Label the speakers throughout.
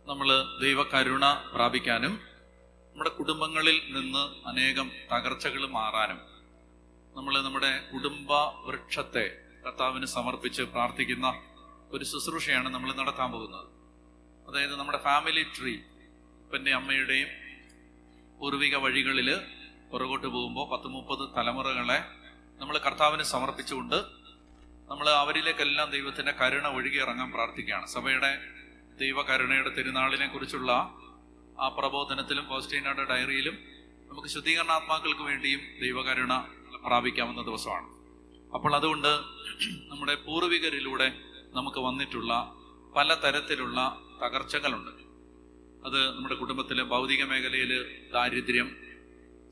Speaker 1: നമ്മൾ ദൈവകരുണ പ്രാപിക്കാനും നമ്മുടെ കുടുംബങ്ങളിൽ നിന്ന് അനേകം തകർച്ചകൾ മാറാനും നമ്മൾ നമ്മുടെ കുടുംബ വൃക്ഷത്തെ കർത്താവിന് സമർപ്പിച്ച് പ്രാർത്ഥിക്കുന്ന ഒരു ശുശ്രൂഷയാണ് നമ്മൾ നടത്താൻ പോകുന്നത്. അതായത് നമ്മുടെ ഫാമിലി ട്രീ, അപ്പൻ്റെ അമ്മയുടെയും പൂർവിക വഴികളിൽ പുറകോട്ട് പോകുമ്പോൾ 10-30 തലമുറകളെ നമ്മൾ കർത്താവിന് സമർപ്പിച്ചുകൊണ്ട് നമ്മൾ അവരിലേക്കെല്ലാം ദൈവത്തിൻ്റെ കരുണ ഒഴുകി ഇറങ്ങാൻ പ്രാർത്ഥിക്കുകയാണ്. സഭയുടെ ദൈവകരുണയുടെ തിരുനാളിനെ കുറിച്ചുള്ള ആ പ്രബോധനത്തിലും ഫൗസ്റ്റീനയുടെ ഡയറിയിലും നമുക്ക് ശുദ്ധീകരണാത്മാക്കൾക്ക് വേണ്ടിയും ദൈവകരുണ പ്രാപിക്കാവുന്ന ദിവസമാണ്. അപ്പോൾ അതുകൊണ്ട് നമ്മുടെ പൂർവികരിലൂടെ നമുക്ക് വന്നിട്ടുള്ള പല തരത്തിലുള്ള തകർച്ചകളുണ്ട്. അത് നമ്മുടെ കുടുംബത്തിലെ ഭൗതിക മേഖലയിൽ ദാരിദ്ര്യം,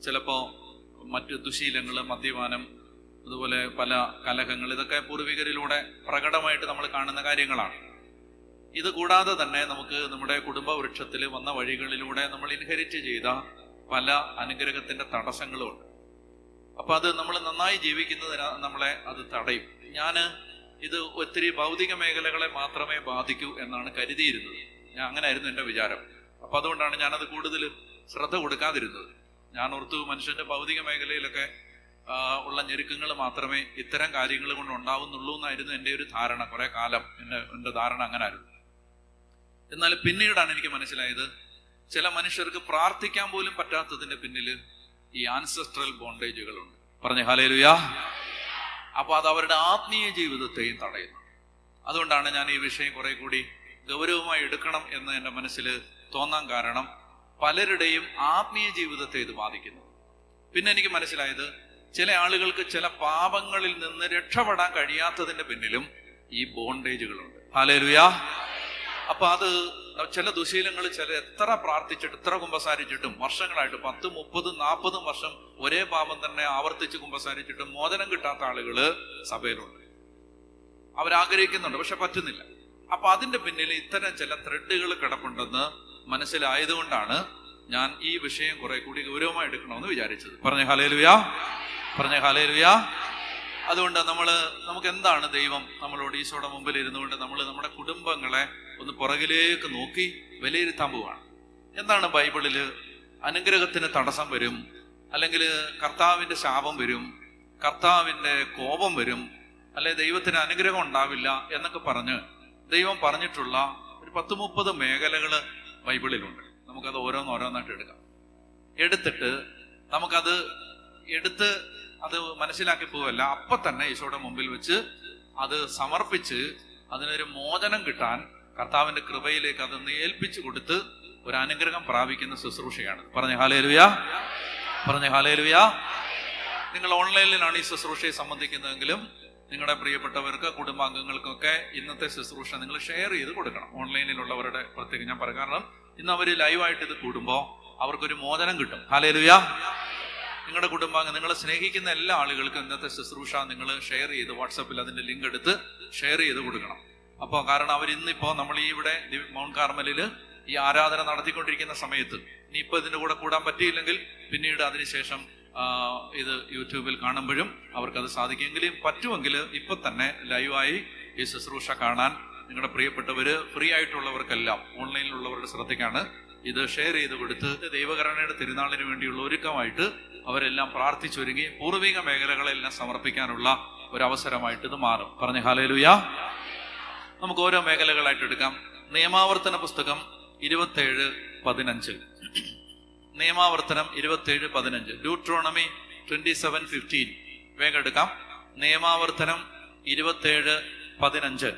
Speaker 1: ചിലപ്പോൾ മറ്റ് ദുശീലങ്ങൾ, മദ്യപാനം, അതുപോലെ പല കലഹങ്ങൾ, ഇതൊക്കെ പൂർവികരിലൂടെ പ്രകടമായിട്ട് നമ്മൾ കാണുന്ന കാര്യങ്ങളാണ്. ഇത് കൂടാതെ തന്നെ നമുക്ക് നമ്മുടെ കുടുംബ വൃക്ഷത്തിൽ വന്ന വഴികളിലൂടെ നമ്മൾ ഇൻഹെറിറ്റ് ചെയ്ത പല അനുഗ്രഹത്തിന്റെ തടസ്സങ്ങളുമുണ്ട്. അപ്പൊ അത് നമ്മൾ നന്നായി ജീവിക്കുന്നതിന് നമ്മളെ അത് തടയും. ഇത് ഒത്തിരി ഭൗതിക മേഖലകളെ മാത്രമേ ബാധിക്കൂ എന്നാണ് കരുതിയിരുന്നത്. അങ്ങനെയായിരുന്നു എൻ്റെ വിചാരം. അപ്പൊ അതുകൊണ്ടാണ് ഞാനത് കൂടുതൽ ശ്രദ്ധ കൊടുക്കാതിരുന്നത്. ഞാൻ ഓർത്തു മനുഷ്യന്റെ ഭൗതിക മേഖലയിലൊക്കെ ഉള്ള ഞെരുക്കങ്ങൾ മാത്രമേ ഇത്തരം കാര്യങ്ങൾ കൊണ്ട് ഉണ്ടാവുന്നുള്ളൂ എന്നായിരുന്നു എൻ്റെ ഒരു ധാരണ. കുറെ കാലം എൻ്റെ ധാരണ അങ്ങനായിരുന്നു. എന്നാൽ പിന്നീടാണ് എനിക്ക് മനസ്സിലായത്, ചില മനുഷ്യർക്ക് പ്രാർത്ഥിക്കാൻ പോലും പറ്റാത്തതിന്റെ പിന്നിൽ ഈ ആൻസെസ്ട്രൽ ബോണ്ടേജുകളുണ്ട്. പറഞ്ഞ ഹല്ലേലൂയ. അപ്പൊ അത് അവരുടെ ആത്മീയ ജീവിതത്തെയും തടയുന്നു. അതുകൊണ്ടാണ് ഞാൻ ഈ വിഷയം കുറെ കൂടി ഗൗരവമായി എടുക്കണം എന്ന് എൻ്റെ മനസ്സിൽ തോന്നാൻ കാരണം, പലരുടെയും ആത്മീയ ജീവിതത്തെ ഇത് ബാധിക്കുന്നു. പിന്നെ എനിക്ക് മനസ്സിലായത്, ചില ആളുകൾക്ക് ചില പാപങ്ങളിൽ നിന്ന് രക്ഷപ്പെടാൻ കഴിയാത്തതിന്റെ പിന്നിലും ഈ ബോണ്ടേജുകളുണ്ട്. ഹല്ലേലൂയ. അപ്പൊ അത് ചില ദുശീലങ്ങൾ, ചില എത്ര പ്രാർത്ഥിച്ചിട്ട് എത്ര കുമ്പസാരിച്ചിട്ടും വർഷങ്ങളായിട്ട് 10, 30, 40 വർഷം ഒരേ പാപം തന്നെ ആവർത്തിച്ച് കുമ്പസാരിച്ചിട്ടും മോചനം കിട്ടാത്ത ആളുകള് സഭയിലുണ്ട്. അവരാഗ്രഹിക്കുന്നുണ്ട്, പക്ഷെ പറ്റുന്നില്ല. അപ്പൊ അതിന്റെ പിന്നിൽ ഇത്തരം ചില ത്രെഡുകൾ കിടപ്പുണ്ടെന്ന് മനസ്സിലായതുകൊണ്ടാണ് ഞാൻ ഈ വിഷയം കുറെ കൂടി ഗൗരവമായി എടുക്കണമെന്ന് വിചാരിച്ചത്. പറഞ്ഞ ഹല്ലേലൂയ, പറഞ്ഞ ഹല്ലേലൂയ. അതുകൊണ്ട് നമുക്ക് എന്താണ് ദൈവം നമ്മളോട് ഈശോയുടെ മുമ്പിൽ ഇരുന്നുകൊണ്ട് നമ്മൾ നമ്മുടെ കുടുംബങ്ങളെ ഒന്ന് പുറകിലേക്ക് നോക്കി വിലയിരുത്താൻ പോവാണ്. എന്താണ് ബൈബിളില് അനുഗ്രഹത്തിന് തടസ്സം വരും, അല്ലെങ്കിൽ കർത്താവിന്റെ ശാപം വരും, കർത്താവിന്റെ കോപം വരും, അല്ലെ ദൈവത്തിന് അനുഗ്രഹം ഉണ്ടാവില്ല എന്നൊക്കെ പറഞ്ഞ് ദൈവം പറഞ്ഞിട്ടുള്ള ഒരു 10-30 മേഖലകള് ബൈബിളിലുണ്ട്. നമുക്കത് ഓരോന്നായിട്ട് എടുത്തിട്ട് നമുക്കത് അത് മനസ്സിലാക്കി പോവല്ല, അപ്പൊ തന്നെ ഈശോയുടെ മുമ്പിൽ വെച്ച് അത് സമർപ്പിച്ച് അതിനൊരു മോചനം കിട്ടാൻ കർത്താവിന്റെ കൃപയിലേക്ക് അത് ഏൽപ്പിച്ചു കൊടുത്ത് ഒരു അനുഗ്രഹം പ്രാപിക്കുന്ന ശുശ്രൂഷയാണ്. പറഞ്ഞ ഹല്ലേലൂയ, പറഞ്ഞ ഹല്ലേലൂയ. നിങ്ങൾ ഓൺലൈനിലാണ് ഈ ശുശ്രൂഷയെ സംബന്ധിക്കുന്നതെങ്കിലും നിങ്ങളുടെ പ്രിയപ്പെട്ടവർക്ക്, കുടുംബാംഗങ്ങൾക്കൊക്കെ ഇന്നത്തെ ശുശ്രൂഷ നിങ്ങൾ ഷെയർ ചെയ്ത് കൊടുക്കണം. ഓൺലൈനിലുള്ളവരുടെ പ്രത്യേകം ഞാൻ പറയാം. കാരണം ഇന്ന് അവർ ലൈവായിട്ട് ഇത് കൂടുമ്പോൾ അവർക്കൊരു മോചനം കിട്ടും. ഹല്ലേലൂയ. നിങ്ങളുടെ കുടുംബാംഗം, നിങ്ങളെ സ്നേഹിക്കുന്ന എല്ലാ ആളുകൾക്കും ഇന്നത്തെ ശുശ്രൂഷ നിങ്ങൾ ഷെയർ ചെയ്ത് വാട്സാപ്പിൽ അതിന്റെ ലിങ്ക് എടുത്ത് ഷെയർ ചെയ്ത് കൊടുക്കണം. അപ്പോൾ കാരണം അവരിന്നിപ്പോ നമ്മൾ ഈ ഇവിടെ മൗണ്ട് കാർമലില് ഈ ആരാധന നടത്തിക്കൊണ്ടിരിക്കുന്ന സമയത്ത് ഇനിയിപ്പോ ഇതിന്റെ കൂടെ കൂടാൻ പറ്റിയില്ലെങ്കിൽ പിന്നീട് അതിനുശേഷം ഇത് യൂട്യൂബിൽ കാണുമ്പോഴും അവർക്കത് സാധിക്കുമെങ്കിലും പറ്റുമെങ്കിൽ ഇപ്പൊ തന്നെ ലൈവായി ഈ ശുശ്രൂഷ കാണാൻ നിങ്ങളുടെ പ്രിയപ്പെട്ടവര്, ഫ്രീ ആയിട്ടുള്ളവർക്കെല്ലാം ഓൺലൈനിലുള്ളവരുടെ ശ്രദ്ധയ്ക്കാണ് ഇത് ഷെയർ ചെയ്ത് കൊടുത്ത് ദൈവകരുണയുടെ തിരുനാളിന് വേണ്ടിയുള്ള ഒരുക്കമായിട്ട് അവരെല്ലാം പ്രാർത്ഥിച്ചൊരുങ്ങി പൂർവിക മേഖലകളെല്ലാം സമർപ്പിക്കാനുള്ള ഒരവസരമായിട്ട് ഇത് മാറും. പറഞ്ഞ ഹല്ലേലൂയ. നമുക്ക് ഓരോ മേഖലകളായിട്ട് എടുക്കാം. നിയമാവർത്തന പുസ്തകം 27:15. നിയമാവർത്തനം 27:15. ഡ്യൂട്രോണമി 27:15. വേഗം എടുക്കാം. നിയമാവർത്തനം 27:15.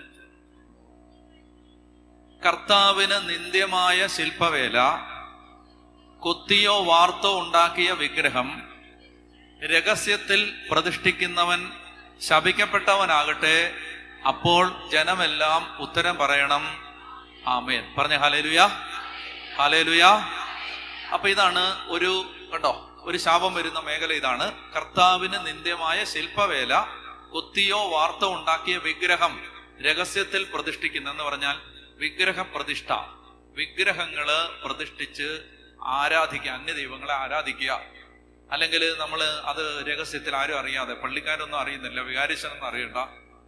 Speaker 1: കർത്താവിന് നിന്ദ്യമായ ശില്പവേല, കൊത്തിയോ വാർത്തോ ഉണ്ടാക്കിയ വിഗ്രഹം, രഹസ്യത്തിൽ പ്രതിഷ്ഠിക്കുന്നവൻ ശപിക്കപ്പെട്ടവനാകട്ടെ. അപ്പോൾ ജനമെല്ലാം ഉത്തരം പറയണം, ആമേൻ. പറഞ്ഞ ഹല്ലേലൂയ, ഹല്ലേലൂയ. അപ്പൊ ഇതാണ് ഒരു ശാപം വരുന്ന മേഖല. ഇതാണ് കർത്താവിന് നിന്ദ്യമായ ശില്പവേല, കൊത്തിയോ വാർത്തോ ഉണ്ടാക്കിയ വിഗ്രഹം, രഹസ്യത്തിൽ പ്രതിഷ്ഠിക്കുന്നെന്ന് പറഞ്ഞാൽ വിഗ്രഹ പ്രതിഷ്ഠ, വിഗ്രഹങ്ങള് പ്രതിഷ്ഠിച്ച് ആരാധിക്കുക, അന്യ ദൈവങ്ങളെ ആരാധിക്കുക. അല്ലെങ്കിൽ നമ്മൾ അത് രഹസ്യത്തിൽ ആരും അറിയാതെ, പള്ളിക്കാരൊന്നും അറിയുന്നില്ല, വികാരിച്ചനൊന്നും അറിയണ്ട,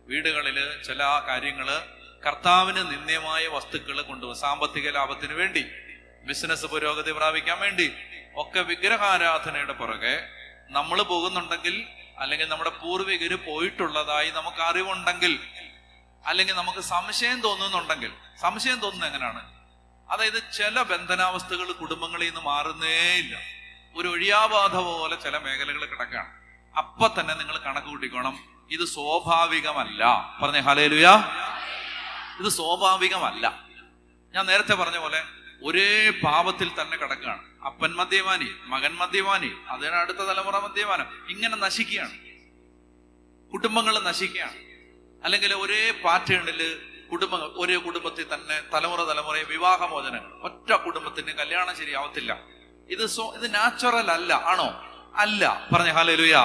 Speaker 1: വീടുകളിൽ ചില കാര്യങ്ങള് കർത്താവിന് നിന്ദ്യമായ വസ്തുക്കൾ കൊണ്ടുപോകും. സാമ്പത്തിക ലാഭത്തിന് വേണ്ടി, ബിസിനസ് പുരോഗതി പ്രാപിക്കാൻ വേണ്ടി ഒക്കെ വിഗ്രഹാരാധനയുടെ പുറകെ നമ്മൾ പോകുന്നുണ്ടെങ്കിൽ, അല്ലെങ്കിൽ നമ്മുടെ പൂർവികര് പോയിട്ടുള്ളതായി നമുക്ക് അറിവുണ്ടെങ്കിൽ, അല്ലെങ്കിൽ നമുക്ക് സംശയം തോന്നുന്നുണ്ടെങ്കിൽ, സംശയം തോന്നുന്നത് എങ്ങനെയാണ്? അതായത് ചില ബന്ധനാവസ്ഥകൾ കുടുംബങ്ങളിൽ നിന്ന് മാറുന്നേ ഇല്ല. ഒരു ഒഴിയാബാധ പോലെ ചില മേഖലകൾ കിടക്കുകയാണ്. അപ്പൊ തന്നെ നിങ്ങൾ കണക്ക് കൂട്ടിക്കോണം, ഇത് സ്വാഭാവികമല്ല. പറഞ്ഞേ ഹല്ലേലൂയാ. ഇത് സ്വാഭാവികമല്ല. ഞാൻ നേരത്തെ പറഞ്ഞ പോലെ ഒരേ പാപത്തിൽ തന്നെ കിടക്കുകയാണ്. അപ്പൻ മദ്യപാനി, മകൻ മദ്യപാനി, അതിന് അടുത്ത തലമുറ മദ്യപാനം, ഇങ്ങനെ നശിക്കുകയാണ്. കുടുംബങ്ങൾ നശിക്കുകയാണ്. അല്ലെങ്കിൽ ഒരേ പാറ്റേണില് കുടുംബങ്ങൾ, ഒരേ കുടുംബത്തിൽ തന്നെ തലമുറയെ വിവാഹമോചനങ്ങൾ, ഒറ്റ കുടുംബത്തിന് കല്യാണം ശരിയാവത്തില്ല. ഇത് നാച്ചുറൽ അല്ല. ആണോ? അല്ല. പറഞ്ഞ ഹല്ലേലൂയാ.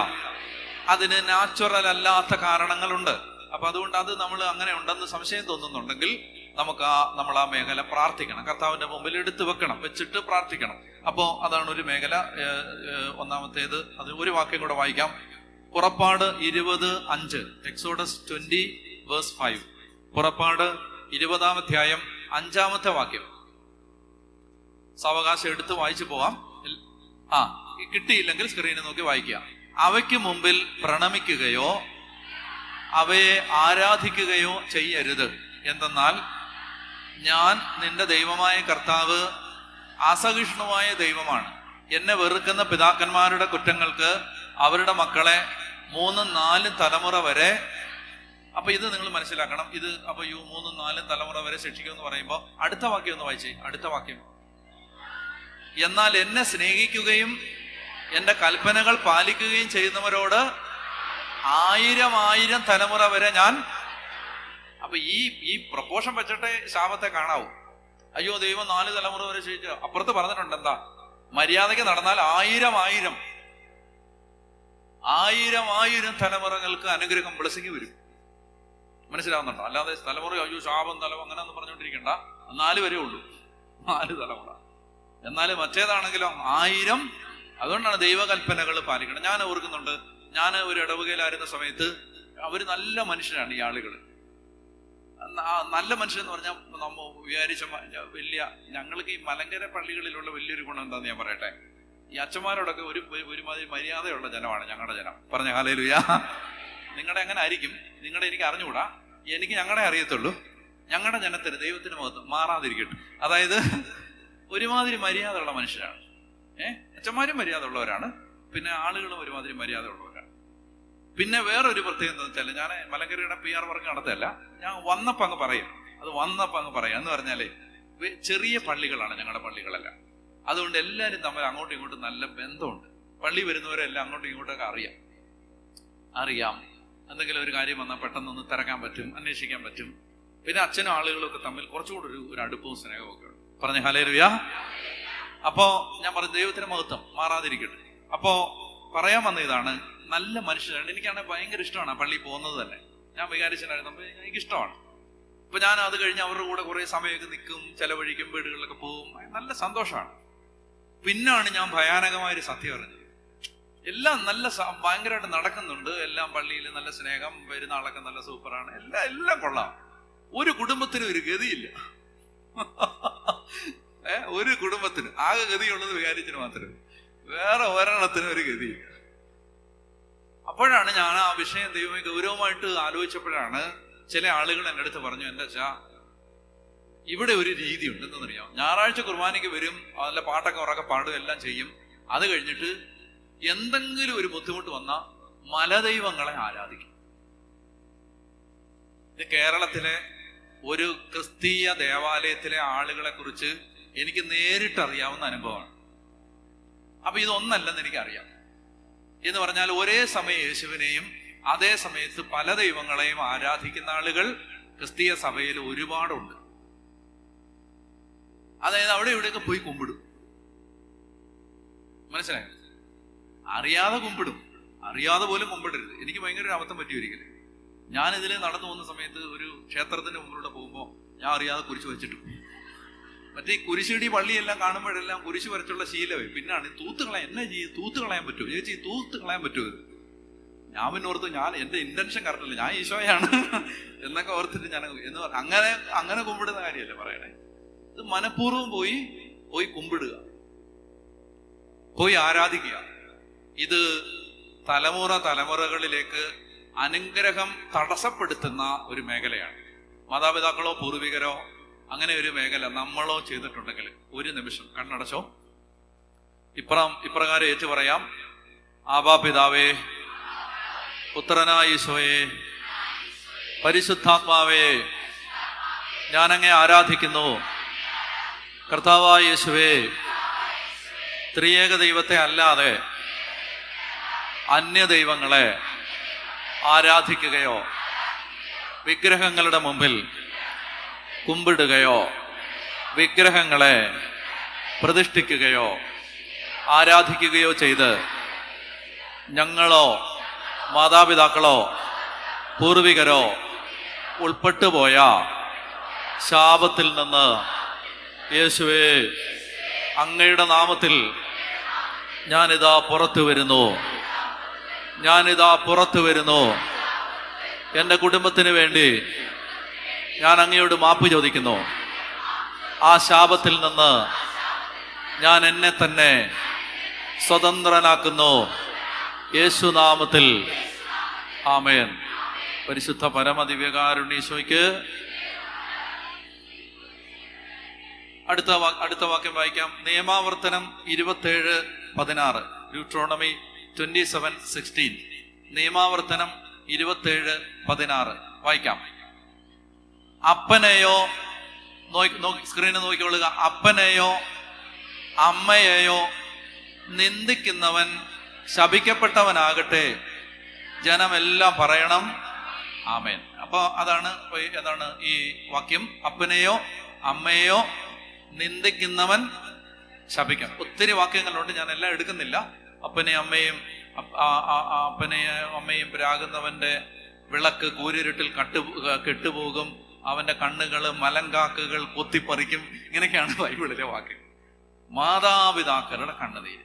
Speaker 1: അതിന് നാച്ചുറൽ അല്ലാത്ത കാരണങ്ങളുണ്ട്. അപ്പൊ അതുകൊണ്ട് അത് നമ്മൾ അങ്ങനെ ഉണ്ടെന്ന് സംശയം തോന്നുന്നുണ്ടെങ്കിൽ നമ്മൾ ആ മേഖല പ്രാർത്ഥിക്കണം, കർത്താവിന്റെ മുമ്പിൽ എടുത്തു വെക്കണം, വെച്ചിട്ട് പ്രാർത്ഥിക്കണം. അപ്പോ അതാണ് ഒരു മേഖല. ഒന്നാമത്തേത്, അത് ഒരു വാക്യം കൂടെ വായിക്കാം. പുറപ്പാട് 20:5, എക്സോഡസ് 20:5. പുറപ്പാട് 20-ാം അധ്യായം 5-ാമത്തെ വാക്യം. സാവകാശം എടുത്ത് വായിച്ചു പോവാം. കിട്ടിയില്ലെങ്കിൽ സ്ക്രീനിൽ നോക്കി വായിക്കുക. അവയ്ക്ക് മുമ്പിൽ പ്രണമിക്കുകയോ അവയെ ആരാധിക്കുകയോ ചെയ്യരുത്. എന്തെന്നാൽ ഞാൻ നിന്റെ ദൈവമായ കർത്താവ് അസഹിഷ്ണുവായ ദൈവമാണ്. എന്നെ വെറുക്കുന്ന പിതാക്കന്മാരുടെ കുറ്റങ്ങൾക്ക് അവരുടെ മക്കളെ 3-4 തലമുറ വരെ. അപ്പൊ ഇത് നിങ്ങൾ മനസ്സിലാക്കണം. ഇത് അപ്പൊ 3-4 തലമുറ വരെ ശിക്ഷിക്കുമെന്ന് പറയുമ്പോൾ അടുത്ത വാക്യം ഒന്ന് വായിച്ചേ. അടുത്ത വാക്യം, എന്നാൽ എന്നെ സ്നേഹിക്കുകയും എന്റെ കൽപ്പനകൾ പാലിക്കുകയും ചെയ്യുന്നവരോട് 1000 തലമുറ വരെ ഞാൻ. അപ്പൊ ഈ പ്രപ്പോഷൻ വെച്ചിട്ടേ ശാപത്തെ കാണാവൂ. അയ്യോ ദൈവം 4 തലമുറ വരെ ശിക്ഷിച്ചു. അപ്പുറത്ത് പറഞ്ഞിട്ടുണ്ട് എന്താ? മര്യാദയ്ക്ക് നടന്നാൽ 1000 തലമുറകൾക്ക് അനുഗ്രഹം, ബ്ലെസ്സിങ് വരും. മനസ്സിലാവുന്നുണ്ടോ? അല്ലാതെ തലമുറ അയ്യോ ശാപം തലം അങ്ങനെ ഒന്നും പറഞ്ഞുകൊണ്ടിരിക്കണ്ട. 4 വരെ ഉള്ളൂ, 4 തലമുറ. എന്നാൽ മറ്റേതാണെങ്കിലോ 1000. അതുകൊണ്ടാണ് ദൈവകൽപ്പനകൾ പാലിക്കണം. ഞാൻ ഓർക്കുന്നുണ്ട്, ഞാൻ ഒരു ഇടവകയിലായിരുന്ന സമയത്ത് അവര് നല്ല മനുഷ്യരാണ് ഈ ആളുകൾ. നല്ല മനുഷ്യരെന്ന് പറഞ്ഞാൽ നമ്മ വിചാരിച്ച വലിയ, ഞങ്ങൾക്ക് ഈ മലങ്കര പള്ളികളിലുള്ള വലിയൊരു ഗുണം എന്താന്ന് ഞാൻ പറയട്ടെ. ഈ അച്ഛന്മാരോടൊക്കെ ഒരുമാതിരി മര്യാദയുള്ള ജനമാണ് ഞങ്ങളുടെ ജനം. പറഞ്ഞ ഹല്ലേലൂയാ. നിങ്ങളുടെ എങ്ങനെ ആയിരിക്കും? നിങ്ങളുടെ എനിക്ക് അറിഞ്ഞുകൂടാ, എനിക്ക് ഞങ്ങളെ അറിയത്തുള്ളൂ. ഞങ്ങളുടെ ജനത്തിന് ദൈവത്തിന് മഹത്വം മാറാതിരിക്കട്ടെ. അതായത് ഒരുമാതിരി മര്യാദ ഉള്ള മനുഷ്യരാണ്. അച്ഛന്മാരും മര്യാദ ഉള്ളവരാണ്, പിന്നെ ആളുകളും ഒരുമാതിരി മര്യാദ ഉള്ളവരാണ്. പിന്നെ വേറൊരു പ്രത്യേകത എന്താ വെച്ചാൽ, ഞാൻ മലങ്കരയുടെ PR വർക്ക് നടത്തല്ല, ഞാൻ വന്നപ്പോ അങ്ങ് പറയും. എന്ന് പറഞ്ഞാലേ ചെറിയ പള്ളികളാണ് ഞങ്ങളുടെ പള്ളികളെല്ലാം. അതുകൊണ്ട് എല്ലാവരും തമ്മിൽ അങ്ങോട്ടും ഇങ്ങോട്ടും നല്ല ബന്ധമുണ്ട്. പള്ളി വരുന്നവരെല്ലാം അങ്ങോട്ടും ഇങ്ങോട്ടൊക്കെ അറിയാം. എന്തെങ്കിലും ഒരു കാര്യം വന്നാൽ പെട്ടെന്നൊന്ന് തിരക്കാൻ പറ്റും, അന്വേഷിക്കാൻ പറ്റും. പിന്നെ അച്ഛനും ആളുകളും ഒക്കെ തമ്മിൽ കുറച്ചുകൂടെ ഒരു അടുപ്പവും സ്നേഹവും ഒക്കെ ഉണ്ട്. പറഞ്ഞ ഹല്ലേലൂയാ. അപ്പോ ഞാൻ പറഞ്ഞു ദൈവത്തിന് മഹത്വം മാറാതിരിക്കട്ടെ. അപ്പോ പറയാൻ വന്ന ഇതാണ്, നല്ല മനുഷ്യരാണ്. എനിക്കാണെങ്കിൽ ഭയങ്കര ഇഷ്ടമാണ് ആ പള്ളി പോകുന്നത് തന്നെ. ഞാൻ വികാരിച്ചനായിരുന്നു, എനിക്കിഷ്ടമാണ്. ഇപ്പൊ ഞാൻ അത് കഴിഞ്ഞ് അവരുടെ കൂടെ കുറെ സമയമൊക്കെ നിൽക്കും, ചെലവഴിക്കും, വീടുകളിലൊക്കെ പോകും, നല്ല സന്തോഷമാണ്. പിന്നാണ് ഞാൻ ഭയാനകമായൊരു സത്യം അറിഞ്ഞത്. എല്ലാം നല്ല ഭയങ്കരമായിട്ട് നടക്കുന്നുണ്ട്. എല്ലാം പള്ളിയിൽ നല്ല സ്നേഹം, പെരുന്നാളൊക്കെ നല്ല സൂപ്പറാണ്, എല്ലാം കൊള്ളാം. ഒരു കുടുംബത്തിനും ഒരു ഗതിയില്ല. ഒരു കുടുംബത്തിന് ആകെ ഗതിയുള്ളത് വികാരിച്ചിന് മാത്രമേ, വേറെ ഒരെണ്ണത്തിനും ഒരു ഗതിയില്ല. അപ്പോഴാണ് ഞാൻ ആ വിഷയം ദൈവമേ ഗൗരവമായിട്ട് ആലോചിച്ചപ്പോഴാണ് ചില ആളുകൾ എൻ്റെ അടുത്ത് പറഞ്ഞു, എൻ്റെ അച്ഛാ ഇവിടെ ഒരു രീതി ഉണ്ടെന്നറിയാം. ഞായറാഴ്ച കുർബാനയ്ക്ക് വരും, നല്ല പാട്ടൊക്കെ ഉറക്കെ പാടും, എല്ലാം ചെയ്യും. അത് കഴിഞ്ഞിട്ട് എന്തെങ്കിലും ഒരു ബുദ്ധിമുട്ട് വന്നാൽ മലദൈവങ്ങളെ ആരാധിക്കും. ഇത് കേരളത്തിലെ ഒരു ക്രിസ്തീയ ദേവാലയത്തിലെ ആളുകളെ കുറിച്ച് എനിക്ക് നേരിട്ട് അറിയാവുന്ന അനുഭവമാണ്. അപ്പൊ ഇതൊന്നല്ലെന്ന് എനിക്കറിയാം. എന്ന് പറഞ്ഞാൽ ഒരേ സമയം യേശുവിനെയും അതേ സമയത്ത് പല ദൈവങ്ങളെയും ആരാധിക്കുന്ന ആളുകൾ ക്രിസ്തീയ സഭയിൽ ഒരുപാടുണ്ട്. അതായത് അവിടെ ഇവിടെയൊക്കെ പോയി കുമ്പിടും. മനസ്സിലായോ? അറിയാതെ കുമ്പിടും, അറിയാതെ പോലും കുമ്പിടരുത്. എനിക്ക് ഭയങ്കര ഒരു അബദ്ധം പറ്റി ഒരിക്കലും. ഞാൻ ഇതിൽ നടന്നു പോകുന്ന സമയത്ത് ഒരു ക്ഷേത്രത്തിന്റെ മുമ്പിലൂടെ പോകുമ്പോൾ ഞാൻ അറിയാതെ കുരിശ് വരച്ചിട്ടു. മറ്റേ കുരിശിടി പള്ളിയെല്ലാം കാണുമ്പോഴെല്ലാം കുരിശ് വരച്ചുള്ള ശീലമേ. പിന്നാണ് തൂത്ത് കളയാൻ, എന്നാ ചെയ്യും, തൂത്ത് കളയാൻ പറ്റുമോ ചേച്ചി, തൂത്ത് കളയാൻ പറ്റുമോ? ഞാൻ പിന്നെ ഓർത്തു എന്റെ ഇന്റൻഷൻ കറക്റ്റ് അല്ല, ഞാൻ ഈശോയാണ് എന്നൊക്കെ ഓർത്തിട്ട് ഞാൻ എന്ന് അങ്ങനെ കുമ്പിടുന്ന കാര്യമല്ലേ പറയണേ. ഇത് മനഃപൂർവ്വം പോയി കുമ്പിടുക, പോയി ആരാധിക്കുക. ഇത് തലമുറകളിലേക്ക് അനുഗ്രഹം തടസ്സപ്പെടുത്തുന്ന ഒരു മേഖലയാണ്. മാതാപിതാക്കളോ പൂർവികരോ അങ്ങനെ ഒരു മേഖല നമ്മളോ ചെയ്തിട്ടുണ്ടെങ്കിൽ ഒരു നിമിഷം കണ്ണടച്ചോ, ഇപ്രകാരം ഏറ്റു പറയാം: ആബാ പിതാവേ, പുത്രനായ ഈശോയെ, പരിശുദ്ധാത്മാവേ, ഞാനങ്ങേ ആരാധിക്കുന്നു. കർത്താവായ യേശുവേ, ത്രിയേക ദൈവത്തെ അല്ലാതെ അന്യ ദൈവങ്ങളെ ആരാധിക്കുകയോ വിഗ്രഹങ്ങളുടെ മുമ്പിൽ കുമ്പിടുകയോ വിഗ്രഹങ്ങളെ പ്രതിഷ്ഠിക്കുകയോ ആരാധിക്കുകയോ ചെയ്ത് ഞങ്ങളോ മാതാപിതാക്കളോ പൂർവികരോ ഉൾപ്പെട്ടുപോയ ശാപത്തിൽ നിന്ന് യേശുവേ, അങ്ങയുടെ നാമത്തിൽ ഞാനിതാ പുറത്തു വരുന്നു. എൻ്റെ കുടുംബത്തിന് വേണ്ടി ഞാൻ അങ്ങയോട് മാപ്പ് ചോദിക്കുന്നു. ആ ശാപത്തിൽ നിന്ന് ഞാൻ എന്നെ തന്നെ സ്വതന്ത്രനാക്കുന്നു. യേശുനാമത്തിൽ ആമേൻ. പരിശുദ്ധ പരമദിവ്യകാരുണ്യീശോയ്ക്ക്. അടുത്ത വാക്യം വായിക്കാം. നിയമാവർത്തനം 27:16. ഡ്യൂട്രോണമി 27:16. നിയമാവർത്തനം 27:16 വായിക്കാം. അപ്പനെയോ സ്ക്രീനിൽ നോക്കിക്കൊള്ളുക. അപ്പനെയോ അമ്മയെയോ നിന്ദിക്കുന്നവൻ ശപിക്കപ്പെട്ടവനാകട്ടെ. ജനമെല്ലാം പറയണം ആമേൻ. അപ്പൊ അതാണ് ഈ വാക്യം. അപ്പനെയോ അമ്മയെയോ നിന്ദിക്കുന്നവൻ ശപിക്കണം. ഒത്തിരി വാക്യങ്ങളുണ്ട്, ഞാൻ എല്ലാം എടുക്കുന്നില്ല. അപ്പനെയും അമ്മയും പ്രാകുന്നവന്റെ വിളക്ക് കൂരിരുട്ടിൽ കെട്ടുപോകും, അവന്റെ കണ്ണുകള് മലങ്കാക്കുകൾ കൊത്തിപ്പറിക്കും. ഇങ്ങനെയൊക്കെയാണ് ബൈബിളിലെ വാക്യം. മാതാപിതാക്കളുടെ കണ്ണുനീര്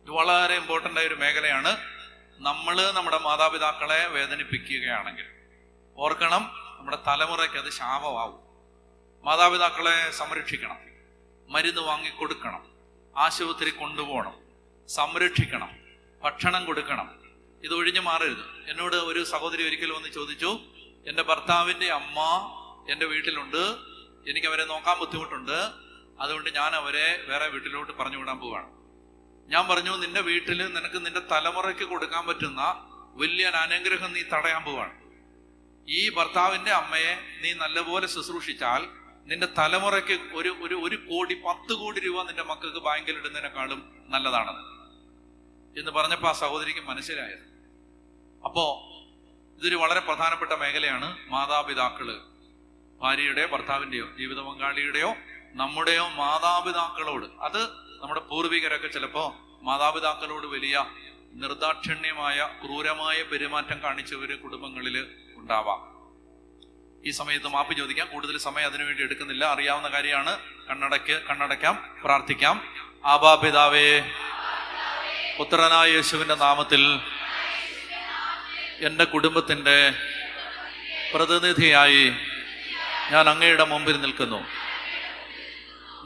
Speaker 1: ഇത് വളരെ ഇമ്പോർട്ടൻ്റ് ആയ ഒരു മേഖലയാണ്. നമ്മുടെ മാതാപിതാക്കളെ വേദനിപ്പിക്കുകയാണെങ്കിൽ ഓർക്കണം, നമ്മുടെ തലമുറയ്ക്ക് അത് ശാപമാവും. മാതാപിതാക്കളെ സംരക്ഷിക്കണം, മരുന്ന് വാങ്ങിക്കൊടുക്കണം, ആശുപത്രി കൊണ്ടുപോകണം, സംരക്ഷിക്കണം, ഭക്ഷണം കൊടുക്കണം. ഇത് ഒഴിഞ്ഞു മാറരുത്. എന്നോട് ഒരു സഹോദരി ഒരിക്കലും വന്ന് ചോദിച്ചു, എൻ്റെ ഭർത്താവിൻ്റെ അമ്മ എൻ്റെ വീട്ടിലുണ്ട്, എനിക്ക് അവരെ നോക്കാൻ ബുദ്ധിമുട്ടുണ്ട്, അതുകൊണ്ട് ഞാൻ അവരെ വേറെ വീട്ടിലോട്ട് പറഞ്ഞു വിടാൻ പോവാണ്. ഞാൻ പറഞ്ഞു, നിന്റെ വീട്ടിൽ നിനക്ക് നിന്റെ തലമുറയ്ക്ക് കൊടുക്കാൻ പറ്റുന്ന വലിയ അനുഗ്രഹം നീ തടയാൻ പോവാണ്. ഈ ഭർത്താവിൻ്റെ അമ്മയെ നീ നല്ലപോലെ ശുശ്രൂഷിച്ചാൽ നിന്റെ തലമുറയ്ക്ക് ഒരു കോടി 10 കോടി രൂപ നിന്റെ മക്കൾക്ക് ബാങ്കിൽ ഇടുന്നതിനേക്കാളും നല്ലതാണെന്ന് എന്ന് പറഞ്ഞപ്പോൾ ആ സഹോദരിക്ക് മനസ്സിലായത്. അപ്പോ ഇതൊരു വളരെ പ്രധാനപ്പെട്ട മേഖലയാണ്. മാതാപിതാക്കള്, ഭാര്യയുടെയോ ഭർത്താവിൻ്റെയോ ജീവിത പങ്കാളിയുടെയോ നമ്മുടെയോ മാതാപിതാക്കളോട്, അത് നമ്മുടെ പൂർവികരൊക്കെ ചിലപ്പോ മാതാപിതാക്കളോട് വലിയ നിർദാക്ഷിണ്യമായ ക്രൂരമായ പെരുമാറ്റം കാണിച്ചവര് കുടുംബങ്ങളിൽ ഉണ്ടാവാം. ഈ സമയത്ത് മാപ്പ് ചോദിക്കാം. കൂടുതൽ സമയം അതിനുവേണ്ടി എടുക്കുന്നില്ല, അറിയാവുന്ന കാര്യമാണ്. കണ്ണടയ്ക്കാം, പ്രാർത്ഥിക്കാം. ആബാ പിതാവേ, പുത്രനായ യേശുവിന്റെ നാമത്തിൽ എൻ്റെ കുടുംബത്തിൻ്റെ പ്രതിനിധിയായി ഞാൻ അങ്ങയുടെ മുമ്പിൽ നിൽക്കുന്നു.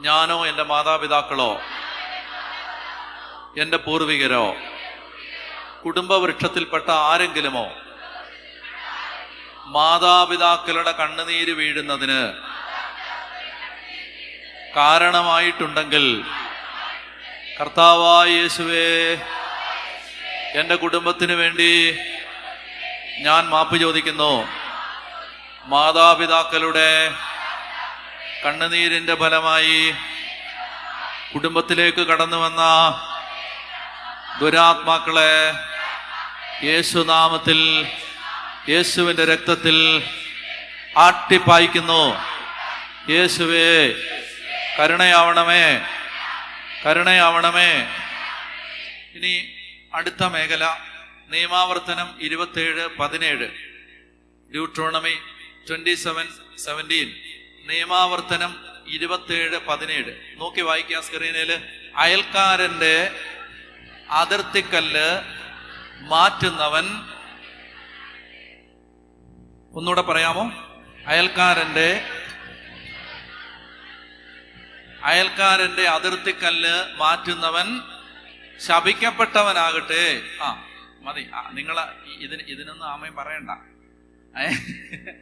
Speaker 1: ഞാനോ എൻ്റെ മാതാപിതാക്കളോ എൻ്റെ പൂർവികരോ കുടുംബവൃക്ഷത്തിൽപ്പെട്ട ആരെങ്കിലുമോ മാതാപിതാക്കളുടെ കണ്ണുനീര് വീഴുന്നതിന് കാരണമായിട്ടുണ്ടെങ്കിൽ കർത്താവായ യേശുവേ, എൻ്റെ കുടുംബത്തിന് വേണ്ടി ഞാൻ മാപ്പ് ചോദിക്കുന്നു. മാതാപിതാക്കളുടെ കണ്ണുനീരിന്റെ ഫലമായി കുടുംബത്തിലേക്ക് കടന്നു വന്ന ദുരാത്മാക്കളെ യേശുനാമത്തിൽ, യേശുവിന്റെ രക്തത്തിൽ ആട്ടിപ്പായിക്കുന്നു. യേശുവേ, കരുണയാവണമേ. ഇനി അടുത്ത മേഖല നിയമാവർത്തനം 27:17. ഡ്യൂട്രോണമി 27:17. നിയമാവർത്തനം 27:17 നോക്കി വായിക്കാം സ്ക്രീനില്. അയൽക്കാരന്റെ അതിർത്തിക്കല്ല് മാറ്റുന്നവൻ ഒന്നുകൂടെ പറയാമോ? അയൽക്കാരന്റെ അതിർത്തിക്കല്ല് മാറ്റുന്നവൻ ശപിക്കപ്പെട്ടവനാകട്ടെ. മതി, നിങ്ങൾ ഇതിനൊന്നും ആമയും പറയണ്ട.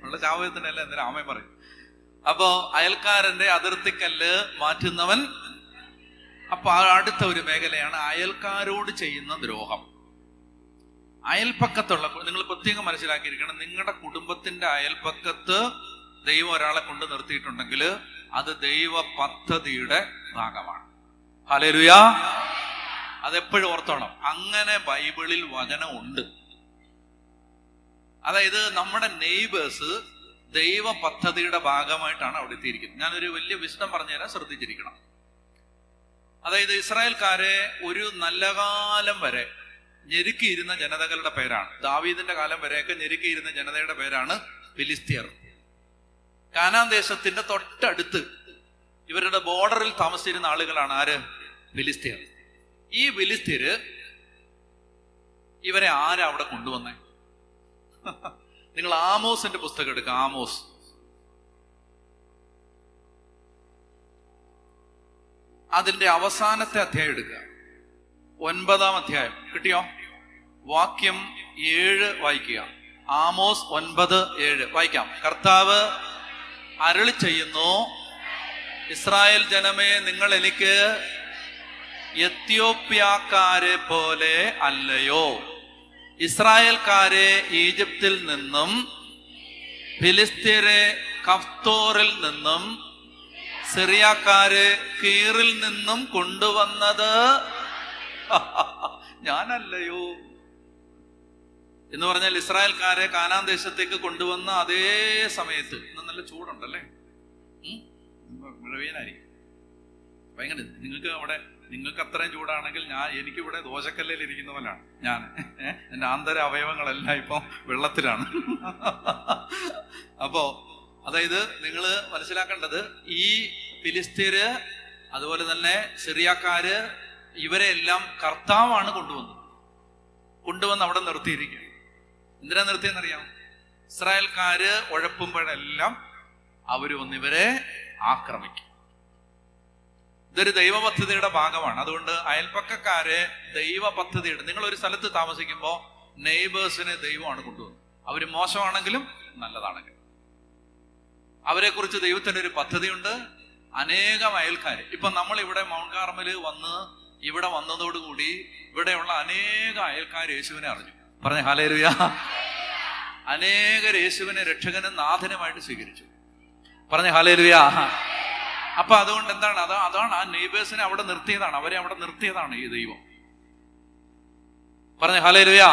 Speaker 1: ഉള്ള ശാപത്തിനല്ല എന്തിനാ ആമയും പറയും. അപ്പോ അയൽക്കാരന്റെ അതിർത്തിക്കല്ല് മാറ്റുന്നവൻ. അപ്പൊ അടുത്ത ഒരു മേഖലയാണ് അയൽക്കാരോട് ചെയ്യുന്ന ദ്രോഹം. അയൽപ്പക്കത്തുള്ള, നിങ്ങൾ പ്രത്യേകം മനസ്സിലാക്കിയിരിക്കണം, നിങ്ങളുടെ കുടുംബത്തിന്റെ അയൽപ്പക്കത്ത് ദൈവം ഒരാളെ കൊണ്ട് നിർത്തിയിട്ടുണ്ടെങ്കിൽ അത് ദൈവ പദ്ധതിയുടെ ഭാഗമാണ്. ഹല്ലേലൂയാ. അതെപ്പോഴും ഓർത്തോണം. അങ്ങനെ ബൈബിളിൽ വചനം ഉണ്ട്. അതായത് നമ്മുടെ നെയ്ബേഴ്സ് ദൈവ പദ്ധതിയുടെ ഭാഗമായിട്ടാണ് അവിടെ എത്തിയിരിക്കുന്നത്. ഞാനൊരു വലിയ വിശദം പറഞ്ഞുതരാൻ, ശ്രദ്ധിച്ചിരിക്കണം. അതായത് ഇസ്രായേൽക്കാരെ ഒരു നല്ല കാലം വരെ ഞെരുക്കിയിരുന്ന ജനതകളുടെ പേരാണ്, ദാവീദിന്റെ കാലം വരെയൊക്കെ ഞെരുക്കിയിരുന്ന ജനതയുടെ പേരാണ് ഫിലിസ്തീയർ. കാനാൻ ദേശത്തിന്റെ തൊട്ടടുത്ത് ഇവരുടെ ബോർഡറിൽ താമസിച്ചിരുന്ന ആളുകളാണ് ആര്? ഫിലിസ്തീയർ. ഈ ഫിലിസ്തീയര് ഇവരെ ആരാ അവിടെ കൊണ്ടുവന്നേ? നിങ്ങൾ ആമോസിന്റെ പുസ്തകം എടുക്കുക. ആമോസ് അതിന്റെ അവസാനത്തെ അധ്യായം എടുക്കുക. 9-ാം അധ്യായം. കിട്ടിയോ? വാക്യം 7 വായിക്കുക. ആമോസ് 9:7 വായിക്കാം. കർത്താവ് അരുളി ചെയ്യുന്നു, ഇസ്രായേൽ ജനമേ, നിങ്ങൾ എനിക്ക് എത്യോപ്യാക്കാരെ പോലെ അല്ലയോ. ഇസ്രായേൽക്കാരെ ഈജിപ്തിൽ നിന്നും ഫിലിസ്തീയരെ കഫ്തോറിൽ നിന്നും സിറിയക്കാരെ കീറിൽ നിന്നും കൊണ്ടുവന്നത് ഞാനല്ലയോ എന്ന് പറഞ്ഞാൽ, ഇസ്രായേൽക്കാരെ കാനാൻ ദേശത്തേക്ക് കൊണ്ടുവന്ന അതേ സമയത്ത്, ഇന്ന് നല്ല ചൂടുണ്ടല്ലേ, മഴവെയിലായിരിക്കും ഭയങ്കര. നിങ്ങൾക്ക് അത്രയും ചൂടാണെങ്കിൽ എനിക്കിവിടെ ദോശക്കല്ലിൽ ഇരിക്കുന്ന പോലാണ് ഞാൻ. എൻ്റെ ആന്തര അവയവങ്ങളെല്ലാം ഇപ്പം വെള്ളത്തിലാണ്. അപ്പോ അതായത് നിങ്ങൾ മനസ്സിലാക്കേണ്ടത്, ഈ ഫിലിസ്തീയര് അതുപോലെ തന്നെ സിറിയക്കാര് ഇവരെ എല്ലാം കർത്താവാണ് കൊണ്ടുവന്ന് അവിടെ നിർത്തിയിരിക്കുക. എന്തിനാ നിർത്തിയെന്നറിയാം? ഇസ്രായേൽക്കാര് ഉഴപ്പുമ്പോഴെല്ലാം അവര് വന്നിവരെ ആക്രമിക്കും. ഇതൊരു ദൈവ പദ്ധതിയുടെ ഭാഗമാണ്. അതുകൊണ്ട് അയൽപ്പക്കക്കാരെ ദൈവ പദ്ധതിയുടെ, നിങ്ങൾ ഒരു സ്ഥലത്ത് താമസിക്കുമ്പോൾ നെയ്ബേഴ്സിനെ ദൈവമാണ് കൊണ്ടുവന്നത്. അവര് മോശമാണെങ്കിലും നല്ലതാണെങ്കിലും അവരെ കുറിച്ച് ദൈവത്തിന് ഒരു പദ്ധതിയുണ്ട്. അനേകം അയൽക്കാര്, ഇപ്പൊ നമ്മൾ ഇവിടെ മൗണ്ട് കാർമല് ഇവിടെ വന്നതോടുകൂടി ഇവിടെയുള്ള അനേക അയൽക്കാർ യേശുവിനെ അറിഞ്ഞു. പറഞ്ഞ ഹല്ലേലൂയ. അനേകർ യേശുവിനെ രക്ഷകനും നാഥനുമായിട്ട് സ്വീകരിച്ചു. പറഞ്ഞ ഹല്ലേലൂയ. അപ്പൊ അതുകൊണ്ട് എന്താണ്, അതാണ് ആ നെയ്ബേഴ്സിനെ അവിടെ നിർത്തിയതാണ്, അവരെ അവിടെ നിർത്തിയതാണ് ഈ ദൈവം. പറഞ്ഞ ഹല്ലേലൂയ.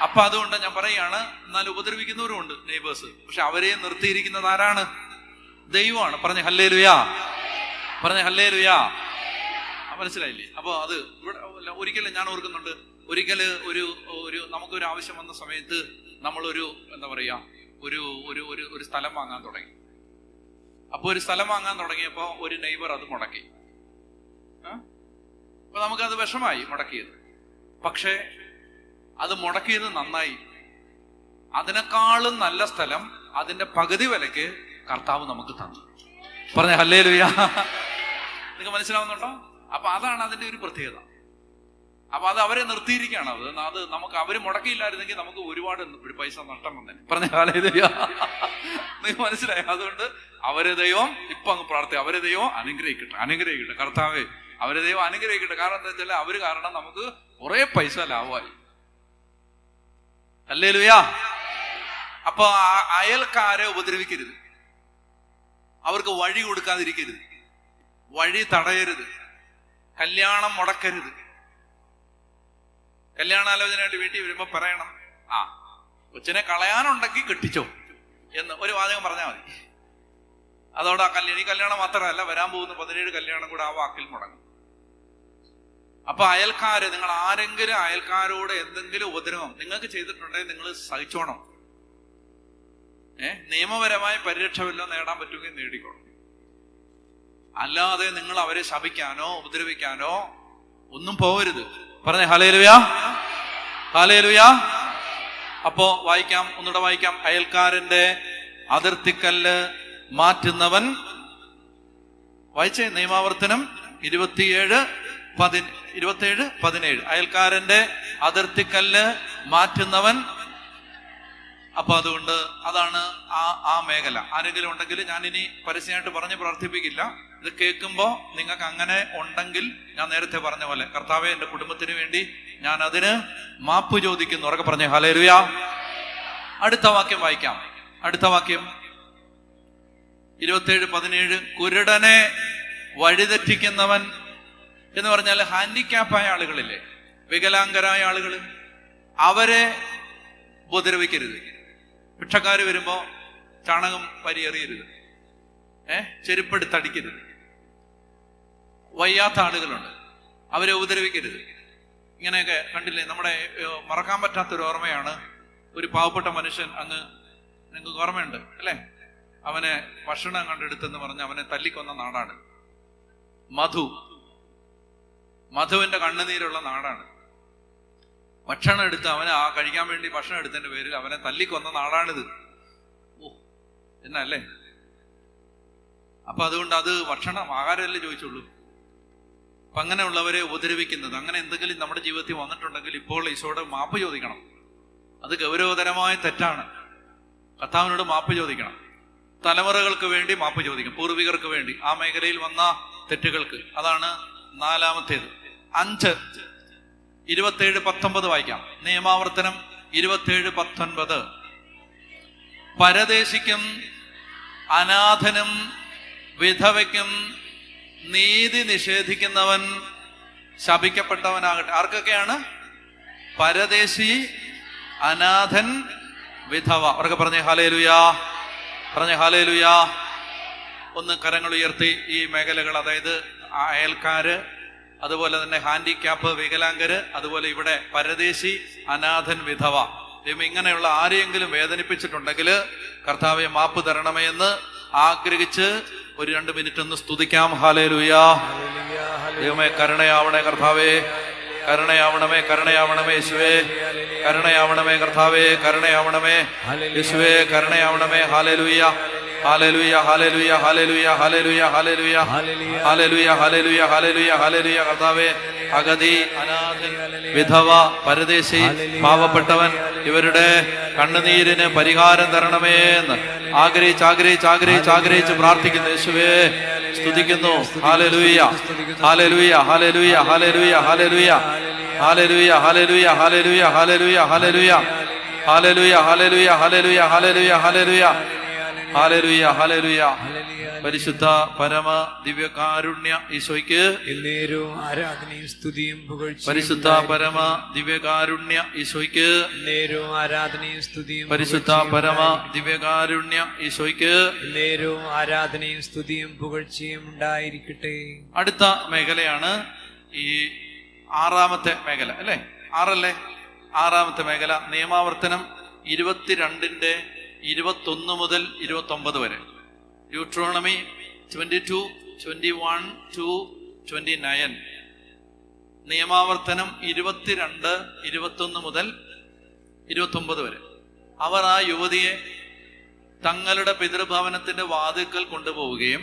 Speaker 1: അപ്പൊ അതുകൊണ്ട് ഞാൻ പറയാണ്, എന്നാൽ ഉപദ്രവിക്കുന്നവരും ഉണ്ട് നെയ്ബേഴ്സ്, പക്ഷെ അവരെ നിർത്തിയിരിക്കുന്നത് ആരാണ്? ദൈവമാണ്. പറഞ്ഞ ഹല്ലേലൂയ. പറഞ്ഞ ഹല്ലേലൂയ. മനസ്സിലായില്ലേ? അപ്പൊ അത് ഇവിടെ ഒരിക്കലും ഞാൻ ഓർക്കുന്നുണ്ട്, ഒരിക്കല് ഒരു നമുക്കൊരു ആവശ്യം വന്ന സമയത്ത് നമ്മളൊരു എന്താ പറയാ ഒരു സ്ഥലം വാങ്ങാൻ തുടങ്ങി. അപ്പൊ ഒരു സ്ഥലം വാങ്ങാൻ തുടങ്ങിയപ്പോ ഒരു നെയ്ബർ അത് മുടക്കി. അപ്പൊ നമുക്കത് വിഷമായി മുടക്കിയത്. പക്ഷെ അത് മുടക്കിയത് നന്നായി. അതിനേക്കാളും നല്ല സ്ഥലം അതിന്റെ പകുതി വിലക്ക് കർത്താവ് നമുക്ക് തന്നു. പറഞ്ഞ ഹല്ലേലൂയ. നിങ്ങൾക്ക് മനസ്സിലാവുന്നുണ്ടോ? അപ്പൊ അതാണ് അതിന്റെ ഒരു പ്രത്യേകത. അപ്പൊ അത് അവരെ നിർത്തിയിരിക്കുകയാണ്. അത് നമുക്ക് അവര് മുടക്കിയില്ലായിരുന്നെങ്കിൽ നമുക്ക് ഒരുപാട് പൈസ നഷ്ടം വന്നേനെ. പറഞ്ഞ ഹല്ലേലൂയ. നിങ്ങൾക്ക് മനസ്സിലായി? അതുകൊണ്ട് അവരെ ദൈവം ഇപ്പൊ അങ്ങ് പ്രാർത്ഥിക്കും, അവരെ ദൈവം അനുഗ്രഹിക്കട്ടെ കർത്താവേ, അവരെ ദൈവം അനുഗ്രഹിക്കട്ടെ. കാരണം എന്താ വെച്ചാൽ അവര് കാരണം നമുക്ക് കുറെ പൈസ ലാഭമായി. ഹല്ലേലൂയ. അപ്പൊ അയൽക്കാരെ ഉപദ്രവിക്കരുത്, അവർക്ക് വഴി കൊടുക്കാതിരിക്കരുത്, വഴി തടയരുത്, കല്യാണം മുടക്കരുത്. കല്യാണാലോചനയായിട്ട് വീട്ടിൽ വരുമ്പോ പറയണം, കൊച്ചിനെ കളയാനുണ്ടെങ്കിൽ കെട്ടിച്ചോ എന്ന് ഒരു വാചകം പറഞ്ഞാൽ മതി. അതോടെ ഈ കല്യാണം മാത്രമല്ല, വരാൻ പോകുന്ന 17 കല്യാണം കൂടെ ആ വാക്കിൽ മുടങ്ങും. അപ്പൊ അയൽക്കാര്, നിങ്ങൾ ആരെങ്കിലും അയൽക്കാരോട് എന്തെങ്കിലും ഉപദ്രവം നിങ്ങൾക്ക് ചെയ്തിട്ടുണ്ടെങ്കിൽ നിങ്ങൾ സഹിച്ചോണം. നിയമപരമായ പരിരക്ഷ വല്ലതും നേടാൻ പറ്റുമെങ്കിൽ നേടിക്കോണം. അല്ലാതെ നിങ്ങൾ അവരെ ശപിക്കാനോ ഉപദ്രവിക്കാനോ ഒന്നും പോകരുത്. പറഞ്ഞേ ഹല്ലേലൂയ. ഹല്ലേലൂയ. അപ്പോ വായിക്കാം, ഒന്നുകൂടെ വായിക്കാം. അയൽക്കാരന്റെ അതിർത്തിക്കല്ല് മാറ്റുന്നവൻ, വായിച്ചേ, നിയമാവർത്തനം 27:17. അയൽക്കാരന്റെ അതിർത്തിക്കല്ല് മാറ്റുന്നവൻ. അപ്പൊ അതുകൊണ്ട് അതാണ് ആ മേഖല. ആരെങ്കിലും ഉണ്ടെങ്കിൽ ഞാൻ ഇനി പരസ്യമായിട്ട് പറഞ്ഞ് പ്രാർത്ഥിപ്പിക്കില്ല. ഇത് കേൾക്കുമ്പോ നിങ്ങൾക്ക് അങ്ങനെ ഉണ്ടെങ്കിൽ ഞാൻ നേരത്തെ പറഞ്ഞ പോലെ, കർത്താവേ എന്റെ കുടുംബത്തിന് വേണ്ടി ഞാൻ അതിന് മാപ്പ് ചോദിക്കുന്നു. ഉറക്കെ പറഞ്ഞേ ഹല്ലേലൂയ. അടുത്ത വാക്യം വായിക്കാം. അടുത്ത വാക്യം 27:17. കുരുടനെ വഴിതെറ്റിക്കുന്നവൻ എന്ന് പറഞ്ഞാൽ ഹാൻഡിക്യാപ്പായ ആളുകളില്ലേ, വികലാംഗരായ ആളുകൾ, അവരെ ഉപദ്രവിക്കരുത്. ഭിക്ഷക്കാര് വരുമ്പോ ചാണകം പരിയെറിയരുത്, ചെരുപ്പെടുത്തടിക്കരുത്. വയ്യാത്ത ആളുകളുണ്ട്, അവരെ ഉപദ്രവിക്കരുത്. ഇങ്ങനെയൊക്കെ കണ്ടില്ലേ? നമ്മുടെ മറക്കാൻ പറ്റാത്തൊരു ഓർമ്മയാണ്. ഒരു പാവപ്പെട്ട മനുഷ്യൻ, അങ്ങ് നിങ്ങൾക്ക് ഓർമ്മയുണ്ട് അല്ലേ? അവനെ ഭക്ഷണം കണ്ടെടുത്തെന്ന് പറഞ്ഞ് അവനെ തല്ലിക്കൊന്ന നാടാണ് മധുവിന്റെ കണ്ണുനീരുള്ള നാടാണ്. ഭക്ഷണം എടുത്ത് അവനെ കഴിക്കാൻ വേണ്ടി ഭക്ഷണം എടുത്തതിന്റെ പേരിൽ അവനെ തല്ലിക്കൊന്ന നാടാണിത്. എന്നല്ലേ? അപ്പൊ അതുകൊണ്ട് അത് ഭക്ഷണം ആഹാരമല്ലേ ചോദിച്ചുള്ളൂ. അപ്പൊ അങ്ങനെയുള്ളവരെ ഉപദ്രവിക്കുന്നത്, അങ്ങനെ എന്തെങ്കിലും നമ്മുടെ ജീവിതത്തിൽ വന്നിട്ടുണ്ടെങ്കിൽ ഇപ്പോൾ ഈശോയോട് മാപ്പ് ചോദിക്കണം. അത് ഗൗരവതരമായ തെറ്റാണ്. കർത്താവിനോട് മാപ്പ് ചോദിക്കണം. തലമുറകൾക്ക് വേണ്ടി മാപ്പ് ചോദിക്കും, പൂർവികർക്ക് വേണ്ടി, ആ മേഖലയിൽ വന്ന തെറ്റുകൾക്ക്. അതാണ് നാലാമത്തേത്. 5:27-19 വായിക്കാം. നിയമാവർത്തനം 27:19. പരദേശിക്കും അനാഥനും വിധവയ്ക്കും നീതി നിഷേധിക്കുന്നവൻ ശപിക്കപ്പെട്ടവനാകട്ടെ. ആർക്കൊക്കെയാണ്? പരദേശി, അനാഥൻ, വിധവ. അവർക്ക് പറഞ്ഞേ ഹല്ലേലൂയ, പറഞ്ഞേ ഹല്ലേലൂയ. ഒന്ന് കരങ്ങൾ ഉയർത്തി ഈ മേഖലകൾ, അതായത് അയൽക്കാര്, അതുപോലെ തന്നെ ഹാൻഡിക്യാപ്പ്, വികലാംഗര്, അതുപോലെ ഇവിടെ പരദേശി, അനാഥൻ, വിധവ. ഇങ്ങനെയുള്ള ആരെയെങ്കിലും വേദനിപ്പിച്ചിട്ടുണ്ടെങ്കിൽ കർത്താവെ മാപ്പ് തരണമേ എന്ന് ആഗ്രഹിച്ച് ഒരു 2 മിനിറ്റ് ഒന്ന് സ്തുതിക്കാം. ഹല്ലേലൂയ. ദൈവമേ കരുണയാവണേ കർത്താവേ, കരുണയാവണമേ, കരുണയാവണമേ യേശുവേ, കരുണയാവണമേ കർത്താവേ, കരുണയാവണമേ യേശുവേ, കരുണയാവണമേ. ഹല്ലേലൂയ, ഹല്ലേലൂയ, ഹല്ലേലൂയ, ഹല്ലേലൂയ, ഹല്ലേലൂയ, ഹല്ലേലൂയ, ഹല്ലേലൂയ, ഹല്ലേലൂയ, ഹല്ലേലൂയ, ഹല്ലേലൂയ. കർത്താവേ, അഗതി, അനാഥൻ, വിധവ, പരദേശി, പാവപ്പെട്ടവൻ, ഇവരുടെ കണ്ണുനീരിന് പരിഹാരം തരണമേ എന്ന് ആഗ്രഹിച്ച് പ്രാർത്ഥിക്കുന്നു. യേശുവേ സ്തുതിക്കുന്നു. ഹല്ലേലൂയ, ഹല്ലേലൂയ, ഹല്ലേലൂയ, ഹല്ലേലൂയ, ഹല്ലേലൂയ, ഹല്ലേലൂയ, ഹല്ലേലൂയ, ഹല്ലേലൂയ, ഹല്ലേലൂയ, ഹല്ലേലൂയ, ഹല്ലേലൂയ, ഹല്ലേലൂയ, ഹല്ലേലൂയ, ഹല്ലേലൂയ, ഹല്ലേലൂയ, ഹല്ലേലൂയ, ഹല്ലേലൂയ. പരിശുദ്ധ പരമ ദിവ്യകാരുണ്യ ഈശോയ്ക്ക് എന്നേരവും ആരാധനയും സ്തുതിയും പുകഴ്ചയും. പരിശുദ്ധ പരമ ദിവ്യകാരുണ്യ ഈശോയ്ക്ക് എന്നേരവും ആരാധനയും സ്തുതിയും. പരിശുദ്ധ പരമ ദിവ്യകാരുണ്യ ഈശോയ്ക്ക് എന്നേരവും ആരാധനയും സ്തുതിയും പുകഴ്ചയും ഉണ്ടായിരിക്കട്ടെ. അടുത്ത മേഖലയാണ് ഈ 6ാമത്തെ മേഖല അല്ലേ? 6 6ാമത്തെ മേഖല നിയമാവർത്തനം 22:21 മുതൽ 29 വരെ. Deuteronomy 22:21-29. നിയമാവർത്തനം 22:21 മുതൽ 29 വരെ. അവർ ആ യുവതിയെ തങ്ങളുടെ പിതൃഭവനത്തിന്റെ വാതിൽക്കൽ കൊണ്ടുപോവുകയും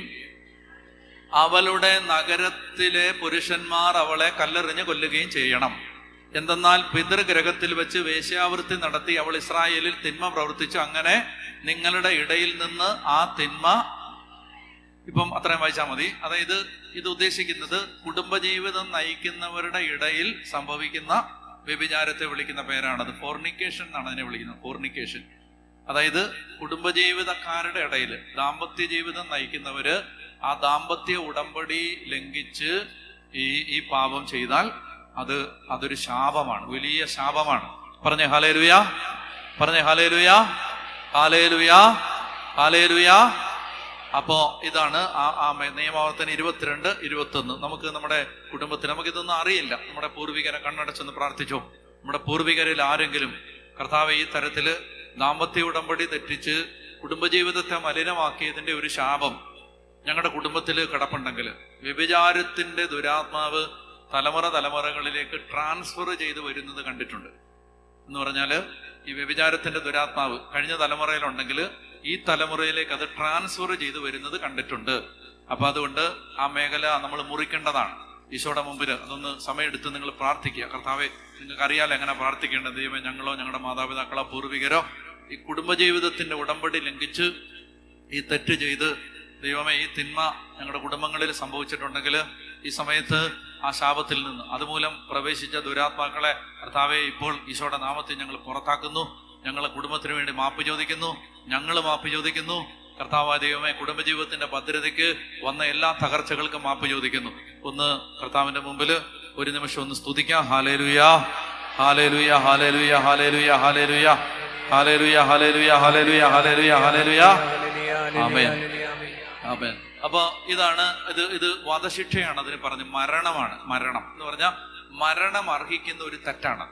Speaker 1: അവളുടെ നഗരത്തിലെ പുരുഷന്മാർ അവളെ കല്ലെറിഞ്ഞ് കൊല്ലുകയും ചെയ്യണം. എന്തെന്നാൽ പിതൃഗ്രഹത്തിൽ വെച്ച് വേശ്യാവൃത്തി നടത്തി അവൾ ഇസ്രായേലിൽ തിന്മ പ്രവർത്തിച്ചു. അങ്ങനെ നിങ്ങളുടെ ഇടയിൽ നിന്ന് ആ തിന്മ, ഇപ്പം അത്രയും വായിച്ചാൽ മതി. അതായത് ഇത് ഉദ്ദേശിക്കുന്നത് കുടുംബജീവിതം നയിക്കുന്നവരുടെ ഇടയിൽ സംഭവിക്കുന്ന വ്യഭിചാരത്തെ വിളിക്കുന്ന പേരാണത്. ഫോർണിക്കേഷൻ എന്നാണ് അതിനെ വിളിക്കുന്നത്. ഫോർണിക്കേഷൻ അതായത് കുടുംബജീവിതക്കാരുടെ ഇടയിൽ ദാമ്പത്യ ജീവിതം നയിക്കുന്നവര് ആ ദാമ്പത്യ ഉടമ്പടി ലംഘിച്ച് ഈ പാപം ചെയ്താൽ അതൊരു ശാപമാണ്, വലിയ ശാപമാണ്. പറഞ്ഞേ ഹല്ലേലൂയ, പറഞ്ഞേ ഹല്ലേലൂയ, ഹല്ലേലൂയ, ഹല്ലേലൂയ. അപ്പോ ഇതാണ് ആ നിയമാവർത്തനം 22:21. നമുക്ക് നമ്മുടെ കുടുംബത്തിൽ നമുക്കിതൊന്നും അറിയില്ല. നമ്മുടെ പൂർവികരെ കണ്ണടച്ചെന്ന് പ്രാർത്ഥിച്ചോ. നമ്മുടെ പൂർവികരിൽ ആരെങ്കിലും കർത്താവ് ഈ തരത്തില് ദാമ്പത്യ ഉടമ്പടി തെറ്റിച്ച് കുടുംബജീവിതത്തെ മലിനമാക്കിയതിന്റെ ഒരു ശാപം ഞങ്ങളുടെ കുടുംബത്തിൽ കിടപ്പുണ്ടെങ്കിൽ, വ്യഭിചാരത്തിന്റെ ദുരാത്മാവ് തലമുറകളിലേക്ക് ട്രാൻസ്ഫർ ചെയ്ത് വരുന്നത് കണ്ടിട്ടുണ്ട്. എന്ന് പറഞ്ഞാല് ഈ വ്യഭിചാരത്തിന്റെ ദുരാത്മാവ് കഴിഞ്ഞ തലമുറയിലുണ്ടെങ്കിൽ ഈ തലമുറയിലേക്ക് അത് ട്രാൻസ്ഫർ ചെയ്ത് വരുന്നത് കണ്ടിട്ടുണ്ട്. അപ്പൊ അതുകൊണ്ട് ആ മേഖല നമ്മൾ മുറിക്കേണ്ടതാണ്. ഈശോയുടെ മുമ്പിൽ അതൊന്ന് സമയമെടുത്ത് നിങ്ങൾ പ്രാർത്ഥിക്കുക. കർത്താവെ, നിങ്ങൾക്ക് അറിയാലോ എങ്ങനെ പ്രാർത്ഥിക്കേണ്ടത്. ദൈവമേ, ഞങ്ങളോ ഞങ്ങളുടെ മാതാപിതാക്കളോ പൂർവികരോ ഈ കുടുംബജീവിതത്തിന്റെ ഉടമ്പടി ലംഘിച്ച് ഈ തെറ്റ് ചെയ്ത് ദൈവമേ ഈ തിന്മ ഞങ്ങളുടെ കുടുംബങ്ങളിൽ സംഭവിച്ചിട്ടുണ്ടെങ്കിൽ ഈ സമയത്ത് ആ ശാപത്തിൽ നിന്ന് അതുമൂലം പ്രവേശിച്ച ദുരാത്മാക്കളെ കർത്താവെ ഇപ്പോൾ ഈശോയുടെ നാമത്തിൽ ഞങ്ങൾ പുറത്താക്കുന്നു. ഞങ്ങളെ കുടുംബത്തിന് വേണ്ടി മാപ്പ് ചോദിക്കുന്നു. ഞങ്ങൾ മാപ്പ് ചോദിക്കുന്നു. കർത്താവായ ദൈവമേ, കുടുംബജീവിതത്തിന്റെ ഭദ്രതയ്ക്ക് വന്ന എല്ലാ തകർച്ചകൾക്കും മാപ്പ് ചോദിക്കുന്നു. ഒന്ന് കർത്താവിന്റെ മുമ്പിൽ ഒരു നിമിഷം ഒന്ന് സ്തുതിക്കാം. ഹല്ലേലൂയാ, ഹല്ലേലൂയാ, ഹല്ലേലൂയാ, ഹല്ലേലൂയാ, ഹല്ലേലൂയാ, ഹല്ലേലൂയാ, ഹല്ലേലൂയാ, ഹല്ലേലൂയാ, ഹല്ലേലൂയാ, ഹല്ലേലൂയാ, ആമേൻ, ആമേൻ. അപ്പൊ ഇതാണ് ഇത് വധശിക്ഷയാണ്. അതിന് പറഞ്ഞ് മരണമാണ്. മരണം എന്ന് പറഞ്ഞാൽ മരണം അർഹിക്കുന്ന ഒരു തെറ്റാണ്.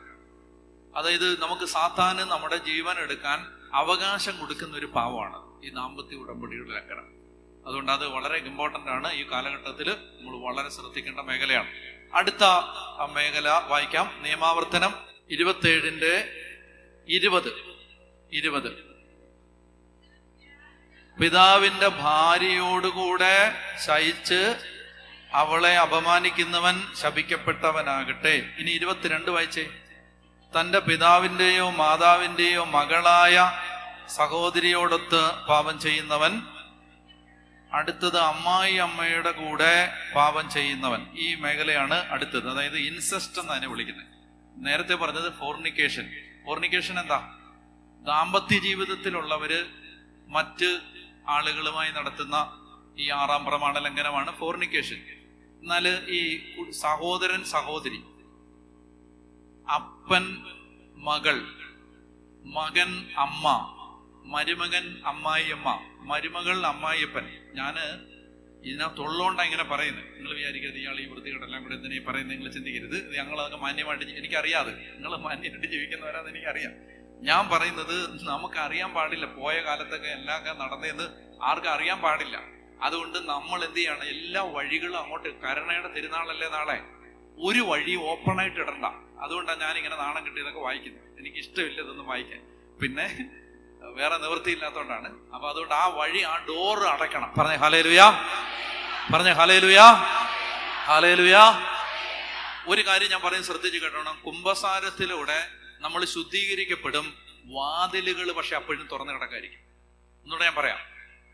Speaker 1: അതായത് നമുക്ക് സാത്താന് നമ്മുടെ ജീവൻ എടുക്കാൻ അവകാശം കൊടുക്കുന്ന ഒരു പാവമാണ് ഈ ദാമ്പത്യ ഉടമ്പടിയുടെ ലംഘനം. അതുകൊണ്ട് അത് വളരെ ഇമ്പോർട്ടന്റ് ആണ്. ഈ കാലഘട്ടത്തിൽ നമ്മൾ വളരെ ശ്രദ്ധിക്കേണ്ട മേഖലയാണ്. അടുത്ത മേഖല വായിക്കാം. നിയമാവർത്തനം 27:20. പിതാവിന്റെ ഭാര്യയോടുകൂടെ ശയിച്ച് അവളെ അപമാനിക്കുന്നവൻ ശപിക്കപ്പെട്ടവനാകട്ടെ. ഇനി 22 വായിച്ചേ. തന്റെ പിതാവിന്റെയോ മാതാവിന്റെയോ മകളായ സഹോദരിയോടൊത്ത് പാപം ചെയ്യുന്നവൻ. അടുത്തത് അമ്മായി അമ്മയുടെ കൂടെ പാപം ചെയ്യുന്നവൻ. ഈ മേഖലയാണ് അടുത്തത്. അതായത് ഇൻസെസ്റ്റ് എന്ന് അതിനെ വിളിക്കുന്നത്. നേരത്തെ പറഞ്ഞത് ഫോർണിക്കേഷൻ. ഫോർണിക്കേഷൻ എന്താ? ദാമ്പത്യ ജീവിതത്തിലുള്ളവര് മറ്റ് ആളുകളുമായി നടത്തുന്ന ഈ 6ാം പ്രമാണ ലംഘനമാണ് ഫോർണിക്കേഷൻ. എന്നാൽ ഈ സഹോദരൻ സഹോദരി, അപ്പൻ മകൾ, മകൻ അമ്മ, മരുമകൻ അമ്മായിയമ്മ, മരുമകൾ അമ്മായിയപ്പൻ. ഞാന് ഇതിനകത്തുള്ളതുകൊണ്ടാണ് ഇങ്ങനെ പറയുന്നത്. നിങ്ങൾ വിചാരിക്കരുത് ഇയാൾ ഈ വൃത്തികേടെല്ലാം കൂടെ എന്തിനാ പറയുന്നത്, നിങ്ങൾ ചിന്തിക്കരുത്. ഞങ്ങളതൊക്കെ മാന്യമായിട്ട് എനിക്കറിയാതെ, നിങ്ങൾ മാന്യമായിട്ട് ജീവിക്കുന്നവരാന്ന് എനിക്കറിയാം. ഞാൻ പറയുന്നത് നമുക്ക് അറിയാൻ പാടില്ല. പോയ കാലത്തൊക്കെ എല്ലാം നടന്നതെന്ന് ആർക്കും അറിയാൻ പാടില്ല. അതുകൊണ്ട് നമ്മൾ എന്ത് ചെയ്യണം, എല്ലാ വഴികളും അങ്ങോട്ട്, കരുണയുടെ തിരുനാളല്ലേ നാളെ, ഒരു വഴി ഓപ്പണായിട്ട് ഇടണ്ട. അതുകൊണ്ടാണ് ഞാനിങ്ങനെ നാണം കിട്ടിയതൊക്കെ വായിക്കുന്നത്. എനിക്ക് ഇഷ്ടമില്ല ഇതൊന്നും വായിക്കാൻ, പിന്നെ വേറെ നിവൃത്തിയില്ലാത്തതുകൊണ്ടാണ്. അപ്പൊ അതുകൊണ്ട് ആ വഴി, ആ ഡോറ് അടയ്ക്കണം. പറഞ്ഞേ ഹല്ലേലൂയാ, പറഞ്ഞേ ഹല്ലേലൂയാ, ഹല്ലേലൂയാ. ഒരു കാര്യം ഞാൻ പറയുന്നത് ശ്രദ്ധിച്ച് കേട്ടോണം. കുംഭസാരത്തിലൂടെ നമ്മൾ ശുദ്ധീകരിക്കപ്പെടും. വാതിലുകൾ പക്ഷെ അപ്പോഴും തുറന്നു കിടക്കായിരിക്കും. ഒന്നുകൂടെ ഞാൻ പറയാം.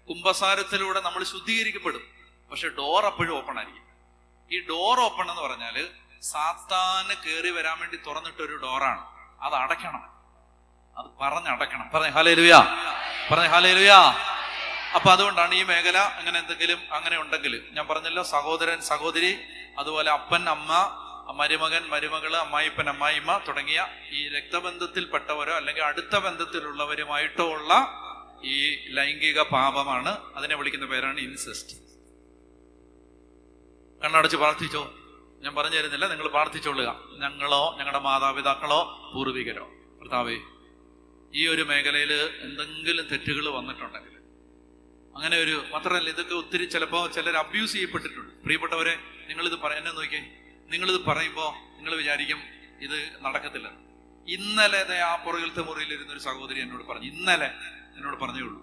Speaker 1: കുംഭസാരത്തിലൂടെ നമ്മൾ ശുദ്ധീകരിക്കപ്പെടും, പക്ഷെ ഡോർ അപ്പോഴും ഓപ്പൺ ആയിരിക്കും. ഈ ഡോർ ഓപ്പൺ എന്ന് പറഞ്ഞാല് സാത്താന് കയറി വരാൻ വേണ്ടി തുറന്നിട്ടൊരു ഡോറാണ്. അത് അടയ്ക്കണം. അത് പറഞ്ഞടയ്ക്കണം. പറഞ്ഞേ ഹല്ലേലൂയാ, പറഞ്ഞേ ഹല്ലേലൂയാ. അപ്പൊ അതുകൊണ്ടാണ് ഈ മേഖല. അങ്ങനെ എന്തെങ്കിലും അങ്ങനെ ഉണ്ടെങ്കിൽ ഞാൻ പറഞ്ഞല്ലോ, സഹോദരൻ സഹോദരി, അതുപോലെ അപ്പൻ അമ്മ, മരുമകൻ മരുമകള്, അമ്മായിപ്പൻ അമ്മായിമ്മ തുടങ്ങിയ ഈ രക്തബന്ധത്തിൽപ്പെട്ടവരോ അല്ലെങ്കിൽ അടുത്ത ബന്ധത്തിലുള്ളവരുമായിട്ടോ ഉള്ള ഈ ലൈംഗിക പാപമാണ്. അതിനെ വിളിക്കുന്ന പേരാണ് ഇൻസെസ്റ്റ്. കണ്ണടച്ച് പ്രാർത്ഥിച്ചോ. ഞാൻ പറഞ്ഞു തരുന്നില്ല, നിങ്ങൾ പ്രാർത്ഥിച്ചോളുക. ഞങ്ങളോ ഞങ്ങളുടെ മാതാപിതാക്കളോ പൂർവികരോ കർത്താവേ, ഈ ഒരു മേഖലയിൽ എന്തെങ്കിലും തെറ്റുകൾ വന്നിട്ടുണ്ടെങ്കിൽ, അങ്ങനെ ഒരു മാത്രമല്ല, ഇതൊക്കെ ഒത്തിരി ചിലപ്പോൾ ചിലർ അബ്യൂസ് ചെയ്യപ്പെട്ടിട്ടുണ്ട്. പ്രിയപ്പെട്ടവരെ, നിങ്ങളിത് എന്നെ നോക്കിയേ. നിങ്ങളിത് പറയുമ്പോൾ നിങ്ങൾ വിചാരിക്കും ഇത് നടക്കത്തില്ല. ഇന്നലെ ആ പുറകിലത്തെ മുറിയിലിരുന്നൊരു സഹോദരി എന്നോട് പറഞ്ഞു, ഇന്നലെ എന്നോട് പറഞ്ഞേ ഉള്ളൂ,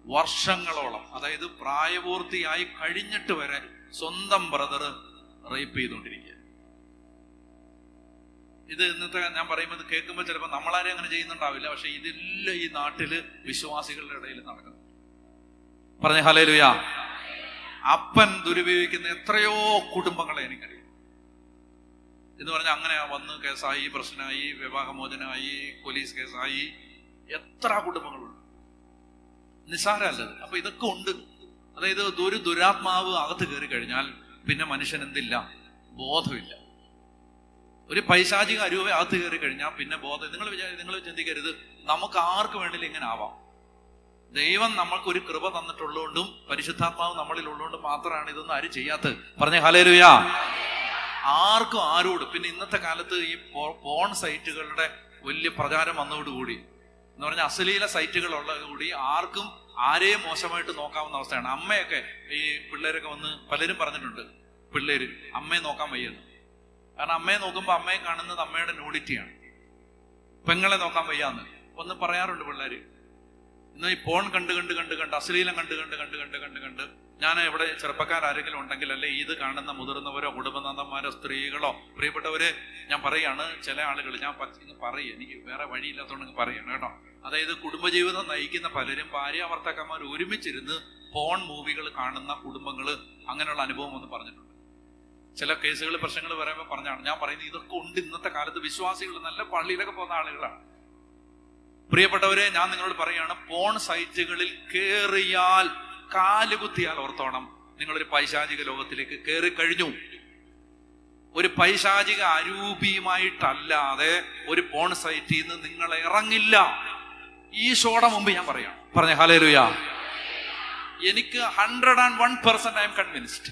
Speaker 1: വർഷങ്ങളോളം, അതായത് പ്രായപൂർത്തിയായി കഴിഞ്ഞിട്ട് വരെ സ്വന്തം ബ്രദർ റേപ്പ് ചെയ്തുകൊണ്ടിരിക്കുക. ഇത് ഇന്നത്തെ ഞാൻ പറയുമ്പോൾ ഇത് കേൾക്കുമ്പോൾ ചിലപ്പോൾ നമ്മളാരും അങ്ങനെ ചെയ്യുന്നുണ്ടാവില്ല, പക്ഷെ ഇതെല്ലാം ഈ നാട്ടില് വിശ്വാസികളുടെ ഇടയിൽ നടക്കുന്നു. പറഞ്ഞേ ഹല്ലേലൂയാ. അപ്പൻ ദുരുപയോഗിക്കുന്ന എത്രയോ കുടുംബങ്ങളെ എനിക്കറിയാം. എന്ന് പറഞ്ഞാൽ അങ്ങനെ വന്ന് കേസായി, പ്രശ്നമായി, വിവാഹമോചനമായി, പോലീസ് കേസായി, എത്ര കുടുംബങ്ങളുണ്ട്. നിസ്സാരമല്ലത്. അപ്പൊ ഇതൊക്കെ ഉണ്ട്. അതായത് ഒരു ദുരാത്മാവ് അകത്ത് കയറി കഴിഞ്ഞാൽ പിന്നെ മനുഷ്യൻ എന്തില്ല, ബോധമില്ല. ഒരു പൈശാചിക അരൂപ അകത്ത് കയറി കഴിഞ്ഞാൽ പിന്നെ ബോധം. നിങ്ങൾ ചിന്തിക്കരുത് നമുക്ക് ആർക്ക് വേണ്ടിയും ഇങ്ങനെ ആവാം. ദൈവം നമ്മൾക്കൊരു കൃപ തന്നിട്ടുള്ളതുകൊണ്ടും പരിശുദ്ധാത്മാവ് നമ്മളിൽ ഉള്ളതുകൊണ്ടും മാത്രമാണ് ഇതൊന്നും ആരും ചെയ്യാത്തത്. പറഞ്ഞേ ഹല്ലേലൂയാ. ആർക്കും ആരോട്. പിന്നെ ഇന്നത്തെ കാലത്ത് ഈ പോൺ സൈറ്റുകളുടെ വലിയ പ്രചാരം വന്നതോടുകൂടി, എന്ന് പറഞ്ഞാൽ അശ്ലീല സൈറ്റുകൾ ഉള്ളതുകൂടി ആർക്കും ആരെയും മോശമായിട്ട് നോക്കാവുന്ന അവസ്ഥയാണ്. അമ്മയൊക്കെ ഈ പിള്ളേരൊക്കെ വന്ന് പലരും പറഞ്ഞിട്ടുണ്ട്, പിള്ളേര് അമ്മയെ നോക്കാൻ വയ്യെന്ന്. കാരണം അമ്മയെ നോക്കുമ്പോൾ അമ്മയെ കാണുന്നത് അമ്മയുടെ ന്യൂഡിറ്റിയാണ്. പെങ്ങളെ നോക്കാൻ വയ്യാന്ന്. ഒന്ന് പറയാറുണ്ട് പിള്ളേര്. ഇന്ന് ഈ പോൺ കണ്ട് അശ്ലീലം കണ്ട് ഞാൻ ഇവിടെ ചെറുപ്പക്കാരെങ്കിലും ഉണ്ടെങ്കിൽ, അല്ലെ ഇത് കാണുന്ന മുതിർന്നവരോ കുടുംബനാഥന്മാരോ സ്ത്രീകളോ പ്രിയപ്പെട്ടവരെ, ഞാൻ പറയാണ്, ചില ആളുകൾ ഞാൻ പറയും, എനിക്ക് വേറെ വഴിയില്ലാത്തതുകൊണ്ട് പറയണം കേട്ടോ. അതായത് കുടുംബജീവിതം നയിക്കുന്ന പലരും ഭാര്യാഭർത്താക്കന്മാർ ഒരുമിച്ചിരുന്ന് പോൺ മൂവികൾ കാണുന്ന കുടുംബങ്ങൾ, അങ്ങനെയുള്ള അനുഭവം ഒന്ന് പറഞ്ഞിട്ടുണ്ട്. ചില കേസുകൾ പ്രശ്നങ്ങൾ പറയുമ്പോൾ പറഞ്ഞാണ് ഞാൻ പറയുന്നത്. ഇതൊക്കെ ഉണ്ട് ഇന്നത്തെ കാലത്ത്. വിശ്വാസികൾ നല്ല പള്ളിയിലൊക്കെ പോകുന്ന ആളുകളാണ്. പ്രിയപ്പെട്ടവരെ, ഞാൻ നിങ്ങളോട് പറയാണ്, പോൺ സൈറ്റുകളിൽ കേറിയാൽ, കാലുകുത്തിയാൽ ഓർത്തോണം, നിങ്ങളൊരു പൈശാചിക ലോകത്തിലേക്ക് കയറി കഴിഞ്ഞു. ഒരു പൈശാചിക അരൂപിയുമായിട്ടല്ലാതെ ഒരു പോൺ സൈറ്റിൽ നിന്ന് നിങ്ങൾ ഇറങ്ങില്ല. ഈശോയുടെ മുമ്പ് ഞാൻ പറയാം. പറഞ്ഞ ഹല്ലേലൂയ. എനിക്ക് 101% ഐ എം കൺവിൻസ്ഡ്,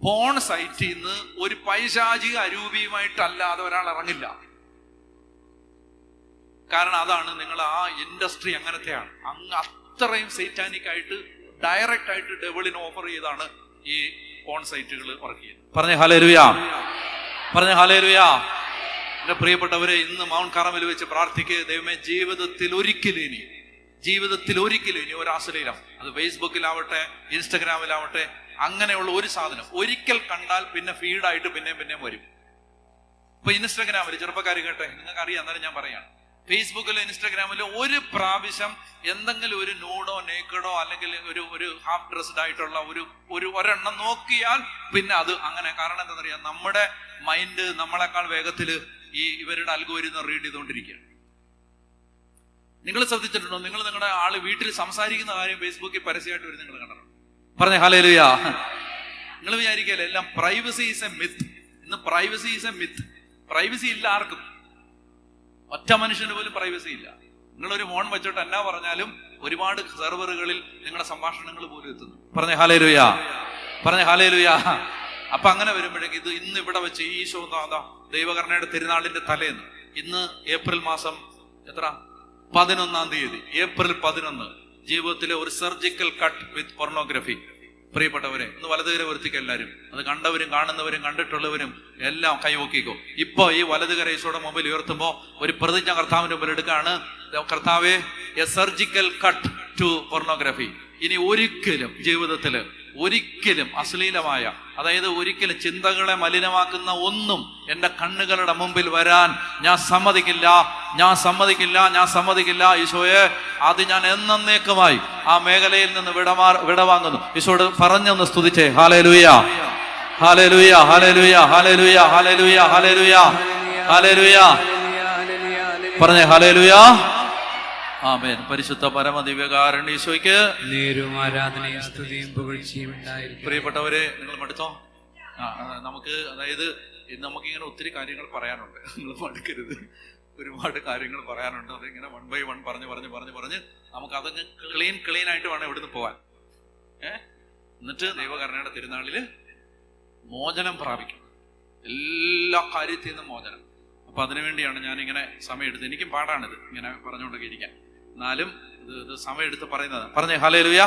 Speaker 1: പോൺ സൈറ്റിൽ നിന്ന് ഒരു പൈശാചിക അരൂപിയുമായിട്ടല്ലാതെ ഒരാൾ ഇറങ്ങില്ല. കാരണം അതാണ്, നിങ്ങൾ ആ ഇൻഡസ്ട്രി അങ്ങനത്തെയാണ്. അങ്ങ് അത്രയും സൈറ്റാനിക് ആയിട്ട് ഡയറക്റ്റ് ആയിട്ട് ഡെവിളിന് ഓഫർ ചെയ്താണ് ഈ പോൺ സൈറ്റുകൾ വർക്ക് ചെയ്യുന്നത്. പറഞ്ഞ ഹല്ലേലൂയ, പറഞ്ഞ ഹല്ലേലൂയ. എന്റെ പ്രിയപ്പെട്ടവരെ, ഇന്ന് മൗണ്ട് കാർമൽ വെച്ച് പ്രാർത്ഥിക്കുക, ദൈവമേ, ജീവിതത്തിൽ ഒരിക്കലും ഇനി ഒരു അശ്ലീലം, അത് ഫേസ്ബുക്കിലാവട്ടെ ഇൻസ്റ്റഗ്രാമിലാവട്ടെ, അങ്ങനെയുള്ള ഒരു സാധനം ഒരിക്കൽ കണ്ടാൽ പിന്നെ ഫീഡായിട്ട് പിന്നെയും വരും. ഇപ്പൊ ഇൻസ്റ്റഗ്രാമിൽ ചെറുപ്പക്കാർ കേട്ടെ, നിങ്ങൾക്ക് അറിയാം, എന്നാലും ഞാൻ പറയാണ്, ഫേസ്ബുക്കിലോ ഇൻസ്റ്റാഗ്രാമിലോ ഒരു പ്രാവശ്യം എന്തെങ്കിലും ഒരു നൂഡോ നേക്കഡോ അല്ലെങ്കിൽ ഒരു ഹാഫ് ഡ്രസ്ഡ് ആയിട്ടുള്ള ഒരെണ്ണം നോക്കിയാൽ പിന്നെ അത് അങ്ങനെ. കാരണം എന്താണെന്നറിയാം, നമ്മുടെ മൈൻഡ് നമ്മളെക്കാൾ വേഗത്തിൽ ഇവരുടെ അൽഗോരിതം റീഡ് ചെയ്തുകൊണ്ടിരിക്കുകയാണ്. നിങ്ങൾ ശ്രദ്ധിച്ചിട്ടുണ്ടോ? നിങ്ങൾ നിങ്ങളുടെ ആള് വീട്ടിൽ സംസാരിക്കുന്ന കാര്യം ഫേസ്ബുക്കിൽ പരസ്യമായിട്ട് വരും, നിങ്ങൾ കണ്ടോ? പറഞ്ഞ ഹല്ലേലൂയ. നിങ്ങൾ വിചാരിക്കല്ലേ എല്ലാം പ്രൈവസി ഈസ് എ മിത്ത്. ഇന്ന് privacy is A myth. Privacy ഇല്ല ആർക്കും. ഒറ്റ മനുഷ്യന് പോലും പ്രൈവസി ഇല്ല. നിങ്ങളൊരു ഫോൺ വെച്ചോട്ട് എന്നാ പറഞ്ഞാലും ഒരുപാട് സെർവറുകളിൽ നിങ്ങളുടെ സംഭാഷണങ്ങൾ പോലും എത്തുന്നു. പറഞ്ഞ ഹല്ലേലൂയ, പറഞ്ഞ ഹല്ലേലൂയ. അപ്പൊ അങ്ങനെ വരുമ്പോഴേക്ക് ഇത് ഇന്ന് ഇവിടെ വെച്ച് ഈശോ ദൈവകരുണയുടെ തിരുനാളിന്റെ തലേന്ന്, ഇന്ന് ഏപ്രിൽ മാസം 11 ഏപ്രിൽ 11, ജീവിതത്തിലെ ഒരു സർജിക്കൽ കട്ട് വിത്ത് പോർണോഗ്രഫി. പ്രിയപ്പെട്ടവരെ, ഒന്ന് വലതുകര വർത്തിക്കുക എല്ലാവരും. അത് കണ്ടവരും കാണുന്നവരും കണ്ടിട്ടുള്ളവരും എല്ലാം കൈവക്കിക്കോ. ഇപ്പൊ ഈ വലതുകര ഈശോയുടെ മുമ്പിൽ ഉയർത്തുമ്പോ ഒരു പ്രതിജ്ഞ കർത്താവിന്റെ മുമ്പിൽ എടുക്കുകയാണ്. കർത്താവേ, a surgical cut to pornography. ഇനി ഒരിക്കലും ജീവിതത്തിൽ ഒരിക്കലും അശ്ലീലമായ, അതായത് ഒരിക്കലും ചിന്തകളെ മലിനമാക്കുന്ന ഒന്നും എന്റെ കണ്ണുകളുടെ മുമ്പിൽ വരാൻ ഞാൻ സമ്മതിക്കില്ല. ഈശോയെ, അത് ഞാൻ എന്നേക്കുമായി ആ മേഖലയിൽ നിന്ന് വിടവാങ്ങുന്നു. ഈശോയോട് പറഞ്ഞൊന്ന് സ്തുതിച്ചേ. ഹല്ലേലൂയ, ഹല്ലേലൂയ, ഹല്ലേലൂയ, ഹല്ലേലൂയ, ഹല്ലേലൂയ, ഹല്ലേലൂയ, ഹല്ലേലൂയ. പറഞ്ഞേ ഹല്ലേലൂയ, ആമേൻ. പരിശുദ്ധ പരമദിവ്യകാരുണ്യ ഈശോയ്ക്ക് നേരും ആരാധനയും സ്തുതിയും പുകഴ്ചയും ഉണ്ടായിരിക്കട്ടെ. പ്രിയപ്പെട്ടവരെ, നിങ്ങൾ മടുത്തോ? നമുക്ക്, അതായത് നമുക്കിങ്ങനെ ഒത്തിരി കാര്യങ്ങൾ പറയാനുണ്ട്. നിങ്ങൾ മടുക്കരുത്, ഒരുപാട് കാര്യങ്ങൾ പറയാനുണ്ട്. അതിങ്ങനെ 1 by 1 പറഞ്ഞ് നമുക്ക് അതങ്ങ് ക്ലീൻ ആയിട്ട് വേണം ഇവിടുന്ന് പോവാൻ. എന്നിട്ട് ദൈവകരുണയുടെ തിരുനാളില് മോചനം പ്രാപിക്കണം, എല്ലാ കാര്യത്തിൽ നിന്നും മോചനം. അപ്പൊ അതിനുവേണ്ടിയാണ് ഞാനിങ്ങനെ സമയം എടുത്ത്. എനിക്കും പാടാണിത് ഇങ്ങനെ പറഞ്ഞുകൊണ്ടൊക്കെ ഇരിക്കാൻ, എന്നാലും ഇത് സമയം എടുത്ത് പറയുന്നത്. പറഞ്ഞേ ഹല്ലേലൂയ.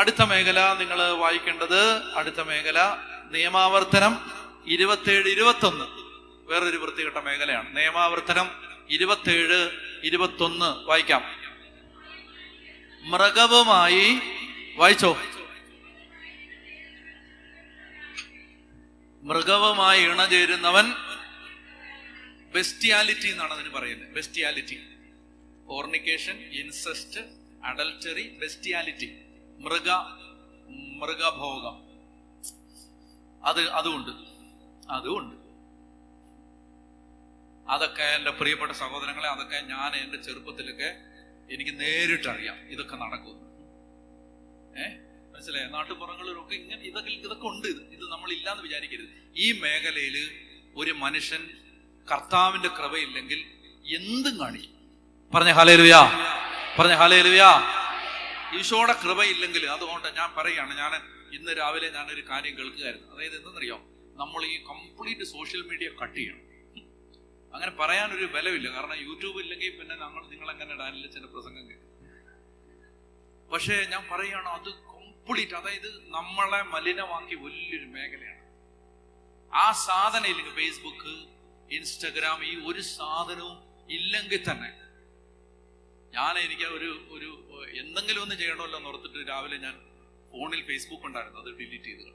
Speaker 1: അടുത്ത മേഖല നിങ്ങൾ വായിക്കേണ്ടത്, അടുത്ത മേഖല നിയമാവർത്തനം 27-21. വേറൊരു വൃത്തികെട്ട മേഖലയാണ്. നിയമാവർത്തനം 27-21 വായിക്കാം. മൃഗവുമായി വായിച്ചോ. മൃഗവുമായി ഇണചേരുന്നവൻ, ബെസ്റ്റിയാലിറ്റി എന്നാണ് അതിന് പറയുന്നത്. ബെസ്റ്റിയാലിറ്റി, ഫോർണിക്കേഷൻ, ഇൻസെസ്റ്റ്, അഡൽട്ടറി, ബെസ്റ്റിയാലിറ്റി, മൃഗഭോഗം, അതുണ്ട്. അതൊക്കെ എൻ്റെ പ്രിയപ്പെട്ട സഹോദരങ്ങളെ, അതൊക്കെ ഞാൻ എൻ്റെ ചെറുപ്പത്തിലൊക്കെ എനിക്ക് നേരിട്ടറിയാം ഇതൊക്കെ നടക്കും. മനസ്സിലായ? നാട്ടുപുറങ്ങളിലൊക്കെ ഇങ്ങനെ ഇതൊക്കെ ഉണ്ട്. ഇത് നമ്മൾ ഇല്ലാന്ന് വിചാരിക്കരുത്. ഈ മേഖലയിൽ ഒരു മനുഷ്യൻ കർത്താവിന്റെ കൃപയില്ലെങ്കിൽ എന്തും കാണിക്കും. പറഞ്ഞ ഹല്ലേലൂയ, പറഞ്ഞ ഹല്ലേലൂയ. ഈശോയുടെ കൃപയില്ലെങ്കിൽ, അതുകൊണ്ട് ഞാൻ പറയുകയാണ്, ഞാൻ ഇന്ന് രാവിലെ ഞാനൊരു കാര്യം കേൾക്കുകയായിരുന്നു. അതായത് എന്തെന്നറിയോ, നമ്മൾ ഈ കംപ്ലീറ്റ് സോഷ്യൽ മീഡിയ കട്ട് ചെയ്യണം. അങ്ങനെ പറയാനൊരു ബലമില്ല. കാരണം യൂട്യൂബ് ഇല്ലെങ്കിൽ പിന്നെ നിങ്ങളെങ്ങനെ ഇടാനില്ല ചില പ്രസംഗം കേൾക്കും. പക്ഷേ ഞാൻ പറയുകയാണ്, അത് കംപ്ലീറ്റ്, അതായത് നമ്മളെ മലിനമാക്കി വലിയൊരു മേഖലയാണ്. ആ സാധനം ഇല്ലെങ്കിൽ, ഫേസ്ബുക്ക്, ഇൻസ്റ്റഗ്രാം, ഈ ഒരു സാധനവും ഇല്ലെങ്കിൽ തന്നെ എനിക്ക് ഒരു എന്തെങ്കിലും ഒന്ന് ചെയ്യണമല്ലോ എന്ന് ഓർത്തിട്ട് രാവിലെ ഞാൻ ഫോണിൽ ഫേസ്ബുക്ക് ഉണ്ടായിരുന്നു, അത് ഡിലീറ്റ് ചെയ്ത്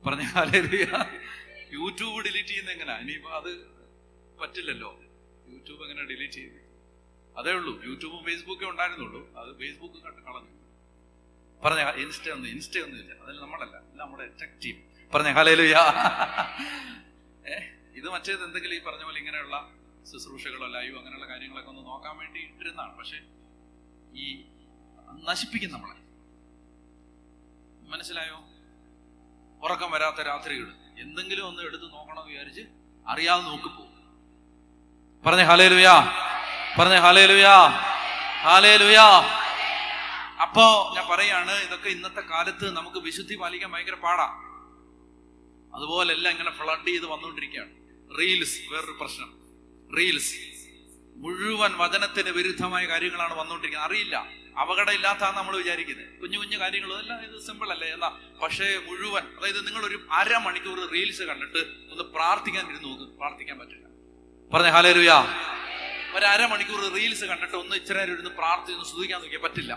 Speaker 1: പറഞ്ഞ ഹല്ലേലൂയ. യൂട്യൂബ് ഡിലീറ്റ് ചെയ്യുന്ന എങ്ങനെയാ? ഇനിയിപ്പോ അത് പറ്റില്ലല്ലോ. യൂട്യൂബ് എങ്ങനെ ഡിലീറ്റ് ചെയ്ത്? അതേ ഉള്ളൂ, യൂട്യൂബും ഫേസ്ബുക്കേ ഉണ്ടായിരുന്നുള്ളൂ, അത് ഫേസ്ബുക്ക് കളഞ്ഞു. പറഞ്ഞ ഇൻസ്റ്റ ഒന്നും ഇല്ല, അതിൽ നമ്മളല്ല, നമ്മുടെ ടെക് ടീം. പറഞ്ഞ ഹല്ലേലൂയ. ഇത് മറ്റേത് എന്തെങ്കിലും ഈ പറഞ്ഞ പോലെ ഇങ്ങനെയുള്ള ശുശ്രൂഷകളോ ലൈവോ അങ്ങനെയുള്ള കാര്യങ്ങളൊക്കെ ഒന്ന് നോക്കാൻ വേണ്ടി ഇട്ടിരുന്നതാണ്. പക്ഷെ ഈ നശിപ്പിക്കും നമ്മളെ. മനസ്സിലായോ? ഉറക്കം വരാത്ത രാത്രികൾ എന്തെങ്കിലും ഒന്ന് എടുത്ത് നോക്കണമെന്ന് വിചാരിച്ച് അറിയാതെ നോക്കിപ്പോകും. പറഞ്ഞ ഹല്ലേലൂയ, പറഞ്ഞ ഹല്ലേലൂയ, ഹല്ലേലൂയ. അപ്പോ ഞാൻ പറയാണ്, ഇതൊക്കെ ഇന്നത്തെ കാലത്ത് നമുക്ക് വിശുദ്ധി പാലിക്കാൻ ഭയങ്കര പാടാ. അതുപോലെ എല്ലാം ഇങ്ങനെ ഫ്ലഡ് ചെയ്ത് വന്നുകൊണ്ടിരിക്കുകയാണ്. റീൽസ് വേറൊരു പ്രശ്നം. റീൽസ് മുഴുവൻ വചനത്തിന് വിരുദ്ധമായ കാര്യങ്ങളാണ് വന്നുകൊണ്ടിരിക്കുന്നത്. അറിയില്ല, അപകടം ഇല്ലാത്തതാണ് നമ്മൾ വിചാരിക്കുന്നത്. കുഞ്ഞു കുഞ്ഞു കാര്യങ്ങൾ എല്ലാം ഇത് സിമ്പിൾ അല്ലേ എന്നാ, പക്ഷേ മുഴുവൻ. അതായത് നിങ്ങളൊരു അരമണിക്കൂർ റീൽസ് കണ്ടിട്ട് ഒന്ന് പ്രാർത്ഥിക്കാൻ ഇരുന്ന് നോക്ക്, പ്രാർത്ഥിക്കാൻ പറ്റില്ല. പറഞ്ഞ ഹല്ലേലൂയ. ഒരു അരമണിക്കൂർ റീൽസ് കണ്ടിട്ട് ഒന്ന് ഇച്ചിരി നേരം ഇരുന്ന് പ്രാർത്ഥിച്ച് സ്തുതിക്കാൻ നോക്കിയാൽ പറ്റില്ല.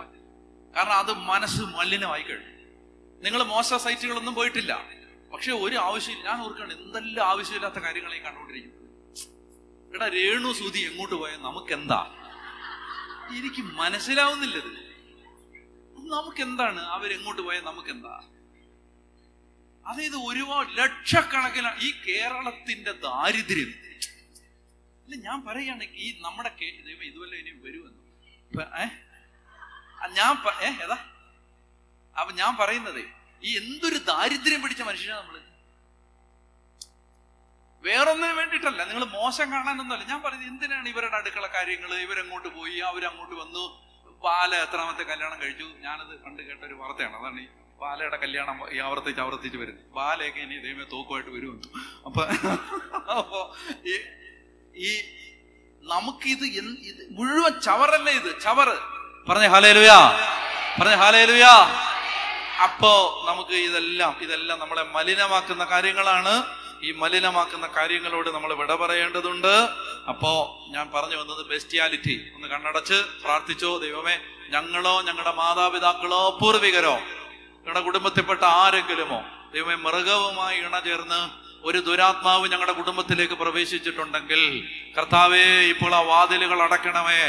Speaker 1: കാരണം അത് മനസ്സ് മലിനമായി കഴിഞ്ഞു. നിങ്ങൾ മോശ സൈറ്റുകളൊന്നും പോയിട്ടില്ല, പക്ഷെ ഒരു ആവശ്യമില്ല. ഞാൻ ഓർക്കാണ് എന്തെല്ലാം ആവശ്യമില്ലാത്ത കാര്യങ്ങളെ കണ്ടുകൊണ്ടിരിക്കുന്നത്. എടാ, രേണു സുധി എങ്ങോട്ട് പോയാൽ നമുക്കെന്താ? എനിക്ക് മനസ്സിലാവുന്നില്ലത്. നമുക്കെന്താണ്? അവരെങ്ങോട്ട് പോയാൽ നമുക്കെന്താ? അതായത് ഒരുപാട് ലക്ഷക്കണക്കിന് ഈ കേരളത്തിന്റെ ദാരിദ്ര്യം. അല്ല, ഞാൻ പറയുകയാണ്, ഈ നമ്മുടെ ഇതുവല്ല ഇനി വരുമെന്ന് അപ്പൊ ഞാൻ പറയുന്നത്, ഈ എന്തൊരു ദാരിദ്ര്യം പിടിച്ച മനുഷ്യനാണ് നമ്മള്. വേറൊന്നിനും വേണ്ടിയിട്ടല്ല, നിങ്ങൾ മോശം കാണാനൊന്നുമല്ല. ഞാൻ പറയുന്നത്, എന്തിനാണ് ഇവരുടെ അടുക്കള കാര്യങ്ങൾ? ഇവരെങ്ങോട്ട് പോയി, അവരങ്ങോട്ട് വന്നു. ബാല എത്രാമത്തെ കല്യാണം കഴിച്ചു? ഞാനത് കണ്ടു കേട്ട ഒരു വാർത്തയാണ്. അതാണ് ഈ ബാലയുടെ കല്യാണം ആവർത്തിച്ച് വരുന്നത്. ബാലയൊക്കെ ഇനി ദൈവമേ തോക്കുമായിട്ട് വരുമെന്ന്. അപ്പൊ ഈ നമുക്കിത് മുഴുവൻ ചവറല്ലേ ഇത്? ചവറ്. പറഞ്ഞ ഹല്ലേലൂയ, പറഞ്ഞ ഹല്ലേലൂയ. അപ്പോ നമുക്ക് ഇതെല്ലാം നമ്മളെ മലിനമാക്കുന്ന കാര്യങ്ങളാണ്. ഈ മലിനമാക്കുന്ന കാര്യങ്ങളോട് നമ്മൾ വിട പറയേണ്ടതുണ്ട്. അപ്പോ ഞാൻ പറഞ്ഞു വന്നത് ബെസ്റ്റിയാലിറ്റി. ഒന്ന് കണ്ണടച്ച് പ്രാർത്ഥിച്ചോ, ദൈവമേ, ഞങ്ങളോ ഞങ്ങളുടെ മാതാപിതാക്കളോ പൂർവികരോ ഞങ്ങളുടെ കുടുംബത്തിൽപ്പെട്ട ആരെങ്കിലുമോ ദൈവമേ മൃഗവുമായി ഇണചേർന്ന് ഒരു ദുരാത്മാവ് ഞങ്ങളുടെ കുടുംബത്തിലേക്ക് പ്രവേശിച്ചിട്ടുണ്ടെങ്കിൽ കർത്താവേ, ഇപ്പോൾ ആ വാതിലുകൾ അടയ്ക്കണമേ.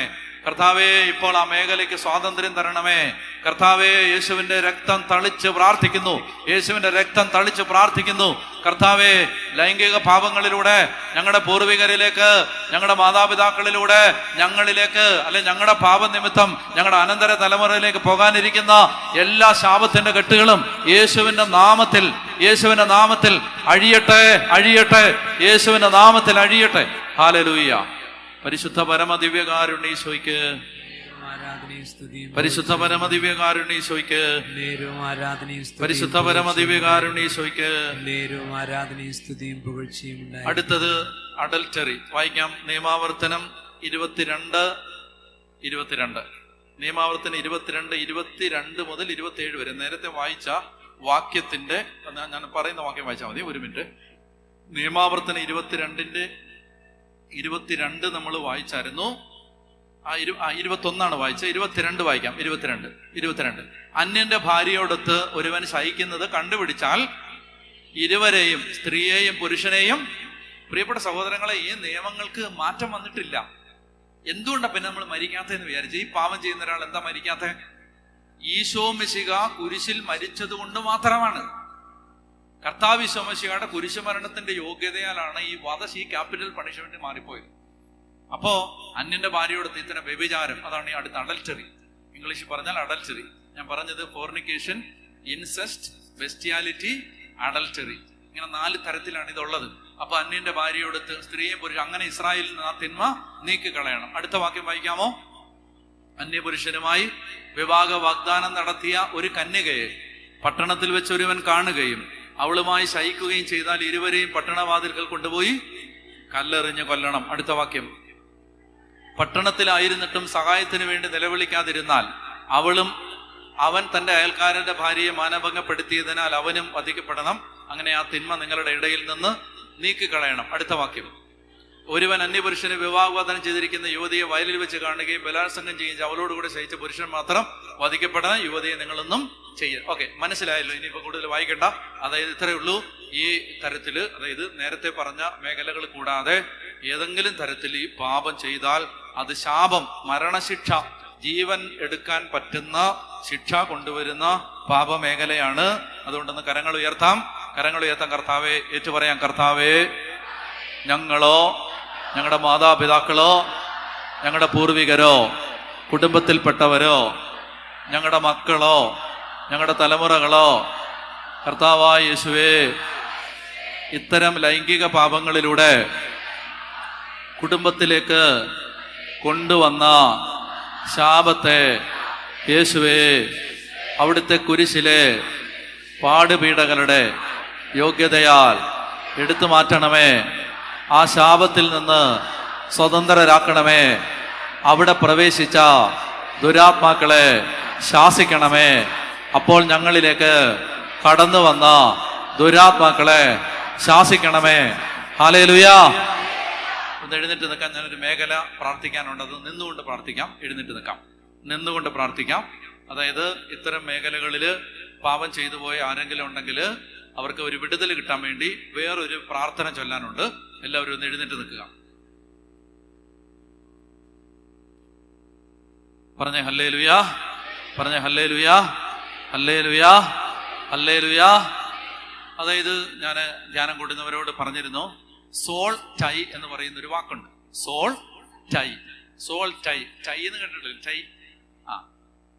Speaker 1: കർത്താവേ, ഇപ്പോൾ ആ മേഖലയ്ക്ക് സ്വാതന്ത്ര്യം തരണമേ. കർത്താവേ, യേശുവിന്റെ രക്തം തളിച്ച് പ്രാർത്ഥിക്കുന്നു, യേശുവിന്റെ രക്തം തളിച്ച് പ്രാർത്ഥിക്കുന്നു. കർത്താവേ, ലൈംഗിക പാപങ്ങളിലൂടെ ഞങ്ങളുടെ പൂർവികരിലേക്ക്, ഞങ്ങളുടെ മാതാപിതാക്കളിലൂടെ ഞങ്ങളിലേക്ക്, അല്ലെ ഞങ്ങളുടെ പാപനിമിത്തം ഞങ്ങളുടെ അനന്തര തലമുറയിലേക്ക് പോകാനിരിക്കുന്ന എല്ലാ ശാപത്തിന്റെ കെട്ടുകളും യേശുവിന്റെ നാമത്തിൽ അഴിയട്ടെ, അഴിയട്ടെ, യേശുവിന്റെ നാമത്തിൽ അഴിയട്ടെ. ഹല്ലേലൂയ. പരിശുദ്ധ പരമദിവ്യകാരുണ്യീശോയ്ക്ക്, പരിശുദ്ധ പരമദിവ്യകാരുണ്യീശോയ്ക്ക്, പരിശുദ്ധ പരമദിവ്യകാരുണ്യീശോയ്ക്ക്. അടുത്തത് അഡൽറ്ററി വായിക്കാം. നിയമാവർത്തനം 22 നിയമാവർത്തനം 22 മുതൽ 27 വരെ. നേരത്തെ വായിച്ച വാക്യത്തിന്റെ, ഞാൻ പറയുന്ന വാക്യം വായിച്ചാൽ മതി. ഒരു മിനിറ്റ്. നിയമാവർത്തനം 22 നമ്മൾ വായിച്ചായിരുന്നു. 21 വായിച്ചത്. 22 വായിക്കാം. 22 അന്യന്റെ ഭാര്യയോടൊത്ത് ഒരുവൻ ശയിക്കുന്നത് കണ്ടുപിടിച്ചാൽ ഇരുവരെയും, സ്ത്രീയെയും പുരുഷനെയും. പ്രിയപ്പെട്ട സഹോദരങ്ങളെ, ഈ നിയമങ്ങൾക്ക് മാറ്റം വന്നിട്ടില്ല. എന്തുകൊണ്ടാണ് പിന്നെ നമ്മൾ മരിക്കാത്തതെന്ന് വിചാരിച്ചു? ഈ പാപം ചെയ്യുന്ന ഒരാൾ എന്താ മരിക്കാത്ത? ഈശോ മിശിഹ കുരിശിൽ മരിച്ചത് കൊണ്ട് മാത്രമാണ്. കർത്താവ് ഈശോ മിശിഹയുടെ കുരിശുമരണത്തിന്റെ യോഗ്യതയാലാണ് ഈ ഈ ക്യാപിറ്റൽ പണിഷ്മെന്റ് മാറിപ്പോയത്. അപ്പോ അന്യന്റെ ഭാര്യയോടൊത്ത് ഇത്തരം വ്യഭിചാരം, അതാണ് ഈ അടുത്ത അഡൽറ്ററി. ഇംഗ്ലീഷിൽ പറഞ്ഞാൽ അഡൽറ്ററി. ഞാൻ പറഞ്ഞത് ഫോർണിക്കേഷൻ, ഇൻസെസ്റ്റ്, ബെസ്റ്റിയാലിറ്റി, അഡൽറ്ററി. ഇങ്ങനെ 4 തരത്തിലാണ് ഇതുള്ളത്. അപ്പൊ അന്യന്റെ ഭാര്യയോടൊത്ത് സ്ത്രീയും പുരുഷൻ, അങ്ങനെ ഇസ്രായേലിൽ നിന്ന് ആ തിന്മ നീക്കി കളയണം. അടുത്ത വാക്യം വായിക്കാമോ? അന്യപുരുഷനുമായി വിവാഹ വാഗ്ദാനം നടത്തിയ ഒരു കന്യകയെ പട്ടണത്തിൽ വെച്ച് ഒരുവൻ കാണുകയും അവളുമായി ശയിക്കുകയും ചെയ്താൽ ഇരുവരെയും പട്ടണവാതിൽക്കൽ കൊണ്ടുപോയി കല്ലെറിഞ്ഞ് കൊല്ലണം. അടുത്ത വാക്യം. പട്ടണത്തിലായിരുന്നിട്ടും സഹായത്തിന് വേണ്ടി നിലവിളിക്കാതിരുന്നാൽ അവൻ തന്റെ അയൽക്കാരന്റെ ഭാര്യയെ മാനഭംഗപ്പെടുത്തിയതിനാൽ അവനും വധിക്കപ്പെടണം. അങ്ങനെ ആ തിന്മ നിങ്ങളുടെ ഇടയിൽ നിന്ന് നീക്കിക്കളയണം. അടുത്ത വാക്യം. ഒരുവൻ അന്യപുരുഷന് വിവാഹവാദനം ചെയ്തിരിക്കുന്ന യുവതിയെ വയലിൽ വെച്ച് കാണുകയും ബലാത്സംഗം ചെയ്യുകയും അവളോടുകൂടെ സഹിച്ച പുരുഷൻ മാത്രം വധിക്കപ്പെടാൻ യുവതിയെ നിങ്ങളൊന്നും ചെയ്യരുത്. ഓക്കെ, മനസ്സിലായല്ലോ. ഇനിയിപ്പോ കൂടുതൽ വായിക്കണ്ട. അതായത് ഇത്രയേ ഉള്ളൂ. ഈ തരത്തില്, അതായത് നേരത്തെ പറഞ്ഞ മേഖലകൾ കൂടാതെ ഏതെങ്കിലും തരത്തിൽ ഈ പാപം ചെയ്താൽ അത് ശാപം, മരണശിക്ഷ, ജീവൻ എടുക്കാൻ പറ്റുന്ന ശിക്ഷ കൊണ്ടുവരുന്ന പാപമേഖലയാണ്. അതുകൊണ്ടൊന്ന് കരങ്ങൾ ഉയർത്താം. കർത്താവേ, ഏറ്റുപറയാം. കർത്താവേ, ഞങ്ങളോ ഞങ്ങളുടെ മാതാപിതാക്കളോ ഞങ്ങളുടെ പൂർവികരോ കുടുംബത്തിൽപ്പെട്ടവരോ ഞങ്ങളുടെ മക്കളോ ഞങ്ങളുടെ തലമുറകളോ കർത്താവായ യേശുവേ ഇത്തരം ലൈംഗിക പാപങ്ങളിലൂടെ കുടുംബത്തിലേക്ക് കൊണ്ടുവന്ന ശാപത്തെ യേശുവേ അവിടുത്തെ കുരിശിലെ പാടുപീഡകളുടെ യോഗ്യതയാൽ എടുത്തു മാറ്റണമേ. ആ ശാപത്തിൽ നിന്ന് സ്വതന്ത്രരാക്കണമേ. അവിടെ പ്രവേശിച്ച ദുരാത്മാക്കളെ ശാസിക്കണമേ. അപ്പോൾ ഞങ്ങളിലേക്ക് കടന്നു വന്ന ദുരാത്മാക്കളെ ശാസിക്കണമേ. ഹല്ലേലൂയാ. ഒന്ന് എഴുന്നേറ്റ് നിൽക്കാം. ഞാനൊരു മേഖല പ്രാർത്ഥിക്കാനുണ്ട്. അത് നിന്നുകൊണ്ട് പ്രാർത്ഥിക്കാം. എഴുന്നേറ്റ് നിൽക്കാം. നിന്നുകൊണ്ട് പ്രാർത്ഥിക്കാം. അതായത് ഇത്തരം മേഖലകളിൽ പാപം ചെയ്തു പോയ ആരെങ്കിലും ഉണ്ടെങ്കിൽ അവർക്ക് ഒരു വിടുതൽ കിട്ടാൻ വേണ്ടി വേറൊരു പ്രാർത്ഥന ചൊല്ലാനുണ്ട്. എല്ലാവരും ഒന്ന് എഴുന്നേറ്റ് നിൽക്കുക. പറഞ്ഞേ ഹല്ലേലൂയാ. പറഞ്ഞേ ഹല്ലേലൂയാ. ഹല്ലേലൂയാ. ഹല്ലേലൂയാ. അതായത് ഞാൻ ധ്യാനം കൂടുന്നവരോട് പറഞ്ഞിരുന്നു, സോൾ ടൈ എന്ന് പറയുന്ന ഒരു വാക്കുണ്ട്. Soul tie. Soul tie. Tie എന്ന് കേട്ടിട്ടില്ല? ടൈ,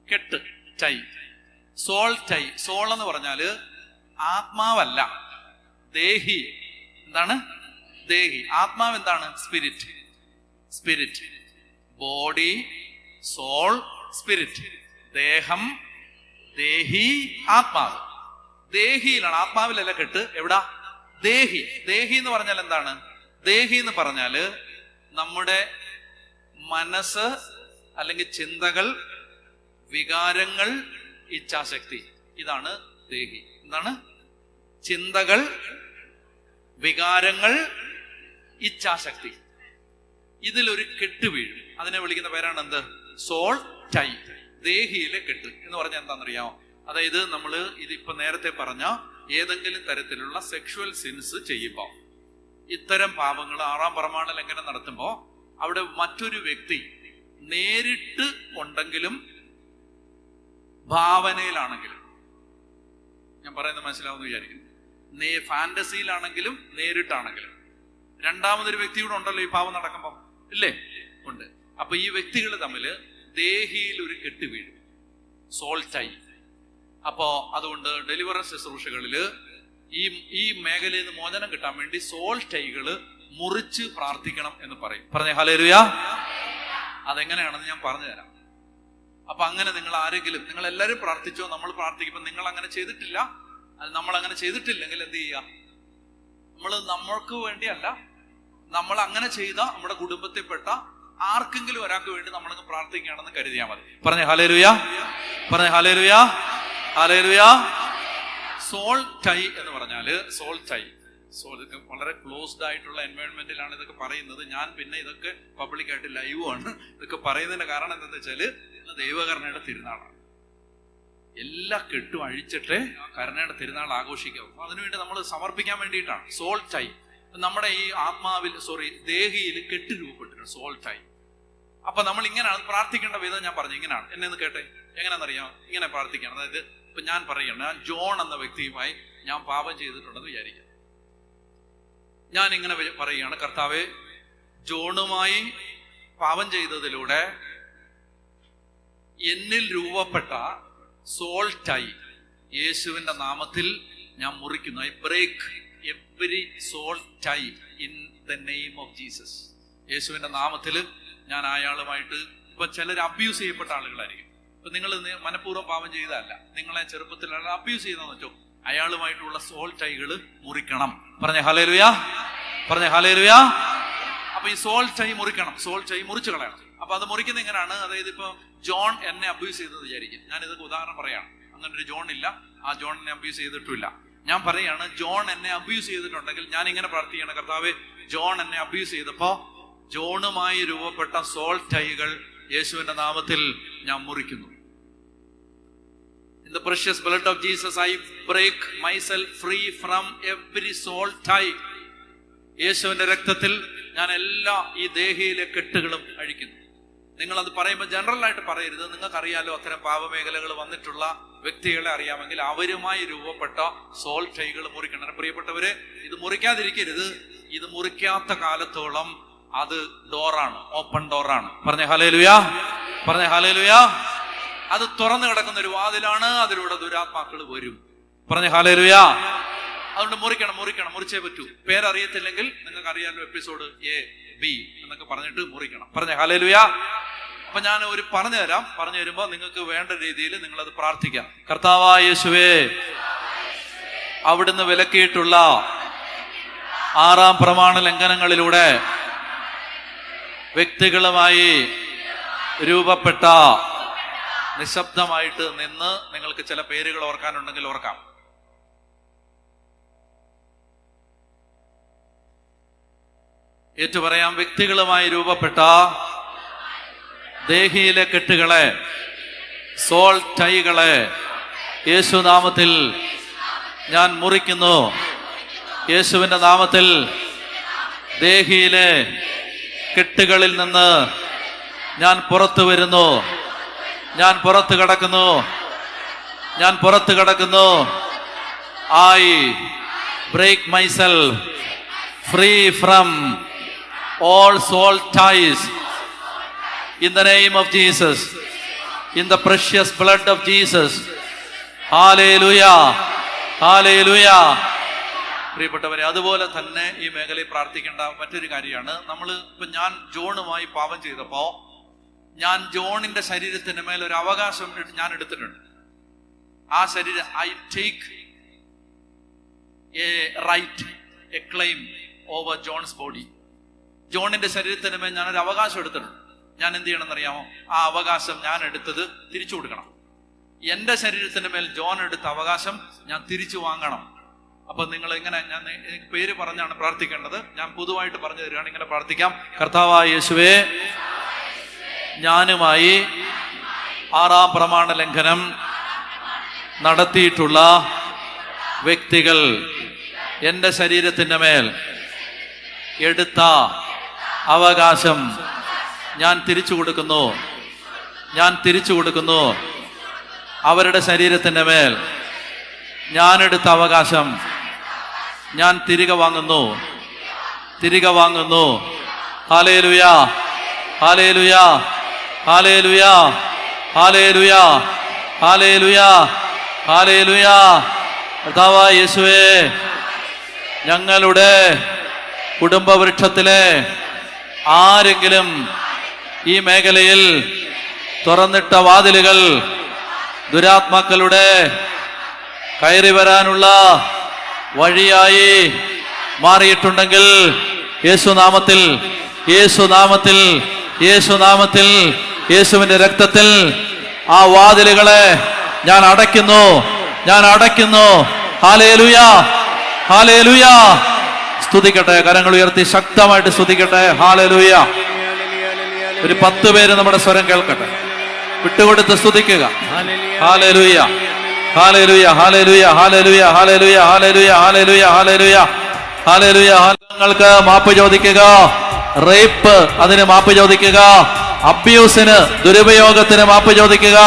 Speaker 1: കെട്ട്, ടൈ. Soul tie. സോൾ എന്ന് പറഞ്ഞാല് ആത്മാവല്ല, ദേഹി. എന്താണ് ദേഹി? ആത്മാവ് എന്താണ്? Spirit. Spirit, body, soul, spirit. ദേഹം, ദേഹി, ആത്മാവ്. ദേഹിയിലാണ്, ആത്മാവിലല്ല കെട്ട്. എവിടാ? ദേഹി. ദേഹി എന്ന് പറഞ്ഞാൽ എന്താണ്? ദേഹി എന്ന് പറഞ്ഞാല് നമ്മുടെ മനസ്സ് അല്ലെങ്കിൽ ചിന്തകൾ, വികാരങ്ങൾ, ഇച്ഛാശക്തി. ഇതാണ് ദേഹി. എന്താണ്? ചിന്തകൾ, വികാരങ്ങൾ, ഇച്ഛാശക്തി. ഇതിലൊരു കെട്ട് വീഴും. അതിനെ വിളിക്കുന്ന പേരാണ് എന്ത്? Soul tie. ദേഹിയിലെ കെട്ട് എന്ന് പറഞ്ഞാൽ എന്താണെന്നറിയാമോ? അതായത് നമ്മൾ ഇതിപ്പോ നേരത്തെ പറഞ്ഞ ഏതെങ്കിലും തരത്തിലുള്ള സെക്ഷുവൽ സിൻസ് ചെയ്യുമ്പോൾ, ഇത്തരം പാപങ്ങൾ, 6-ാം പ്രമാണ ലംഘനം നടത്തുമ്പോൾ അവിടെ മറ്റൊരു വ്യക്തി നേരിട്ട് ഉണ്ടെങ്കിലും ഭാവനയിലാണെങ്കിലും, ഞാൻ പറയുന്നത് മനസ്സിലാവുമെന്ന് വിചാരിക്കുന്നു, ഫാന്റസിയിലാണെങ്കിലും നേരിട്ടാണെങ്കിലും രണ്ടാമതൊരു വ്യക്തിയോട് ഉണ്ടല്ലോ ഈ പാപം നടക്കുമ്പോൾ, ഇല്ലേ? ഉണ്ട്. അപ്പൊ ഈ വ്യക്തികൾ തമ്മിൽ ദേഹിയിൽ ഒരു കെട്ട് വീഴും, സോൾ ടൈ. അപ്പോ അതുകൊണ്ട് ഡെലിവറൻസ് ശുശ്രൂഷകളില് ഈ മേഖലയിൽ നിന്ന് മോചനം കിട്ടാൻ വേണ്ടി സോൾ ടൈകള് മുറിച്ച് പ്രാർത്ഥിക്കണം എന്ന് പറയും. പറഞ്ഞേ ഹല്ലേലൂയാ. അതെങ്ങനെയാണെന്ന് ഞാൻ പറഞ്ഞു തരാം. അപ്പൊ അങ്ങനെ നിങ്ങൾ ആരെങ്കിലും, നിങ്ങൾ എല്ലാവരും പ്രാർത്ഥിച്ചോ? നമ്മൾ പ്രാർത്ഥിക്കുമ്പോൾ നിങ്ങൾ അങ്ങനെ ചെയ്തിട്ടില്ല, നമ്മൾ അങ്ങനെ ചെയ്തിട്ടില്ലെങ്കിൽ എന്ത് ചെയ്യുക? നമ്മൾക്ക് വേണ്ടിയല്ല, നമ്മൾ അങ്ങനെ ചെയ്ത നമ്മുടെ കുടുംബത്തിൽപ്പെട്ട ആർക്കെങ്കിലും ഒരാൾക്ക് വേണ്ടി നമ്മളൊന്ന് പ്രാർത്ഥിക്കുകയാണെന്ന് കരുതിയാൽ മതി. പറഞ്ഞേ ഹല്ലേലൂയാ. പറഞ്ഞേ ഹല്ലേലൂയാ. ഹല്ലേലൂയാ. സോൾ ടൈ എന്ന് പറഞ്ഞാല്, സോൾ ടൈ, ഇതൊക്കെ വളരെ ക്ലോസ്ഡ് ആയിട്ടുള്ള എൻവയോൺമെന്റിലാണ് ഇതൊക്കെ പറയുന്നത്. ഞാൻ പിന്നെ ഇതൊക്കെ പബ്ലിക്കായിട്ട് ലൈവ് ആണ് ഇതൊക്കെ പറയുന്നതിന്റെ കാരണം എന്താണെന്ന് വെച്ചാല് ദൈവകരുണയുടെ തിരുനാളാണ്. എല്ലാ കെട്ടും അഴിച്ചിട്ട് കരുണയുടെ തിരുനാൾ ആഘോഷിക്കാം. അപ്പൊ അതിനുവേണ്ടി നമ്മൾ സമർപ്പിക്കാൻ വേണ്ടിയിട്ടാണ് സോൾ ടൈ. നമ്മുടെ ഈ ആത്മാവിൽ, ദേഹിയിൽ കെട്ട് രൂപപ്പെട്ടിട്ടുണ്ട്, സോൾ ടൈ. അപ്പൊ നമ്മൾ ഇങ്ങനെയാണ് പ്രാർത്ഥിക്കേണ്ട വിധം ഞാൻ പറഞ്ഞു. ഇങ്ങനെയാണ്, എന്നെ ഒന്ന് കേട്ടെ. എങ്ങനെയാണെന്നറിയാം? ഇങ്ങനെ പ്രാർത്ഥിക്കണം. അതായത് ഇപ്പൊ ഞാൻ പറയുകയാണ്, ഞാൻ ജോൺ എന്ന വ്യക്തിയുമായി ഞാൻ പാപം ചെയ്തിട്ടുണ്ടെന്ന് വിചാരിക്കാം. ഞാൻ ഇങ്ങനെ പറയുകയാണ്, കർത്താവേ, ജോണുമായി പാപം ചെയ്തതിലൂടെ എന്നിൽ രൂപപ്പെട്ട സോൾ ടൈ യേശുവിന്റെ നാമത്തിൽ ഞാൻ മുറിക്കുന്നു. I break every soul tie in the name of Jesus. യേശുവിന്റെ നാമത്തിൽ ഞാൻ അയാളുമായിട്ട്, ഇപ്പൊ ചിലർ അബ്യൂസ് ചെയ്യപ്പെട്ട ആളുകളായിരിക്കും. ഇപ്പൊ നിങ്ങൾ മനഃപൂർവ്വം പാപം ചെയ്തതല്ല, നിങ്ങളെ ചെറുപ്പത്തിൽ അബ്യൂസ് ചെയ്തെന്ന് വെച്ചോ, അയാളുമായിട്ടുള്ള സോൾ ടൈകള് മുറിക്കണം. പറഞ്ഞേ ഹല്ലേലൂയാ. പറഞ്ഞേ ഹല്ലേലൂയാ. അപ്പൊ ഈ സോൾ ടൈ മുറിക്കണം, സോൾ ടൈ മുറിച്ചു കളയണം. അപ്പൊ അത് മുറിക്കുന്നത് എങ്ങനെയാണ്? അതായത് ഇപ്പൊ ജോൺ എന്നെ അബ്യൂസ് ചെയ്തെന്ന് വിചാരിക്കും. ഞാൻ ഇതൊക്കെ ഉദാഹരണം പറയാണ്. അങ്ങനെ ഒരു ജോൺ ഇല്ല, ആ ജോൺ എന്നെ അബ്യൂസ് ചെയ്തിട്ടില്ല. ഞാൻ പറയാണ്, ജോൺ എന്നെ അബ്യൂസ് ചെയ്തിട്ടുണ്ടെങ്കിൽ ഞാൻ ഇങ്ങനെ പ്രാർത്ഥിക്കണം, കർത്താവേ, ജോൺ എന്നെ അബ്യൂസ് ചെയ്തപ്പോ ജോണുമായി രൂപപ്പെട്ട സോൾ ടൈകൾ യേശുവിന്റെ നാമത്തിൽ ഞാൻ മുറിക്കുന്നു. In the precious blood of Jesus, I break myself free from every soul tie. യേശുവിന്റെ രക്തത്തിൽ ഞാൻ എല്ലാ ഈ ദേഹിയിലെ കെട്ടുകളും അഴിക്കുന്നു. നിങ്ങൾ അത് പറയുമ്പോൾ ജനറൽ ആയിട്ട് പറയരുത്. നിങ്ങൾക്കറിയാലോ, അത്തരം പാപമേഖലകൾ വന്നിട്ടുള്ള വ്യക്തികളെ അറിയാമെങ്കിൽ അവരുമായി രൂപപ്പെട്ട സോൾ ടൈകൾ മുറിക്കണം. പ്രിയപ്പെട്ടവരെ, ഇത് മുറിക്കാതിരിക്കരുത്. ഇത് മുറിക്കാത്ത കാലത്തോളം അത് ഡോറാണ്, ഓപ്പൺ ഡോറാണ്. പറഞ്ഞ ഹല്ലേലൂയാ, പറഞ്ഞ ഹല്ലേലൂയാ. അത് തുറന്നു കിടക്കുന്ന ഒരു വാതിലാണ്, അതിലൂടെ ദുരാത്മാക്കൾ വരും. പറഞ്ഞ ഹല്ലേലൂയാ. അതുകൊണ്ട് മുറിക്കണം, മുറിക്കണം, മുറിച്ചേ പറ്റൂ. പേരറിയത്തില്ലെങ്കിൽ നിങ്ങൾക്ക് അറിയാലോ, എപ്പിസോഡ് A, B എന്നൊക്കെ പറഞ്ഞിട്ട് മുറിക്കണം. പറഞ്ഞ ഹല്ലേലൂയാ. അപ്പൊ ഞാൻ ഒരു പറഞ്ഞു തരാം. പറഞ്ഞു തരുമ്പോ നിങ്ങൾക്ക് വേണ്ട രീതിയിൽ നിങ്ങളത് പ്രാർത്ഥിക്കാം. കർത്താവായ യേശുവേ, അവിടുന്ന് വിലക്കിയിട്ടുള്ള 6-ാം പ്രമാണ ലംഘനങ്ങളിലൂടെ വ്യക്തികളുമായി രൂപപ്പെട്ട നിശബ്ദമായിട്ട് നിന്ന് നിങ്ങൾക്ക് ചില പേരുകൾ ഓർക്കാനുണ്ടെങ്കിൽ ഓർക്കാം. ഏറ്റുപറയാം. വ്യക്തികളുമായി രൂപപ്പെട്ട ദേഹിയിലെ കെട്ടുകളെ, സോൾ ടൈകളെ യേശുനാമത്തിൽ ഞാൻ മുറിക്കുന്നു. യേശുവിന്റെ നാമത്തിൽ ദേഹിയിലെ കെട്ടുകളിൽ നിന്ന് ഞാൻ പുറത്തു വരുന്നു. ഞാൻ പുറത്ത് കടക്കുന്നു. ഞാൻ പുറത്ത് കടക്കുന്നു. I break myself free from all soul ties in the name of Jesus, in the precious blood of Jesus. Hallelujah, hallelujah. പ്രിയപ്പെട്ടവരെ, അതുപോലെ തന്നെ ഈ മേഖലയിൽ പ്രാർത്ഥിക്കേണ്ട മറ്റൊരു കാര്യമാണ്. ഞാൻ ജോണുമായി പാപം ചെയ്തപ്പോ ഞാൻ ജോണിന്റെ ശരീരത്തിന്റെ മേൽ ഒരു അവകാശം ഞാൻ എടുത്തിട്ടുണ്ട്. ആ ശരീരം I take a right, a claim over John's body. ജോണിന്റെ ശരീരത്തിന്റെ മേൽ ഞാനൊരു അവകാശം എടുത്തിട്ടുണ്ട്. ഞാൻ എന്ത് ചെയ്യണമെന്ന് അറിയാമോ? ആ അവകാശം ഞാൻ എടുത്തത് തിരിച്ചു കൊടുക്കണം. എന്റെ ശരീരത്തിന്റെ മേൽ ജോൺ എടുത്ത അവകാശം ഞാൻ തിരിച്ചു വാങ്ങണം. അപ്പൊ നിങ്ങൾ ഇങ്ങനെ, ഞാൻ പേര് പറഞ്ഞാണ് പ്രാർത്ഥിക്കേണ്ടത്. ഞാൻ പൊതുവായിട്ട് പറഞ്ഞു തരികയാണ്. ഇങ്ങനെ പ്രാർത്ഥിക്കാം. കർത്താവായ യേശുവേ, ഞാനുമായി 6-ാം പ്രമാണ ലംഘനം നടത്തിയിട്ടുള്ള വ്യക്തികൾ എന്റെ ശരീരത്തിന്റെ മേൽ എടുത്ത അവകാശം ഞാൻ തിരിച്ചു കൊടുക്കുന്നു. ഞാൻ തിരിച്ചു കൊടുക്കുന്നു. അവരുടെ ശരീരത്തിന്റെ മേൽ ഞാനെടുത്ത അവകാശം ഞാൻ തിരികെ വാങ്ങുന്നു. തിരികെ വാങ്ങുന്നു. ഹല്ലേലൂയാ, ഹല്ലേലൂയാ, ഹല്ലേലൂയാ, ഹല്ലേലൂയാ, ഹല്ലേലൂയാ, ഹല്ലേലൂയാ. കർത്താവായ യേശുവേ, ഞങ്ങളുടെ കുടുംബവൃക്ഷത്തിലെ ആരെങ്കിലും ഈ മേഖലയിൽ തുറന്നിട്ട വാതിലുകൾ ദുരാത്മാക്കളുടെ കയറി വരാനുള്ള വഴിയായി മാറിയിട്ടുണ്ടെങ്കിൽ യേശുനാമത്തിൽ, യേശുനാമത്തിൽ, യേശുനാമത്തിൽ, യേശുവിന്റെ രക്തത്തിൽ ആ വാതിലുകളെ ഞാൻ അടയ്ക്കുന്നു. ഞാൻ അടയ്ക്കുന്നു. ഹല്ലേലൂയാ, ഹല്ലേലൂയാ. സ്തുതിക്കട്ടെ. കരങ്ങൾ ഉയർത്തി ശക്തമായിട്ട് സ്തുതിക്കട്ടെ. ഹല്ലേലൂയ. ഒരു 10 പേര് നമ്മുടെ സ്വരം കേൾക്കട്ടെ. വിട്ടുകൊടുത്ത് സ്തുതിക്കുക. ഹല്ലേലൂയ, ഹല്ലേലൂയ, ഹല്ലേലൂയ, ഹല്ലേലൂയ, ഹല്ലേലൂയ, ഹല്ലേലൂയ, ഹല്ലേലൂയ, ഹല്ലേലൂയ, ഹല്ലേലൂയ. നിങ്ങൾക്ക് മാപ്പ് ചോദിക്കുക. റേപ്പ്, അതിന് മാപ്പ് ചോദിക്കുക. അബ്യൂസിന്, ദുരുപയോഗത്തിന് മാപ്പ് ചോദിക്കുക.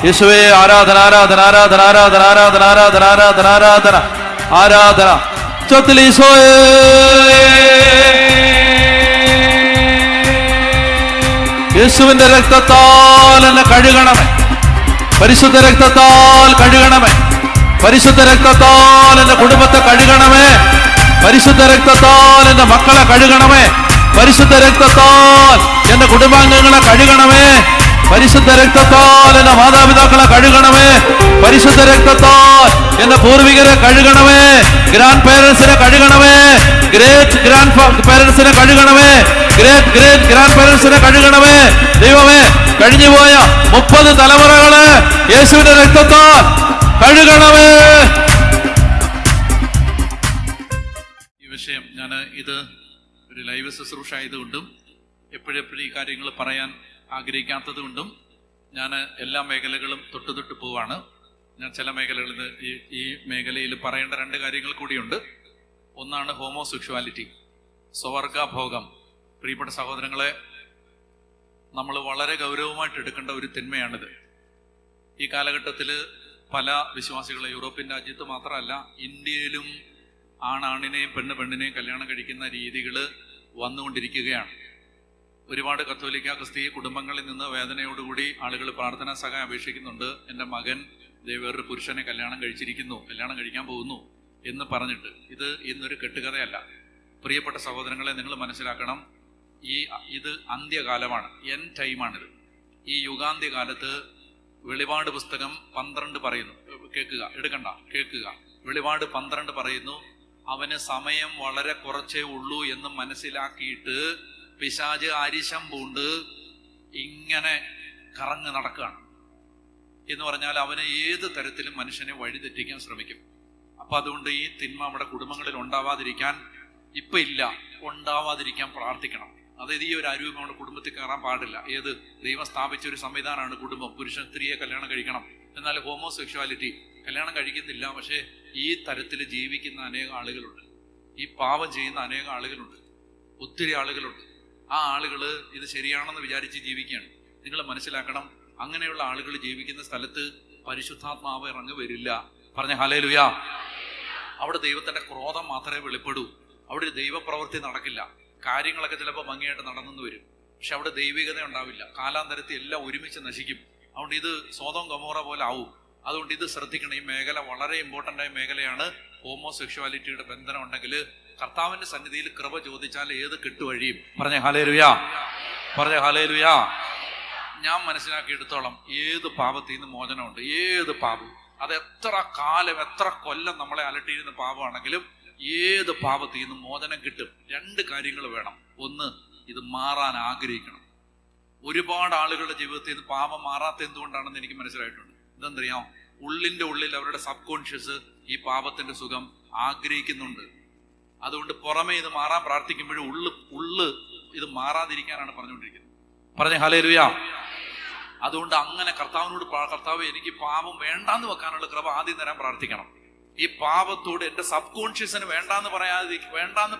Speaker 1: യേശുവേ, ആരാധന, ആരാധന, ആരാധന, ആരാധന, ആരാധന, ആരാധന, ആരാധന, ആരാധന, ആരാധന. യേശുവിന്റെ രക്തത്താൽ എന്നെ കഴുകണമേ. പരിശുദ്ധ രക്തത്താൽ കഴുകണമേ. പരിശുദ്ധ രക്തത്താൽ എന്റെ കുടുംബത്തെ കഴുകണമേ. പരിശുദ്ധ രക്തത്താൽ എന്റെ മക്കളെ കഴുകണമേ. പരിശുദ്ധ രക്തത്താൽ എന്റെ കുടുംബാംഗങ്ങളെ കഴുകണമേ. പരിശുദ്ധ രക്തത്താൽ എന്റെ മാതാപിതാക്കളെ കഴുകണമേ. പരിശുദ്ധ രക്തത്താൽ എന്റെ പൂർവികരെ കഴുകണമേ. ഗ്രാൻഡ് പേരൻസിനെ കഴുകണമേ. ഗ്രേറ്റ് ഗ്രാൻഡ് പേരൻസിനെ കഴുകണമേ. ഗ്രേറ്റ് ഗ്രേറ്റ് ഗ്രാൻഡ് പേരൻസിനെ കഴുകണമേ. ദൈവമേ, കഴിഞ്ഞുപോയ 30 തലമുറകളെ യേശുവിന്റെ രക്തത്താൽ കഴുകണമേ. ഈ വിഷയം ഞാൻ ഇത് ഒരു ലൈവ് ശുശ്രൂഷ ആയതുകൊണ്ടും എപ്പോഴെപ്പോഴും ഈ കാര്യങ്ങൾ പറയാൻ ആഗ്രഹിക്കാത്തത് കൊണ്ടും ഞാൻ എല്ലാ മേഖലകളും തൊട്ട് പോവാണ്. ഞാൻ ചില മേഖലകളിൽ ഈ മേഖലയിൽ പറയേണ്ട 2 കാര്യങ്ങൾ കൂടിയുണ്ട്. ഒന്നാണ് ഹോമോസെക്ഷുവാലിറ്റി, സ്വവർഗഭോഗം. പ്രിയപ്പെട്ട സഹോദരങ്ങളെ, നമ്മൾ വളരെ ഗൗരവമായിട്ട് എടുക്കേണ്ട ഒരു തിന്മയാണിത്. ഈ കാലഘട്ടത്തിൽ പല വിശ്വാസികളെ, യൂറോപ്യൻ രാജ്യത്ത് മാത്രമല്ല ഇന്ത്യയിലും ആണിനെയും പെണ്ണിനെയും കല്യാണം കഴിക്കുന്ന രീതികൾ വന്നുകൊണ്ടിരിക്കുകയാണ്. ഒരുപാട് കത്തോലിക്ക ക്രിസ്തീയ കുടുംബങ്ങളിൽ നിന്ന് വേദനയോടുകൂടി ആളുകൾ പ്രാർത്ഥനാ സഹായം അപേക്ഷിക്കുന്നുണ്ട്. എൻ്റെ മകൻ വേറൊരു പുരുഷനെ കല്യാണം കഴിക്കാൻ പോകുന്നു എന്ന് പറഞ്ഞിട്ട്. ഇത് ഇന്നൊരു കെട്ടുകഥയല്ല. പ്രിയപ്പെട്ട സഹോദരങ്ങളെ, നിങ്ങൾ മനസ്സിലാക്കണം, ഇത് അന്ത്യകാലമാണ്, എൻ ടൈമാണിത്. ഈ യുഗാന്ത്യകാലത്ത് വെളിപാട് പുസ്തകം 12 പറയുന്നു. കേൾക്കുക. വെളിപാട് 12 പറയുന്നു, അവന് സമയം വളരെ കുറച്ചേ ഉള്ളൂ എന്ന് മനസ്സിലാക്കിയിട്ട് പിശാച് അരിശം പൂണ്ട് ഇങ്ങനെ കറങ്ങി നടക്കുകയാണ്. എന്ന് പറഞ്ഞാൽ അവന് ഏത് തരത്തിലും മനുഷ്യനെ വഴിതെറ്റിക്കാൻ ശ്രമിക്കും. അപ്പൊ അതുകൊണ്ട് ഈ തിന്മ നമ്മുടെ കുടുംബങ്ങളിൽ ഉണ്ടാവാതിരിക്കാൻ പ്രാർത്ഥിക്കണം. അതായത് ഈ ഒരു അരുവ് നമ്മുടെ കുടുംബത്തിൽ കയറാൻ പാടില്ല. ദൈവം സ്ഥാപിച്ച ഒരു സംവിധാനമാണ് കുടുംബം. പുരുഷൻ സ്ത്രീയെ കല്യാണം കഴിക്കണം. എന്നാൽ ഹോമോസെക്ഷുവാലിറ്റി കല്യാണം കഴിക്കുന്നില്ല. പക്ഷേ ഈ തരത്തിൽ ജീവിക്കുന്ന അനേക ആളുകളുണ്ട്, ഈ പാപം ചെയ്യുന്ന അനേക ആളുകളുണ്ട്, ഒത്തിരി ആളുകളുണ്ട്. ആ ആളുകൾ ഇത് ശരിയാണെന്ന് വിചാരിച്ച് ജീവിക്കുകയാണ്. നിങ്ങൾ മനസ്സിലാക്കണം, അങ്ങനെയുള്ള ആളുകൾ ജീവിക്കുന്ന സ്ഥലത്ത് പരിശുദ്ധാത്മാവ് ഇറങ്ങി വരില്ല. പറഞ്ഞ ഹല്ലേലൂയാ. അവിടെ ദൈവത്തിന്റെ ക്രോധം മാത്രമേ വെളിപ്പെടൂ. അവിടെ ഒരു ദൈവപ്രവൃത്തി നടക്കില്ല. കാര്യങ്ങളൊക്കെ ചിലപ്പോൾ ഭംഗിയായിട്ട് നടന്നെന്ന് വരും, പക്ഷെ അവിടെ ദൈവികത ഉണ്ടാവില്ല. കാലാന്തരത്തിൽ എല്ലാം ഒരുമിച്ച് നശിക്കും. അതുകൊണ്ട് ഇത് സോദോം ഗൊമോറ പോലെ ആവും. അതുകൊണ്ട് ഇത് ശ്രദ്ധിക്കണം. ഈ മേഖല വളരെ ഇമ്പോർട്ടൻ്റ് ആയ മേഖലയാണ്. ഹോമോസെക്ഷുവാലിറ്റിയുടെ ബന്ധനം ഉണ്ടെങ്കിൽ കർത്താവിന്റെ സന്നിധിയിൽ കൃപ ചോദിച്ചാൽ ഏത് കെട്ടുവഴിയും. പറഞ്ഞ ഹല്ലേലൂയാ. ഞാൻ മനസ്സിലാക്കിയെടുത്തോളം ഏത് പാപത്തിൽ നിന്ന് മോചനമുണ്ട്. ഏത് പാപം, അത് എത്ര കാലം എത്ര കൊല്ലം നമ്മളെ അലട്ടിയിരുന്ന പാപമാണെങ്കിലും ഏത് പാപത്തിൽ നിന്ന് മോചനം കിട്ടും. 2 കാര്യങ്ങൾ വേണം. ഒന്ന്, ഇത് മാറാൻ ആഗ്രഹിക്കണം. ഒരുപാട് ആളുകളുടെ ജീവിതത്തിൽ നിന്ന് പാപം മാറാത്ത എന്തുകൊണ്ടാണെന്ന് എനിക്ക് മനസ്സിലായിട്ടുണ്ട്. ഇതെന്തറിയാം, ഉള്ളിന്റെ ഉള്ളിൽ അവരുടെ സബ് കോൺഷ്യസ് ഈ പാപത്തിന്റെ സുഖം ആഗ്രഹിക്കുന്നുണ്ട്. അതുകൊണ്ട് പുറമെ ഇത് മാറാൻ പ്രാർത്ഥിക്കുമ്പോഴും ഉള്ള് ഇത് മാറാതിരിക്കാനാണ് പറഞ്ഞുകൊണ്ടിരിക്കുന്നത്. പറഞ്ഞ ഹല്ലേലൂയാ. അതുകൊണ്ട് അങ്ങനെ കർത്താവിനോട്, കർത്താവ് എനിക്ക് പാപം വേണ്ടാന്ന് വെക്കാനുള്ള കൃപ ആദ്യം തരാൻ പ്രാർത്ഥിക്കണം. ഈ പാപത്തോട് എന്റെ സബ് കോൺഷ്യസിന് വേണ്ടാന്ന്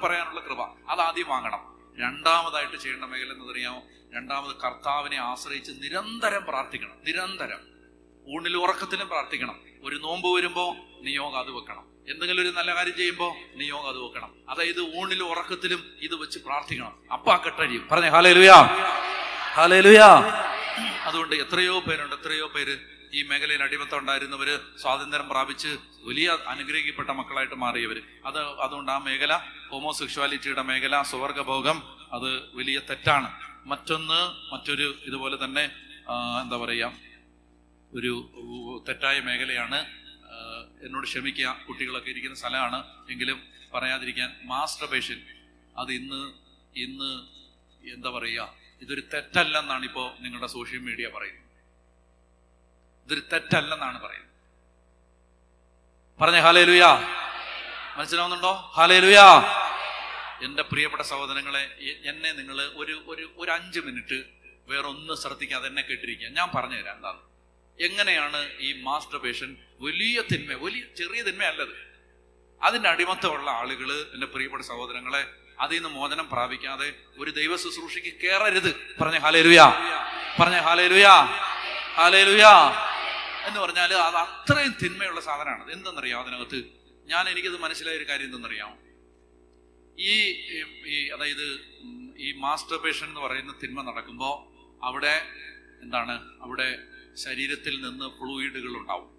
Speaker 1: പറയാനുള്ള കൃപ അതാദ്യം വാങ്ങണം. രണ്ടാമതായിട്ട് ചെയ്യേണ്ട മേഖല എന്നറിയാമോ? രണ്ടാമത് കർത്താവിനെ ആശ്രയിച്ച് നിരന്തരം പ്രാർത്ഥിക്കണം. നിരന്തരം ഊണിലും ഉറക്കത്തിലും പ്രാർത്ഥിക്കണം. ഒരു നോമ്പ് വരുമ്പോ നിയോഗം അത് വെക്കണം. എന്തെങ്കിലും ഒരു നല്ല കാര്യം ചെയ്യുമ്പോ നിയോഗം അത് വെക്കണം. അതായത് ഊണിലും ഉറക്കത്തിലും ഇത് വെച്ച് പ്രാർത്ഥിക്കണം. അപ്പൊ ആ കെട്ടഴിയും. പറഞ്ഞേ ഹല്ലേലൂയാ. അതുകൊണ്ട് എത്രയോ പേര് ഈ മേഖലയിൽ അടിമത്തം ഉണ്ടായിരുന്നവര് സ്വാതന്ത്ര്യം പ്രാപിച്ച് വലിയ അനുഗ്രഹിക്കപ്പെട്ട മക്കളായിട്ട് മാറിയവര്. അതുകൊണ്ട് ആ മേഖല, ഹോമോസെക്ഷുവാലിറ്റിയുടെ മേഖല, സ്വവർഗഭോഗം, അത് വലിയ തെറ്റാണ്. മറ്റൊരു ഇതുപോലെ തന്നെ എന്താ പറയുക, ഒരു തെറ്റായ മേഖലയാണ്. എന്നോട് ക്ഷമിക്കുക, കുട്ടികളൊക്കെ ഇരിക്കുന്ന സ്ഥലമാണ്, എങ്കിലും പറയാതിരിക്കാൻ. മാസ്റ്റർബേഷൻ, അത് ഇന്ന് എന്താ പറയുക, ഇതൊരു തെറ്റല്ലെന്നാണ് ഇപ്പോൾ നിങ്ങളുടെ സോഷ്യൽ മീഡിയ പറയുന്നത്. ഇതൊരു തെറ്റല്ലെന്നാണ് പറയുന്നത്. പറഞ്ഞ ഹല്ലേലൂയാ. മനസ്സിലാവുന്നുണ്ടോ? ഹല്ലേലൂയാ. എൻ്റെ പ്രിയപ്പെട്ട സഹോദരങ്ങളെ, എന്നെ നിങ്ങൾ ഒരു 5 മിനിറ്റ് വേറൊന്നും ശ്രദ്ധിക്കാതെ എന്നെ കേട്ടിരിക്കുക. ഞാൻ പറഞ്ഞു തരാം എന്താണ്, എങ്ങനെയാണ് ഈ മാസ്റ്റർബേഷൻ വലിയ ചെറിയ തിന്മയല്ലത്. അതിൻ്റെ അടിമത്തമുള്ള ആളുകൾ, എൻ്റെ പ്രിയപ്പെട്ട സഹോദരങ്ങളെ, അതിൽ നിന്ന് മോചനം പ്രാപിക്കാതെ ഒരു ദൈവ ശുശ്രൂഷയ്ക്ക് കയറരുത്. പറഞ്ഞ ഹല്ലേലൂയാ. എന്ന് പറഞ്ഞാൽ അത് അത്രയും തിന്മയുള്ള സാധനമാണ്. എന്തെന്നറിയാം അതിനകത്ത്? എനിക്കത് മനസ്സിലായ ഒരു കാര്യം എന്തെന്നറിയാമോ? അതായത് ഈ മാസ്റ്റർബേഷൻ എന്ന് പറയുന്ന തിന്മ നടക്കുമ്പോൾ അവിടെ ശരീരത്തിൽ നിന്ന് ഫ്ലൂയിഡുകൾ ഉണ്ടാവും.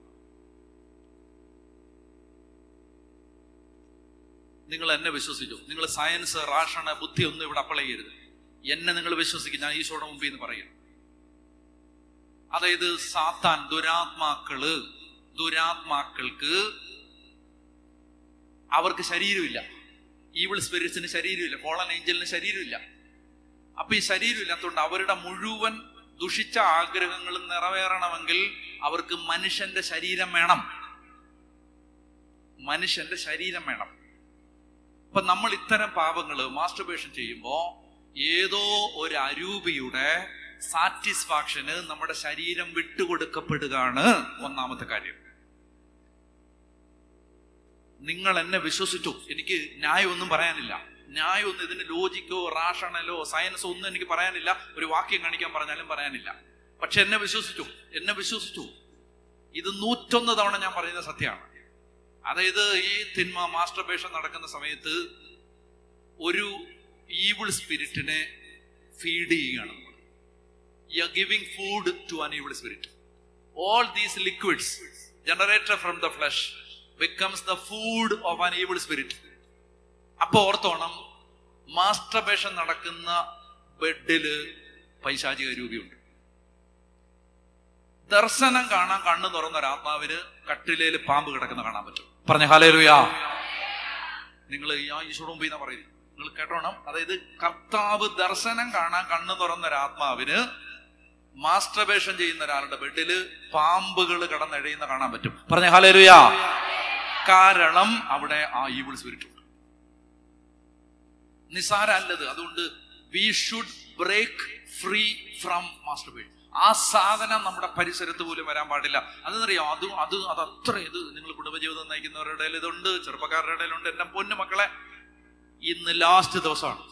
Speaker 1: നിങ്ങൾ എന്നെ വിശ്വസിച്ചു. നിങ്ങൾ സയൻസ്, റാഷണ ബുദ്ധി ഒന്നും ഇവിടെ അപ്ലൈ ചെയ്യരുത്. എന്നെ നിങ്ങൾ വിശ്വസിക്കും. ഞാൻ ഈശോയുടെ മുമ്പിൽ നിന്ന് പറയും. അതായത് സാത്താൻ, ദുരാത്മാക്കൾക്ക് അവർക്ക് ശരീരമില്ല. ഈവിൾ സ്പിരിറ്റ്സിന് ശരീരമില്ല. ഫോളൻ ഏഞ്ചലിന് ശരീരമില്ല. അപ്പൊ ഈ ശരീരമില്ലാത്തതുകൊണ്ട് അവരുടെ മുഴുവൻ ദുഷിച്ച ആഗ്രഹങ്ങളും നിറവേറണമെങ്കിൽ അവർക്ക് മനുഷ്യന്റെ ശരീരം വേണം. അപ്പൊ നമ്മൾ ഇത്തരം പാപങ്ങള് മാസ്റ്റർബേഷൻ ചെയ്യുമ്പോ ഏതോ ഒരു അരൂപിയുടെ സാറ്റിസ്ഫാക്ഷന് നമ്മുടെ ശരീരം വിട്ടുകൊടുക്കപ്പെടുകയാണ് ഒന്നാമത്തെ കാര്യം. നിങ്ങൾ എന്നെ വിശ്വസിച്ചു, എനിക്ക് ന്യായമൊന്നും പറയാനില്ല, ന്യായമൊന്നും ഇതിന് ലോജിക്കോ റാഷണലോ സയൻസോ ഒന്നും എനിക്ക് പറയാനില്ല, ഒരു വാക്യം കാണിക്കാൻ പറഞ്ഞാലും പറയാനില്ല. പക്ഷെ എന്നെ വിശ്വസിച്ചു. ഇത് 101 തവണ ഞാൻ പറയുന്ന സത്യമാണ്. അതായത് ഈ തിന്മ മാസ്റ്റർബേഷൻ നടക്കുന്ന സമയത്ത് ഒരു ഈവിൾ സ്പിരിറ്റിനെ ഫീഡ് ചെയ്യുകയാണ് നമ്മൾ. You are giving food to an evil spirit. All these liquids generated from the flesh becomes the food of an evil spirit. അപ്പൊ ഓർത്തോണം, മാസ്റ്റർബേഷൻ നടക്കുന്ന ബെഡില് പൈശാചിക രൂപിയുണ്ട്. ദർശനം കാണാൻ കണ്ണു തുറന്ന ഒരാത്മാവിന് കട്ടിലേല് പാമ്പ് കിടക്കുന്ന കാണാൻ പറ്റും. പറഞ്ഞ ഹല്ലേലൂയാ. നിങ്ങൾ ഈശോയുടെ മുമ്പിൽ നിന്നാ പറയുന്നത്, നിങ്ങൾ കേട്ടോണം. അതായത് കർത്താവ് ദർശനം കാണാൻ കണ്ണു തുറന്ന ഒരാത്മാവിന് മാസ്റ്റർബേഷൻ ചെയ്യുന്ന ഒരാളുടെ ബെഡില് പാമ്പുകൾ കിടന്നെഴയുന്ന കാണാൻ പറ്റും. പറഞ്ഞ ഹല്ലേലൂയാ. കാരണം അവിടെ ആ ഈവിൾ സ്പിരിറ്റ് ഉണ്ട്. നിസാരല്ലത്. അതുകൊണ്ട് we should break free from masturbation. ആ സാധനം നമ്മുടെ പരിസരത്ത് പോലും വരാൻ പാടില്ല. അതെന്നറിയാം, അത് അത്ര ഇത് നിങ്ങൾ കുടുംബജീവിതം നയിക്കുന്നവരുടെ ഇടയിൽ ഇതുണ്ട്, ചെറുപ്പക്കാരുടെ ഇടയിലുണ്ട്. എന്റെ പൊന്നു മക്കളെ, ഇന്ന് ലാസ്റ്റ് ദിവസമാണ്.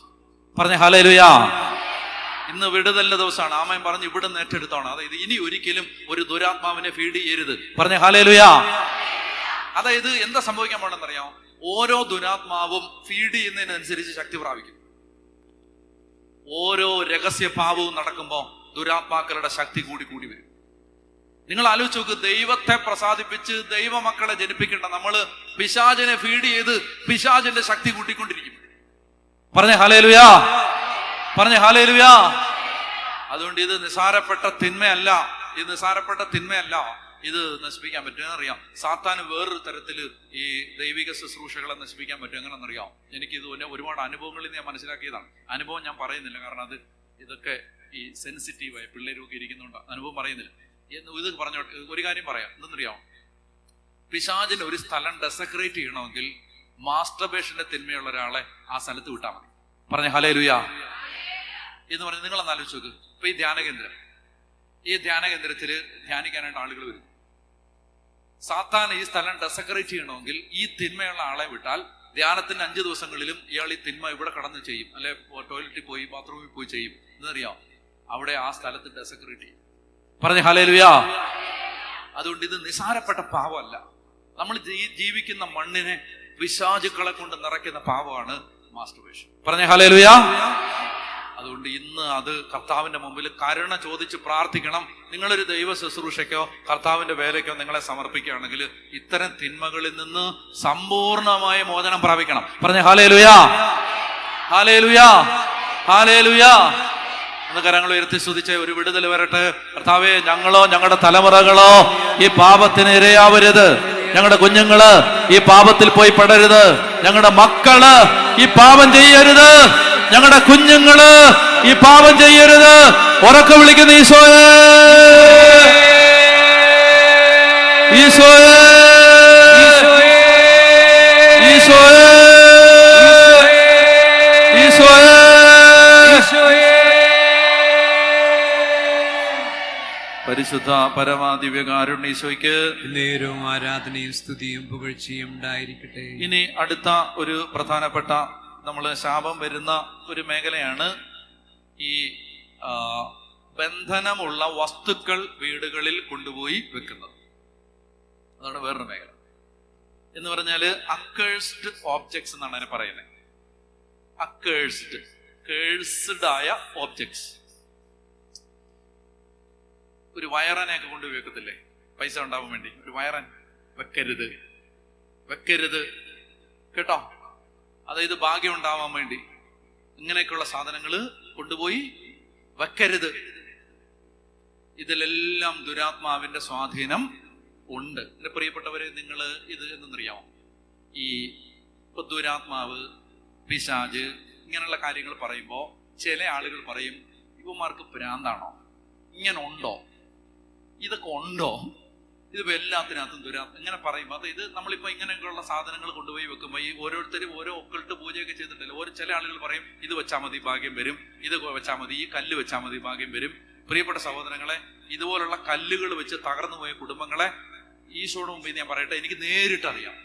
Speaker 1: പറഞ്ഞ ഹല്ലേലൂയാ. ഇന്ന് വിടുതലിന്റെ ദിവസമാണ്. ആമേൻ പറഞ്ഞ് ഇവിടെ നിന്ന് ഏറ്റെടുത്തോണം. അതായത് ഇനി ഒരിക്കലും ഒരു ദുരാത്മാവിനെ ഫീഡ് ചെയ്യരുത്. പറഞ്ഞ ഹല്ലേലൂയാ. അതായത് എന്താ സംഭവിക്കാൻ പോണെന്നറിയാം, ഓരോ ദുരാത്മാവും ഫീഡ് ചെയ്യുന്നതിനനുസരിച്ച് ശക്തി പ്രാപിക്കും. ഓരോ രഹസ്യ പാപവും നടക്കുമ്പോ ദുരാത്മാക്കളുടെ ശക്തി കൂടി വരും. നിങ്ങൾ ആലോചിച്ച് നോക്ക്, ദൈവത്തെ പ്രസാദിപ്പിച്ച് ദൈവമക്കളെ ജനിപ്പിക്കേണ്ട നമ്മള് പിശാചിനെ ഫീഡ് ചെയ്ത് പിശാചിന്റെ ശക്തി കൂട്ടിക്കൊണ്ടിരിക്കും. പറഞ്ഞ ഹല്ലേലൂയാ. അതുകൊണ്ട് ഇത് നിസാരപ്പെട്ട തിന്മയല്ല. ഇത് നശിപ്പിക്കാൻ പറ്റും. എന്നറിയാം, സാത്താന് വേറൊരു തരത്തില് ഈ ദൈവിക ശുശ്രൂഷകളെ നശിപ്പിക്കാൻ പറ്റും. എങ്ങനെയെന്നറിയാം, എനിക്കിത് ഒരുപാട് അനുഭവങ്ങളിൽ നിന്ന് ഞാൻ മനസ്സിലാക്കിയതാണ്. അനുഭവം ഞാൻ പറയുന്നില്ല, കാരണം ഇതൊക്കെ ഈ സെൻസിറ്റീവായ പിള്ളേരൊക്കെ ഇരിക്കുന്നുണ്ട്, അനുഭവം പറയുന്നില്ല. ഇത് പറഞ്ഞോട്ടെ, ഒരു കാര്യം പറയാം. എന്തെന്നറിയാം, പിശാചിന് ഒരു സ്ഥലം ഡെസക്രേറ്റ് ചെയ്യണമെങ്കിൽ മാസ്റ്റർബേഷന്റെ തിന്മയുള്ള ഒരാളെ ആ സ്ഥലത്ത് വിട്ടാൽ മതി. പറഞ്ഞ ഹല്ലേലൂയാ എന്ന് പറഞ്ഞ് നിങ്ങളൊന്ന് ആലോചിച്ച് നോക്ക്. ഇപ്പൊ ഈ ധ്യാനകേന്ദ്രത്തില് ധ്യാനിക്കാനായിട്ട് ആളുകൾ വരും. സാത്താൻ ഈ സ്ഥലം ഡെസക്രേറ്റ് ചെയ്യണമെങ്കിൽ ഈ തിന്മയുള്ള ആളെ വിട്ടാൽ ധ്യാനത്തിന് 5 ദിവസങ്ങളിലും ഇയാൾ ഈ തിന്മ ഇവിടെ കടന്ന് ചെയ്യും, അല്ലെ ടോയ്ലറ്റിൽ പോയി ബാത്റൂമിൽ പോയി ചെയ്യും. എന്നറിയാം, അവിടെ ആ സ്ഥലത്ത് ഡെസക്രേറ്റ് ചെയ്യും. പറഞ്ഞ ഹല്ലേലൂയാ. അതുകൊണ്ട് ഇത് നിസാരപ്പെട്ട പാവമല്ല. നമ്മൾ ജീവിക്കുന്ന മണ്ണിനെ പിശാചുക്കളെ കൊണ്ട് നിറയ്ക്കുന്ന പാവമാണ് മാസ്റ്റർബേഷൻ. പറഞ്ഞ ഹല്ലേലൂയാ. അതുകൊണ്ട് ഇന്ന് അത് കർത്താവിന്റെ മുമ്പിൽ കരുണ ചോദിച്ച് പ്രാർത്ഥിക്കണം. നിങ്ങളൊരു ദൈവ ശുശ്രൂഷയ്ക്കോ കർത്താവിന്റെ വേലയ്ക്കോ നിങ്ങളെ സമർപ്പിക്കുകയാണെങ്കിൽ ഇത്തരം തിന്മകളിൽ നിന്ന് സമ്പൂർണമായ മോചനം പ്രാപിക്കണം. പറഞ്ഞ ഹല്ലേലൂയാ. എന്ന് കരങ്ങൾ ഉയർത്തി സ്തുതിച്ച് ഒരു വിടുതൽ വരട്ടെ. കർത്താവേ, ഞങ്ങളോ ഞങ്ങളുടെ തലമുറകളോ ഈ പാപത്തിന് ഇരയാവരുത്. ഞങ്ങളുടെ കുഞ്ഞുങ്ങള് ഈ പാപത്തിൽ പോയി പെടരുത്. ഞങ്ങളുടെ മക്കള് ഈ പാപം ചെയ്യരുത്. ഞങ്ങളുടെ കുഞ്ഞുങ്ങള് ഈ പാപം ചെയ്യരുത്. ഉറക്കെ വിളിക്കുന്ന ഈശോയേ, ഈശോയേ, ഈശോയേ, ഈശോയേ. പരിശുദ്ധ പരമാദിവ്യകാരുണ്യ ഈശോയ്ക്ക് നേരവും ആരാധനയും സ്തുതിയും പുകഴ്ചയും ഉണ്ടായിരിക്കട്ടെ. ഇനി അടുത്ത ഒരു പ്രധാനപ്പെട്ട നമ്മൾ ശാപം വരുന്ന ഒരു മേഖലയാണ് ഈ ബന്ധനമുള്ള വസ്തുക്കൾ വീടുകളിൽ കൊണ്ടുപോയി വെക്കുന്നത്. അതാണ് വേറൊരു മേഖല. എന്ന് പറഞ്ഞാല് അക്കേഴ്സ്ഡ് ഓബ്ജക്ട്സ് എന്നാണ് അതിനെ പറയുന്നത്. കേഴ്സ്ഡ് ആയ ഓബ്ജക്ട്സ്. ഒരു വയറനെയൊക്കെ കൊണ്ടുപോയി വെക്കത്തില്ലേ, പൈസ ഉണ്ടാവാൻ വേണ്ടി? ഒരു വയറൻ വെക്കരുത് കേട്ടോ. അതായത് ഭാഗ്യം ഉണ്ടാവാൻ വേണ്ടി ഇങ്ങനെയൊക്കെയുള്ള സാധനങ്ങൾ കൊണ്ടുപോയി വെക്കരുത്. ഇതിലെല്ലാം ദുരാത്മാവിന്റെ സ്വാധീനം ഉണ്ട്. എന്റെ പ്രിയപ്പെട്ടവരെ, നിങ്ങൾ ഇത് എന്തെന്നറിയാമോ? ഈ ദുരാത്മാവ്, പിശാച്, ഇങ്ങനെയുള്ള കാര്യങ്ങൾ പറയുമ്പോൾ ചില ആളുകൾ പറയും, ഇവന്മാർക്ക് ഭ്രാന്താണോ, ഇങ്ങനെ ഉണ്ടോ, ഇതൊക്കെ ഉണ്ടോ, ഇതിപ്പോ എല്ലാത്തിനകത്തും ദുരാത്മ ഇങ്ങനെ പറയുമ്പോൾ അത് ഇത് നമ്മളിപ്പോ ഇങ്ങനെയൊക്കെയുള്ള സാധനങ്ങൾ കൊണ്ടുപോയി വെക്കുമ്പോൾ ഈ ഓരോരുത്തരും ഓരോ ഒക്കൾട്ട് പൂജയൊക്കെ ചെയ്തിട്ടില്ല. ചില ആളുകൾ പറയും ഇത് വെച്ചാൽ മതി ഭാഗ്യം വരും, ഇത് വെച്ചാൽ മതി, ഈ കല്ല് വെച്ചാൽ മതി ഭാഗ്യം വരും. പ്രിയപ്പെട്ട സഹോദരങ്ങളെ, ഇതുപോലുള്ള കല്ലുകൾ വെച്ച് തകർന്നു പോയ കുടുംബങ്ങളെ ഈശോയുടെ മുമ്പിൽ ഞാൻ പറയട്ടെ, എനിക്ക് നേരിട്ടറിയാം.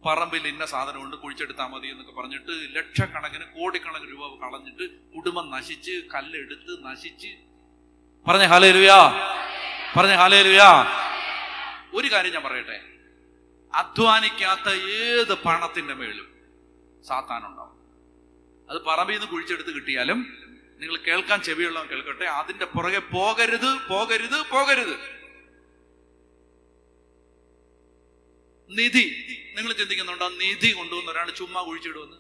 Speaker 1: പറമ്പിൽ ഇന്ന സാധനം കൊണ്ട് കുഴിച്ചെടുത്താൽ മതി എന്നൊക്കെ പറഞ്ഞിട്ട് ലക്ഷക്കണക്കിന് കോടിക്കണക്കിന് രൂപ കളഞ്ഞിട്ട് കുടുംബം നശിച്ച്, കല്ലെടുത്ത് നശിച്ച്. പറഞ്ഞ ഹല്ലേലൂയാ, പറഞ്ഞ ഹല്ലേലൂയാ. ഒരു കാര്യം ഞാൻ പറയട്ടെ, അധ്വാനിക്കാത്ത ഏത് പണത്തിന്റെ മേലും സാത്താനുണ്ടാവും. അത് പറമ്പിൽ നിന്ന് കുഴിച്ചെടുത്ത് കിട്ടിയാലും നിങ്ങൾ കേൾക്കാൻ ചെവിയുള്ളവൻ കേൾക്കട്ടെ, അതിന്റെ പുറകെ പോകരുത്, പോകരുത്, പോകരുത്. നിധി, നിങ്ങൾ ചിന്തിക്കുന്നുണ്ടോ നിധി കൊണ്ടുവന്ന് ഒരാൾ ചുമ്മാ കുഴിച്ചിടുമെന്ന്?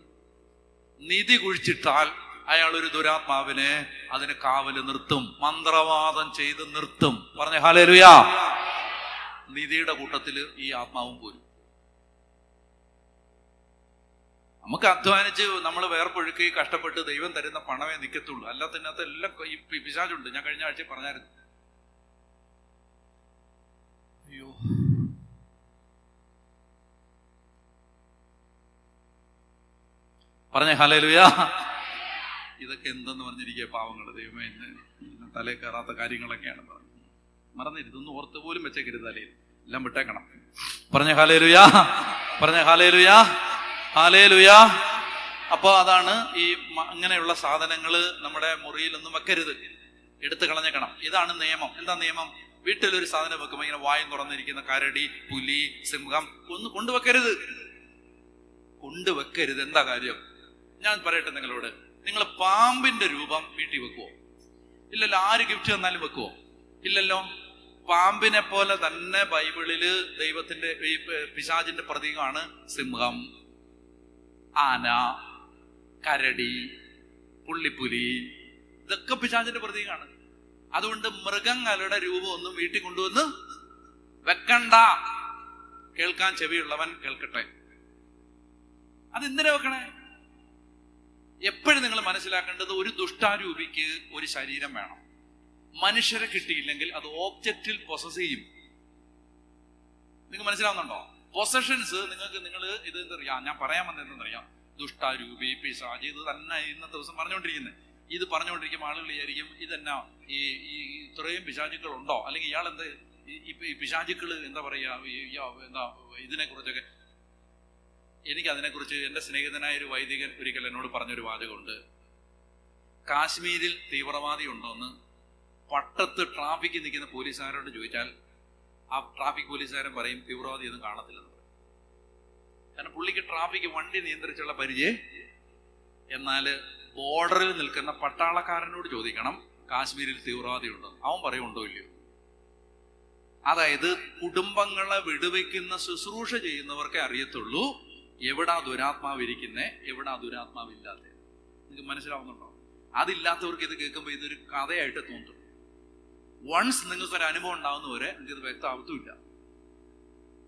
Speaker 1: നിധി കുഴിച്ചിട്ടാൽ അയാൾ ഒരു ദുരാത്മാവിനെ അതിന് കാവല് നിർത്തും, മന്ത്രവാദം ചെയ്ത് നിർത്തും. പറഞ്ഞ ഹല്ലേലൂയാ. നിധിയുടെ കൂട്ടത്തില് ഈ ആത്മാവും പോരും. നമുക്ക് അധ്വാനിച്ച് നമ്മൾ വേർപ്പൊഴുക്കി കഷ്ടപ്പെട്ട് ദൈവം തരുന്ന പണമേ നിൽക്കത്തുള്ളൂ. അല്ലാത്തതിനകത്ത് എല്ലാം ഈ പിശാചുണ്ട്. ഞാൻ കഴിഞ്ഞ ആഴ്ച പറഞ്ഞായിരുന്നു. അയ്യോ, പറഞ്ഞ ഹല്ലേലൂയാ. ഇതൊക്കെ എന്തെന്ന് പറഞ്ഞിരിക്കുക പാവങ്ങൾ. ദൈവമേ, ഇന്ന് തലേ കയറാത്ത കാര്യങ്ങളൊക്കെയാണ് പറഞ്ഞത്. മറന്നിരുത്, ഇതൊന്നും ഓർത്ത് പോലും വെച്ചേക്കരുത് തലയിൽ, എല്ലാം വിട്ടേക്കണം. പറഞ്ഞ ഹല്ലേലൂയാ, പറഞ്ഞ ഹല്ലേലൂയാ, ഹല്ലേലൂയാ. അപ്പൊ അതാണ് ഈ അങ്ങനെയുള്ള സാധനങ്ങള് നമ്മുടെ മുറിയിലൊന്നും വെക്കരുത്, എടുത്തു കളഞ്ഞേക്കണം. ഇതാണ് നിയമം. എന്താ നിയമം? വീട്ടിലൊരു സാധനം വെക്കുമ്പോൾ ഇങ്ങനെ വായും തുറന്നിരിക്കുന്ന കരടി, പുലി, സിംഹം ഒന്നും കൊണ്ടുവെക്കരുത്, കൊണ്ടുവെക്കരുത്. എന്താ കാര്യം? ഞാൻ പറയട്ടെ നിങ്ങളോട്, നിങ്ങൾ പാമ്പിന്റെ രൂപം വീട്ടിൽ വെക്കുവോ? ഇല്ലല്ലോ. ആര് ഗിഫ്റ്റ് തന്നാലും വെക്കുവോ? ഇല്ലല്ലോ. പാമ്പിനെ പോലെ തന്നെ ബൈബിളില് ദൈവത്തിന്റെ ഈ പിശാചിന്റെ പ്രതീകമാണ് സിംഹം, ആന, കരടി, പുള്ളിപ്പുലി. ഇതൊക്കെ പിശാചിന്റെ പ്രതീകമാണ്. അതുകൊണ്ട് മൃഗങ്ങളുടെ രൂപം ഒന്നും വീട്ടിൽ കൊണ്ടുവന്ന് വെക്കണ്ട. കേൾക്കാൻ ചെവിയുള്ളവൻ കേൾക്കട്ടെ. അതെന്തിനാ വെക്കണേ? എപ്പോഴും നിങ്ങൾ മനസ്സിലാക്കേണ്ടത്, ഒരു ദുഷ്ടാരൂപിക്ക് ഒരു ശരീരം വേണം. മനുഷ്യരെ കിട്ടിയില്ലെങ്കിൽ അത് ഓബ്ജക്റ്റിൽ പൊസസ് ചെയ്യും. നിങ്ങൾക്ക് മനസ്സിലാവുന്നുണ്ടോ? പൊസഷൻസ് നിങ്ങൾ ഇത് എന്തറിയാം, ഞാൻ പറയാൻ വന്നതെന്നറിയാം, ദുഷ്ടാരൂപി, പിശാചി, ഇത് തന്നെ ഇന്നത്തെ ദിവസം പറഞ്ഞുകൊണ്ടിരിക്കുന്നത്. ഇത് പറഞ്ഞുകൊണ്ടിരിക്കുമ്പോൾ ആളുകൾ വിചാരിക്കും ഇതെന്നാ ഈ ഇത്രയും പിശാചുക്കൾ ഉണ്ടോ, അല്ലെങ്കിൽ ഇയാൾ എന്താ ഈ പിശാചുക്കൾ എന്താ പറയാ, എന്താ ഇതിനെ കുറിച്ചൊക്കെ. എനിക്ക് അതിനെക്കുറിച്ച് എൻ്റെ സ്നേഹിതനായ ഒരു വൈദികൻ ഒരിക്കൽ എന്നോട് പറഞ്ഞൊരു വാചകമുണ്ട്. കാശ്മീരിൽ തീവ്രവാദി ഉണ്ടോന്ന് പട്ടത്ത് ട്രാഫിക്കിൽ നിൽക്കുന്ന പോലീസുകാരോട് ചോദിച്ചാൽ ആ ട്രാഫിക് പോലീസുകാരൻ പറയും തീവ്രവാദി ഒന്നും കാണത്തില്ലെന്ന് പറയും. കാരണം പുള്ളിക്ക് ട്രാഫിക് വണ്ടി നിയന്ത്രിച്ചുള്ള പരിചയം. എന്നാൽ ബോർഡറിൽ നിൽക്കുന്ന പട്ടാളക്കാരനോട് ചോദിക്കണം കാശ്മീരിൽ തീവ്രവാദി ഉണ്ടോ, അവൻ പറയും ഉണ്ടോ ഇല്ലയോ. അതായത് കുടുംബങ്ങളെ വിടുവയ്ക്കുന്ന ശുശ്രൂഷ ചെയ്യുന്നവർക്കേ അറിയത്തുള്ളൂ എവിടാ ദുരാത്മാവ് ഇരിക്കുന്നേ, എവിടാ ദുരാത്മാവില്ലാത്ത. നിങ്ങൾക്ക് മനസ്സിലാവുന്നുണ്ടോ? അതില്ലാത്തവർക്ക് ഇത് കേൾക്കുമ്പോൾ ഇതൊരു കഥയായിട്ട് തോന്നും. വൺസ് നിങ്ങൾക്കൊരു അനുഭവം ഉണ്ടാവുന്നവരെ നിങ്ങൾക്കിത് വ്യക്തമാവത്തുമില്ല.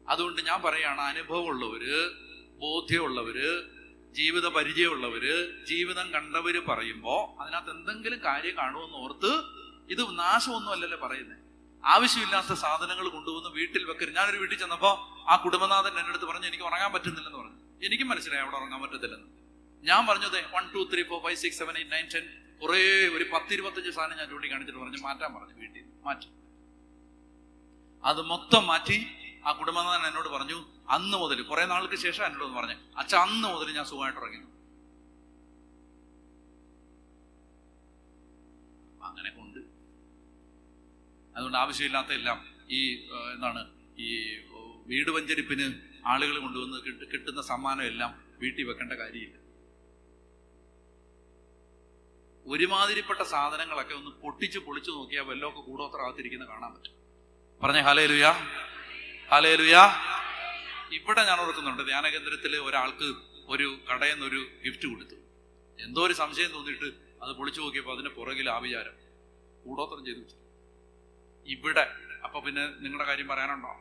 Speaker 1: അതുകൊണ്ട് ഞാൻ പറയുകയാണ്, അനുഭവമുള്ളവര്, ബോധ്യമുള്ളവര്, ജീവിത പരിചയമുള്ളവര്, ജീവിതം കണ്ടവര് പറയുമ്പോൾ അതിനകത്ത് എന്തെങ്കിലും കാര്യം കാണുമെന്ന് ഓർത്ത്, ഇത് നാശമൊന്നും അല്ലല്ലോ പറയുന്നത്. ആവശ്യമില്ലാത്ത സാധനങ്ങൾ കൊണ്ടുവന്ന് വീട്ടിൽ വെക്കരുത്. ഞാനൊരു വീട്ടിൽ ചെന്നപ്പോൾ ആ കുടുംബനാഥൻ എൻ്റെ അടുത്ത് പറഞ്ഞു എനിക്ക് ഉറങ്ങാൻ പറ്റുന്നില്ലെന്ന് പറഞ്ഞു. എനിക്കും മനസ്സിലായി അവിടെ ഉറങ്ങാൻ പറ്റത്തില്ലെന്ന്. ഞാൻ പറഞ്ഞത് 1 2 3 4 5 6 7 8 9 10 കുറേ ഒരു 10-25 സാധനം ഞാൻ ചൂണ്ടിക്കാണിച്ചിട്ട് പറഞ്ഞു മാറ്റാൻ പറഞ്ഞു. വീട്ടിൽ മാറ്റി. അത് മൊത്തം മാറ്റി. ആ കുടുംബനാഥൻ എന്നോട് പറഞ്ഞു അന്ന് മുതൽ, കുറെ നാൾക്ക് ശേഷം എന്നോട് പറഞ്ഞു, അച്ഛാ അന്ന് മുതൽ ഞാൻ സുഖമായിട്ട് ഉറങ്ങി. അങ്ങനെ കൊണ്ട് അതുകൊണ്ട് ആവശ്യമില്ലാത്ത എല്ലാം ഈ എന്താണ് ഈ വീട് വഞ്ചരിപ്പിന് ആളുകൾ കൊണ്ടുവന്ന് കിട്ടുന്ന സമ്മാനം എല്ലാം വീട്ടിൽ വെക്കേണ്ട കാര്യമില്ല. ഒരുമാതിരിപ്പെട്ട സാധനങ്ങളൊക്കെ ഒന്ന് പൊളിച്ചു നോക്കിയാൽ വല്ലതൊക്കെ കൂടോത്രകത്തിരിക്കുന്ന കാണാൻ പറ്റും. പറഞ്ഞ ഹല്ലേലൂയാ, ഹല്ലേലൂയാ. ഇവിടെ ഞാൻ ഓർക്കുന്നുണ്ട്, ധ്യാനകേന്ദ്രത്തിൽ ഒരാൾക്ക് ഒരു കടയിൽ നിന്നൊരു ഗിഫ്റ്റ് കൊടുത്തു. എന്തോ ഒരു സംശയം തോന്നിയിട്ട് അത് പൊളിച്ചു നോക്കിയപ്പോൾ അതിന്റെ പുറകിൽ ആവിചാരം കൂടോത്രം ചെയ്തു വെച്ചു. ഇവിടെ അപ്പൊ പിന്നെ നിങ്ങളുടെ കാര്യം പറയാനുണ്ടോ?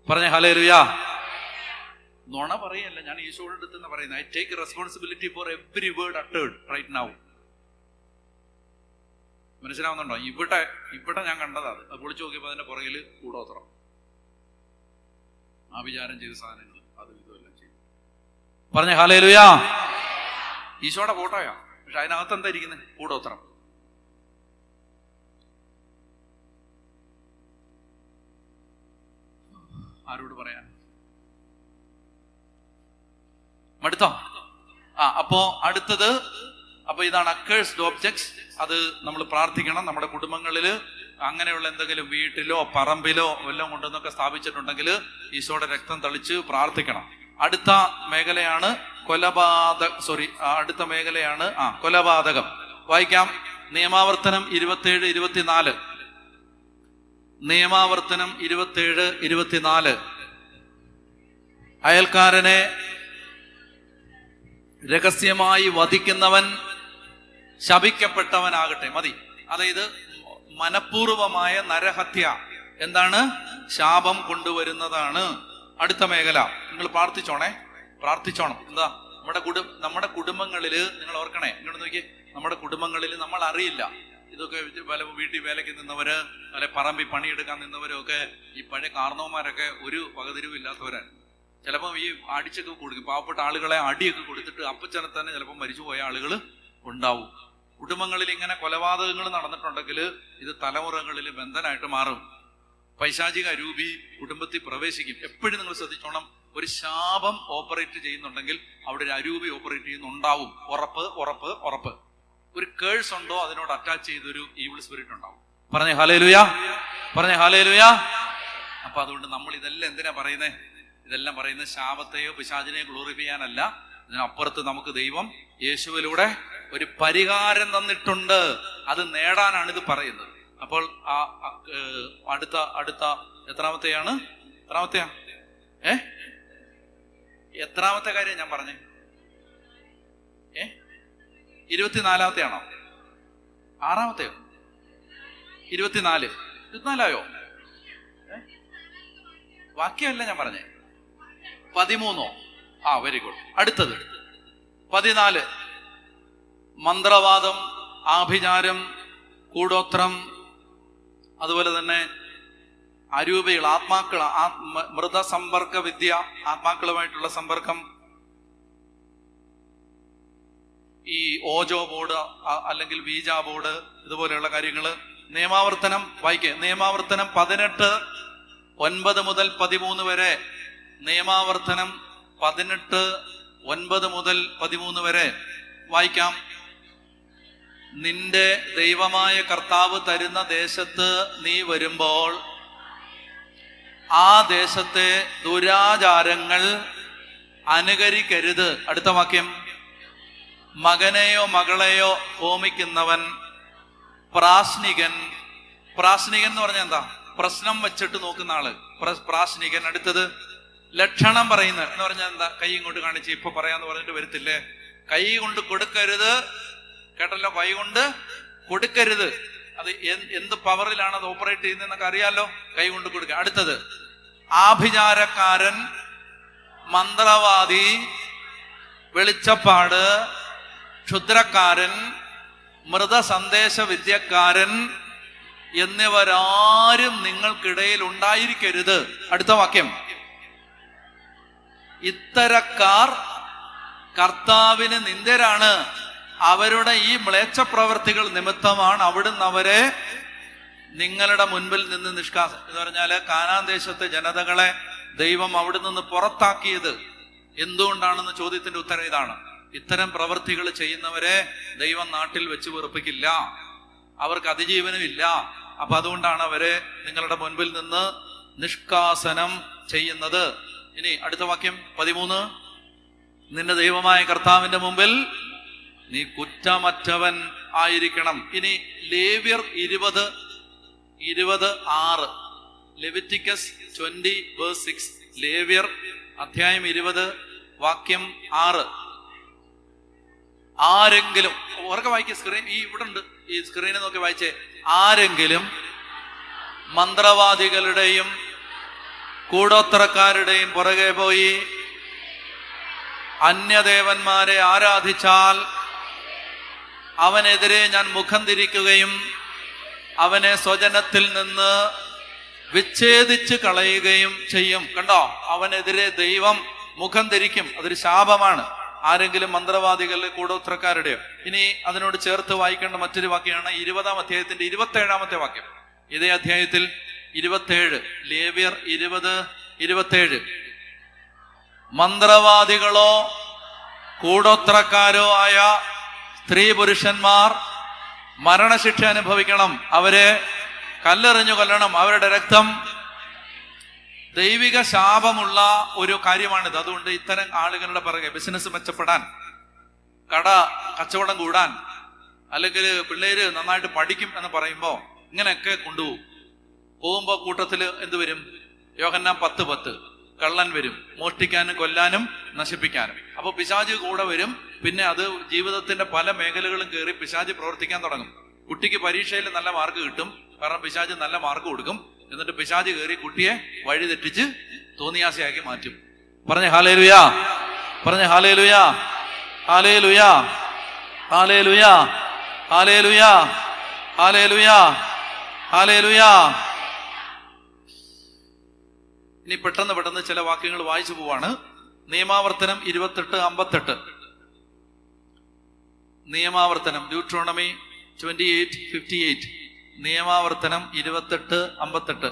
Speaker 1: പറഞ്ഞ ഹല്ലേലൂയാ. നുണ പറയല്ല, ഞാൻ ഈശോയുടെ അടുത്ത് നിന്ന് പറയുന്നത്. I take responsibility for every word uttered right now. മനസ്സിലാവുന്നുണ്ടോ? ഇവിടെ ഞാൻ കണ്ടത് അത് പൊളിച്ചു നോക്കിയപ്പോൾ അതിന്റെ പുറകിൽ കൂടോത്രം, ആഭിചാരം ചെയ്ത സാധനങ്ങൾ അതും ഇതുമെല്ലാം ചെയ്തു. പറഞ്ഞ ഹല്ലേലൂയാ. ഈശോയുടെ ഫോട്ടോയാ, പക്ഷെ അതിനകത്ത് എന്താ ഇരിക്കുന്നത്? കൂടോത്രം. ആരോട് പറയാൻ? മടുത്തോ? അപ്പോ അടുത്തത്, അപ്പൊ ഇതാണ് അക്കേഴ്സ്ഡ് ഓബ്ജക്ട്സ്. അത് നമ്മൾ പ്രാർത്ഥിക്കണം. നമ്മുടെ കുടുംബങ്ങളിൽ അങ്ങനെയുള്ള എന്തെങ്കിലും വീട്ടിലോ പറമ്പിലോ വല്ലതും കൊണ്ടുവന്നൊക്കെ സ്ഥാപിച്ചിട്ടുണ്ടെങ്കിൽ ഈശോയുടെ രക്തം തളിച്ച് പ്രാർത്ഥിക്കണം. അടുത്ത മേഖലയാണ് കൊലപാതകം. വായിക്കാം. നിയമാവർത്തനം 27-24. നിയമാവർത്തനം 27-24. അയൽക്കാരനെ രഹസ്യമായി വധിക്കുന്നവൻ ശപിക്കപ്പെട്ടവനാകട്ടെ. മതി. അതായത് മനഃപൂർവമായ നരഹത്യ എന്താണ്? ശാപം കൊണ്ടുവരുന്നതാണ്. അടുത്ത മേഖല നിങ്ങൾ പ്രാർത്ഥിച്ചോണം. എന്താ? നമ്മുടെ കുടുംബങ്ങളില് നിങ്ങൾ ഓർക്കണേ, ഇങ്ങോട്ട് നോക്കി, നമ്മുടെ കുടുംബങ്ങളിൽ നമ്മൾ അറിയില്ല. ഇതൊക്കെ പല വീട്ടിൽ വേലയ്ക്ക് നിന്നവര്, അല്ലെ പറമ്പിൽ പണിയെടുക്കാൻ നിന്നവരൊക്കെ ഈ പഴയ കാർന്നവന്മാരൊക്കെ ഒരു വകതിരിവില്ലാത്തവരാണ്. ചിലപ്പോൾ ഈ അടിച്ചൊക്കെ കൊടുക്കും. പാവപ്പെട്ട ആളുകളെ അടിയൊക്കെ കൊടുത്തിട്ട് അപ്പച്ചനെ തന്നെ ചിലപ്പോൾ മരിച്ചുപോയ ആളുകൾ ഉണ്ടാവും. കുടുംബങ്ങളിൽ ഇങ്ങനെ കൊലപാതകങ്ങൾ നടന്നിട്ടുണ്ടെങ്കിൽ ഇത് തലമുറകളിൽ ബന്ധനായിട്ട് മാറും. പൈശാചിക അരൂപി കുടുംബത്തിൽ പ്രവേശിക്കും. എപ്പോഴും നിങ്ങൾ ശ്രദ്ധിച്ചോണം, ഒരു ശാപം ഓപ്പറേറ്റ് ചെയ്യുന്നുണ്ടെങ്കിൽ അവിടെ ഒരു അരൂപി ഓപ്പറേറ്റ് ചെയ്യുന്നുണ്ടാവും. ഉറപ്പ്. ഒരു കേഴ്സ് ഉണ്ടോ അതിനോട് അറ്റാച്ച് ചെയ്തൊരു ഈവിൾ സ്പിരിറ്റ് ഉണ്ടാവും. പറഞ്ഞേ ഹല്ലേലൂയ. അപ്പൊ അതുകൊണ്ട് നമ്മൾ ഇതെല്ലാം എന്തിനാ പറയുന്നത്? ഇതെല്ലാം പറയുന്നത് ശാപത്തെയോ പിശാചിനെയോ ഗ്ലോറിഫൈ ചെയ്യാനല്ല. ഇതിനപ്പുറത്ത് നമുക്ക് ദൈവം യേശുവിലൂടെ ഒരു പരിഹാരം തന്നിട്ടുണ്ട്. അത് നേടാനാണ് ഇത് പറയുന്നത്. അപ്പോൾ അടുത്ത എത്രാമത്തെയാ? എത്രാമത്തെ കാര്യം ഞാൻ പറഞ്ഞേ? 24-ാമത്തെയാണോ? 6-ാമത്തെയോ? 24-ായോ? വാക്യമല്ല ഞാൻ പറഞ്ഞേ. 13. Very good. അടുത്തത് 14. മന്ത്രവാദം, ആഭിചാരം, കൂടോത്രം, അതുപോലെ തന്നെ അരൂപികൾ, ആത്മാക്കൾ, മൃതസമ്പർക്ക വിദ്യ, ആത്മാക്കളുമായിട്ടുള്ള സമ്പർക്കം, ഈ ഓജോ ബോർഡ് അല്ലെങ്കിൽ വീജ ബോർഡ്, ഇതുപോലെയുള്ള കാര്യങ്ങള്. നിയമാവർത്തനം വായിക്കേ. നിയമാവർത്തനം 18:9 മുതൽ 13 വരെ. നിയമാവർത്തനം 18:9 മുതൽ 13 വരെ വായിക്കാം. നിന്റെ ദൈവമായ കർത്താവ് തരുന്ന ദേശത്ത് നീ വരുമ്പോൾ ആ ദേശത്തെ ദുരാചാരങ്ങൾ അനുകരിക്കരുത്. അടുത്ത വാക്യം. മകനെയോ മകളെയോ ഹോമിക്കുന്നവൻ പ്രാശ്നികൻ എന്ന് പറഞ്ഞാൽ എന്താ? പ്രശ്നം വെച്ചിട്ട് നോക്കുന്ന ആള് പ്രാശ്നികൻ. അടുത്തത് ലക്ഷണം പറയുന്നത് എന്ന് പറഞ്ഞാൽ എന്താ? കൈ ഇങ്ങോട്ട് കാണിച്ച് ഇപ്പൊ പറയാന്ന് പറഞ്ഞിട്ട് വരത്തില്ലേ? കൈ കൊണ്ട് കൊടുക്കരുത്. കേട്ടല്ലോ? കൈ കൊണ്ട് കൊടുക്കരുത്. അത് എന്ത് പവറിലാണ് അത് ഓപ്പറേറ്റ് ചെയ്യുന്നതെന്നൊക്കെ അറിയാലോ. കൈ കൊണ്ട് കൊടുക്കുക. അടുത്തത് ആഭിചാരക്കാരൻ, മന്ത്രവാദി, വെളിച്ചപ്പാട്, ക്ഷുദ്രക്കാരൻ, മൃതസന്ദേശ വിദ്യക്കാരൻ എന്നിവരാരും നിങ്ങൾക്കിടയിൽ ഉണ്ടായിരിക്കരുത്. അടുത്ത വാക്യം. ഇത്തരക്കാർ കർത്താവിന് നിന്ദ്യരാണ്. അവരുടെ ഈ മ്ലേച്ഛപ്രവർത്തികൾ നിമിത്തമാണ് അവിടുന്ന് അവരെ നിങ്ങളുടെ മുൻപിൽ നിന്ന് എന്ന് പറഞ്ഞാല് കാനാൻ ദേശത്തെ ജനതകളെ ദൈവം അവിടെ നിന്ന് പുറത്താക്കിയത് എന്തുകൊണ്ടാണെന്ന ചോദ്യത്തിന്റെ ഉത്തരം ഇതാണ്. ഇത്തരം പ്രവൃത്തികൾ ചെയ്യുന്നവരെ ദൈവം നാട്ടിൽ വെച്ച് വെറുപ്പിക്കില്ല. അവർക്ക് അതിജീവനം ഇല്ല. അപ്പൊ അതുകൊണ്ടാണ് അവരെ നിങ്ങളുടെ മുൻപിൽ നിന്ന് നിഷ്കാസനം ചെയ്യുന്നത്. ഇനി അടുത്ത വാക്യം 13. നിന്റെ ദൈവമായ കർത്താവിന്റെ മുമ്പിൽ നീ കുറ്റമറ്റവൻ ആയിരിക്കണം. ഇനി ലേവ്യർ 20:6. ലെവിറ്റിക്കസ് 20:6. ലേവ്യർ അധ്യായം 20 വാക്യം 6. ആരെങ്കിലും ഉറക്കെ വായിക്കുക. സ്ക്രീൻ ഇവിടെ ഉണ്ട്, ഈ സ്ക്രീനിൽ നോക്കി വായിച്ചേ. ആരെങ്കിലും മന്ത്രവാദികളുടെയും കൂടോത്രക്കാരുടെയും പുറകെ പോയി അന്യദേവന്മാരെ ആരാധിച്ചാൽ അവനെതിരെ ഞാൻ മുഖം തിരിക്കുകയും അവനെ സ്വജനത്തിൽ നിന്ന് വിച്ഛേദിച്ച് കളയുകയും ചെയ്യും. കണ്ടോ, അവനെതിരെ ദൈവം മുഖം ധരിക്കും. അതൊരു ശാപമാണ്. ആരെങ്കിലും മന്ത്രവാദികളുടെ കൂടോത്രക്കാരുടെയോ. ഇനി അതിനോട് ചേർത്ത് വായിക്കേണ്ട മറ്റൊരു വാക്യമാണ് 20-ാം അധ്യായത്തിന്റെ 27-ാമത്തെ വാക്യം. ഇതേ അധ്യായത്തിൽ 27, ലേവ്യർ 20:27. മന്ത്രവാദികളോ കൂടോത്രക്കാരോ ആയ സ്ത്രീ പുരുഷന്മാർ മരണശിക്ഷ അനുഭവിക്കണം. അവരെ കല്ലെറിഞ്ഞു കൊല്ലണം. അവരുടെ രക്തം ദൈവിക ശാപമുള്ള ഒരു കാര്യമാണിത്. അതുകൊണ്ട് ഇത്തരം ആളുകളുടെ പിറകെ ബിസിനസ് മെച്ചപ്പെടാൻ, കച്ചവടം കൂടാൻ, അല്ലെങ്കിൽ പിള്ളേര് നന്നായിട്ട് പഠിക്കും എന്ന് പറയുമ്പോൾ ഇങ്ങനെയൊക്കെ കൊണ്ടുപോകും. പോകുമ്പോൾ കൂട്ടത്തിൽ എന്ത് വരും? യോഹന്നാൻ 10:10 കള്ളൻ വരും, മോഷ്ടിക്കാനും കൊല്ലാനും നശിപ്പിക്കാനും. അപ്പൊ പിശാച് കൂടെ വരും. പിന്നെ അത് ജീവിതത്തിന്റെ പല മേഖലകളും കയറി പിശാച് പ്രവർത്തിക്കാൻ തുടങ്ങും. കുട്ടിക്ക് പരീക്ഷയിൽ നല്ല മാർക്ക് കിട്ടും, കാരണം പിശാച് നല്ല മാർക്ക് കൊടുക്കും. എന്നിട്ട് പിശാച് കയറി കുട്ടിയെ വഴി തെറ്റിച്ച് തോന്നിയാസയാക്കി മാറ്റും. പറഞ്ഞ ഹല്ലേലൂയാ, പറഞ്ഞ ഹല്ലേലൂയാ, ഹല്ലേലൂയാ, ഹല്ലേലൂയാ, ഹല്ലേലൂയാ, ഹല്ലേലൂയാ, ഹല്ലേലൂയാ. ഇനി പെട്ടെന്ന് ചില വാക്യങ്ങൾ വായിച്ചു പോവാണ്. നിയമാവർത്തനം 28:58. നിയമാവർത്തനം ഡ്യൂട്രോണമി 28:58. നിയമാവർത്തനം 28:58.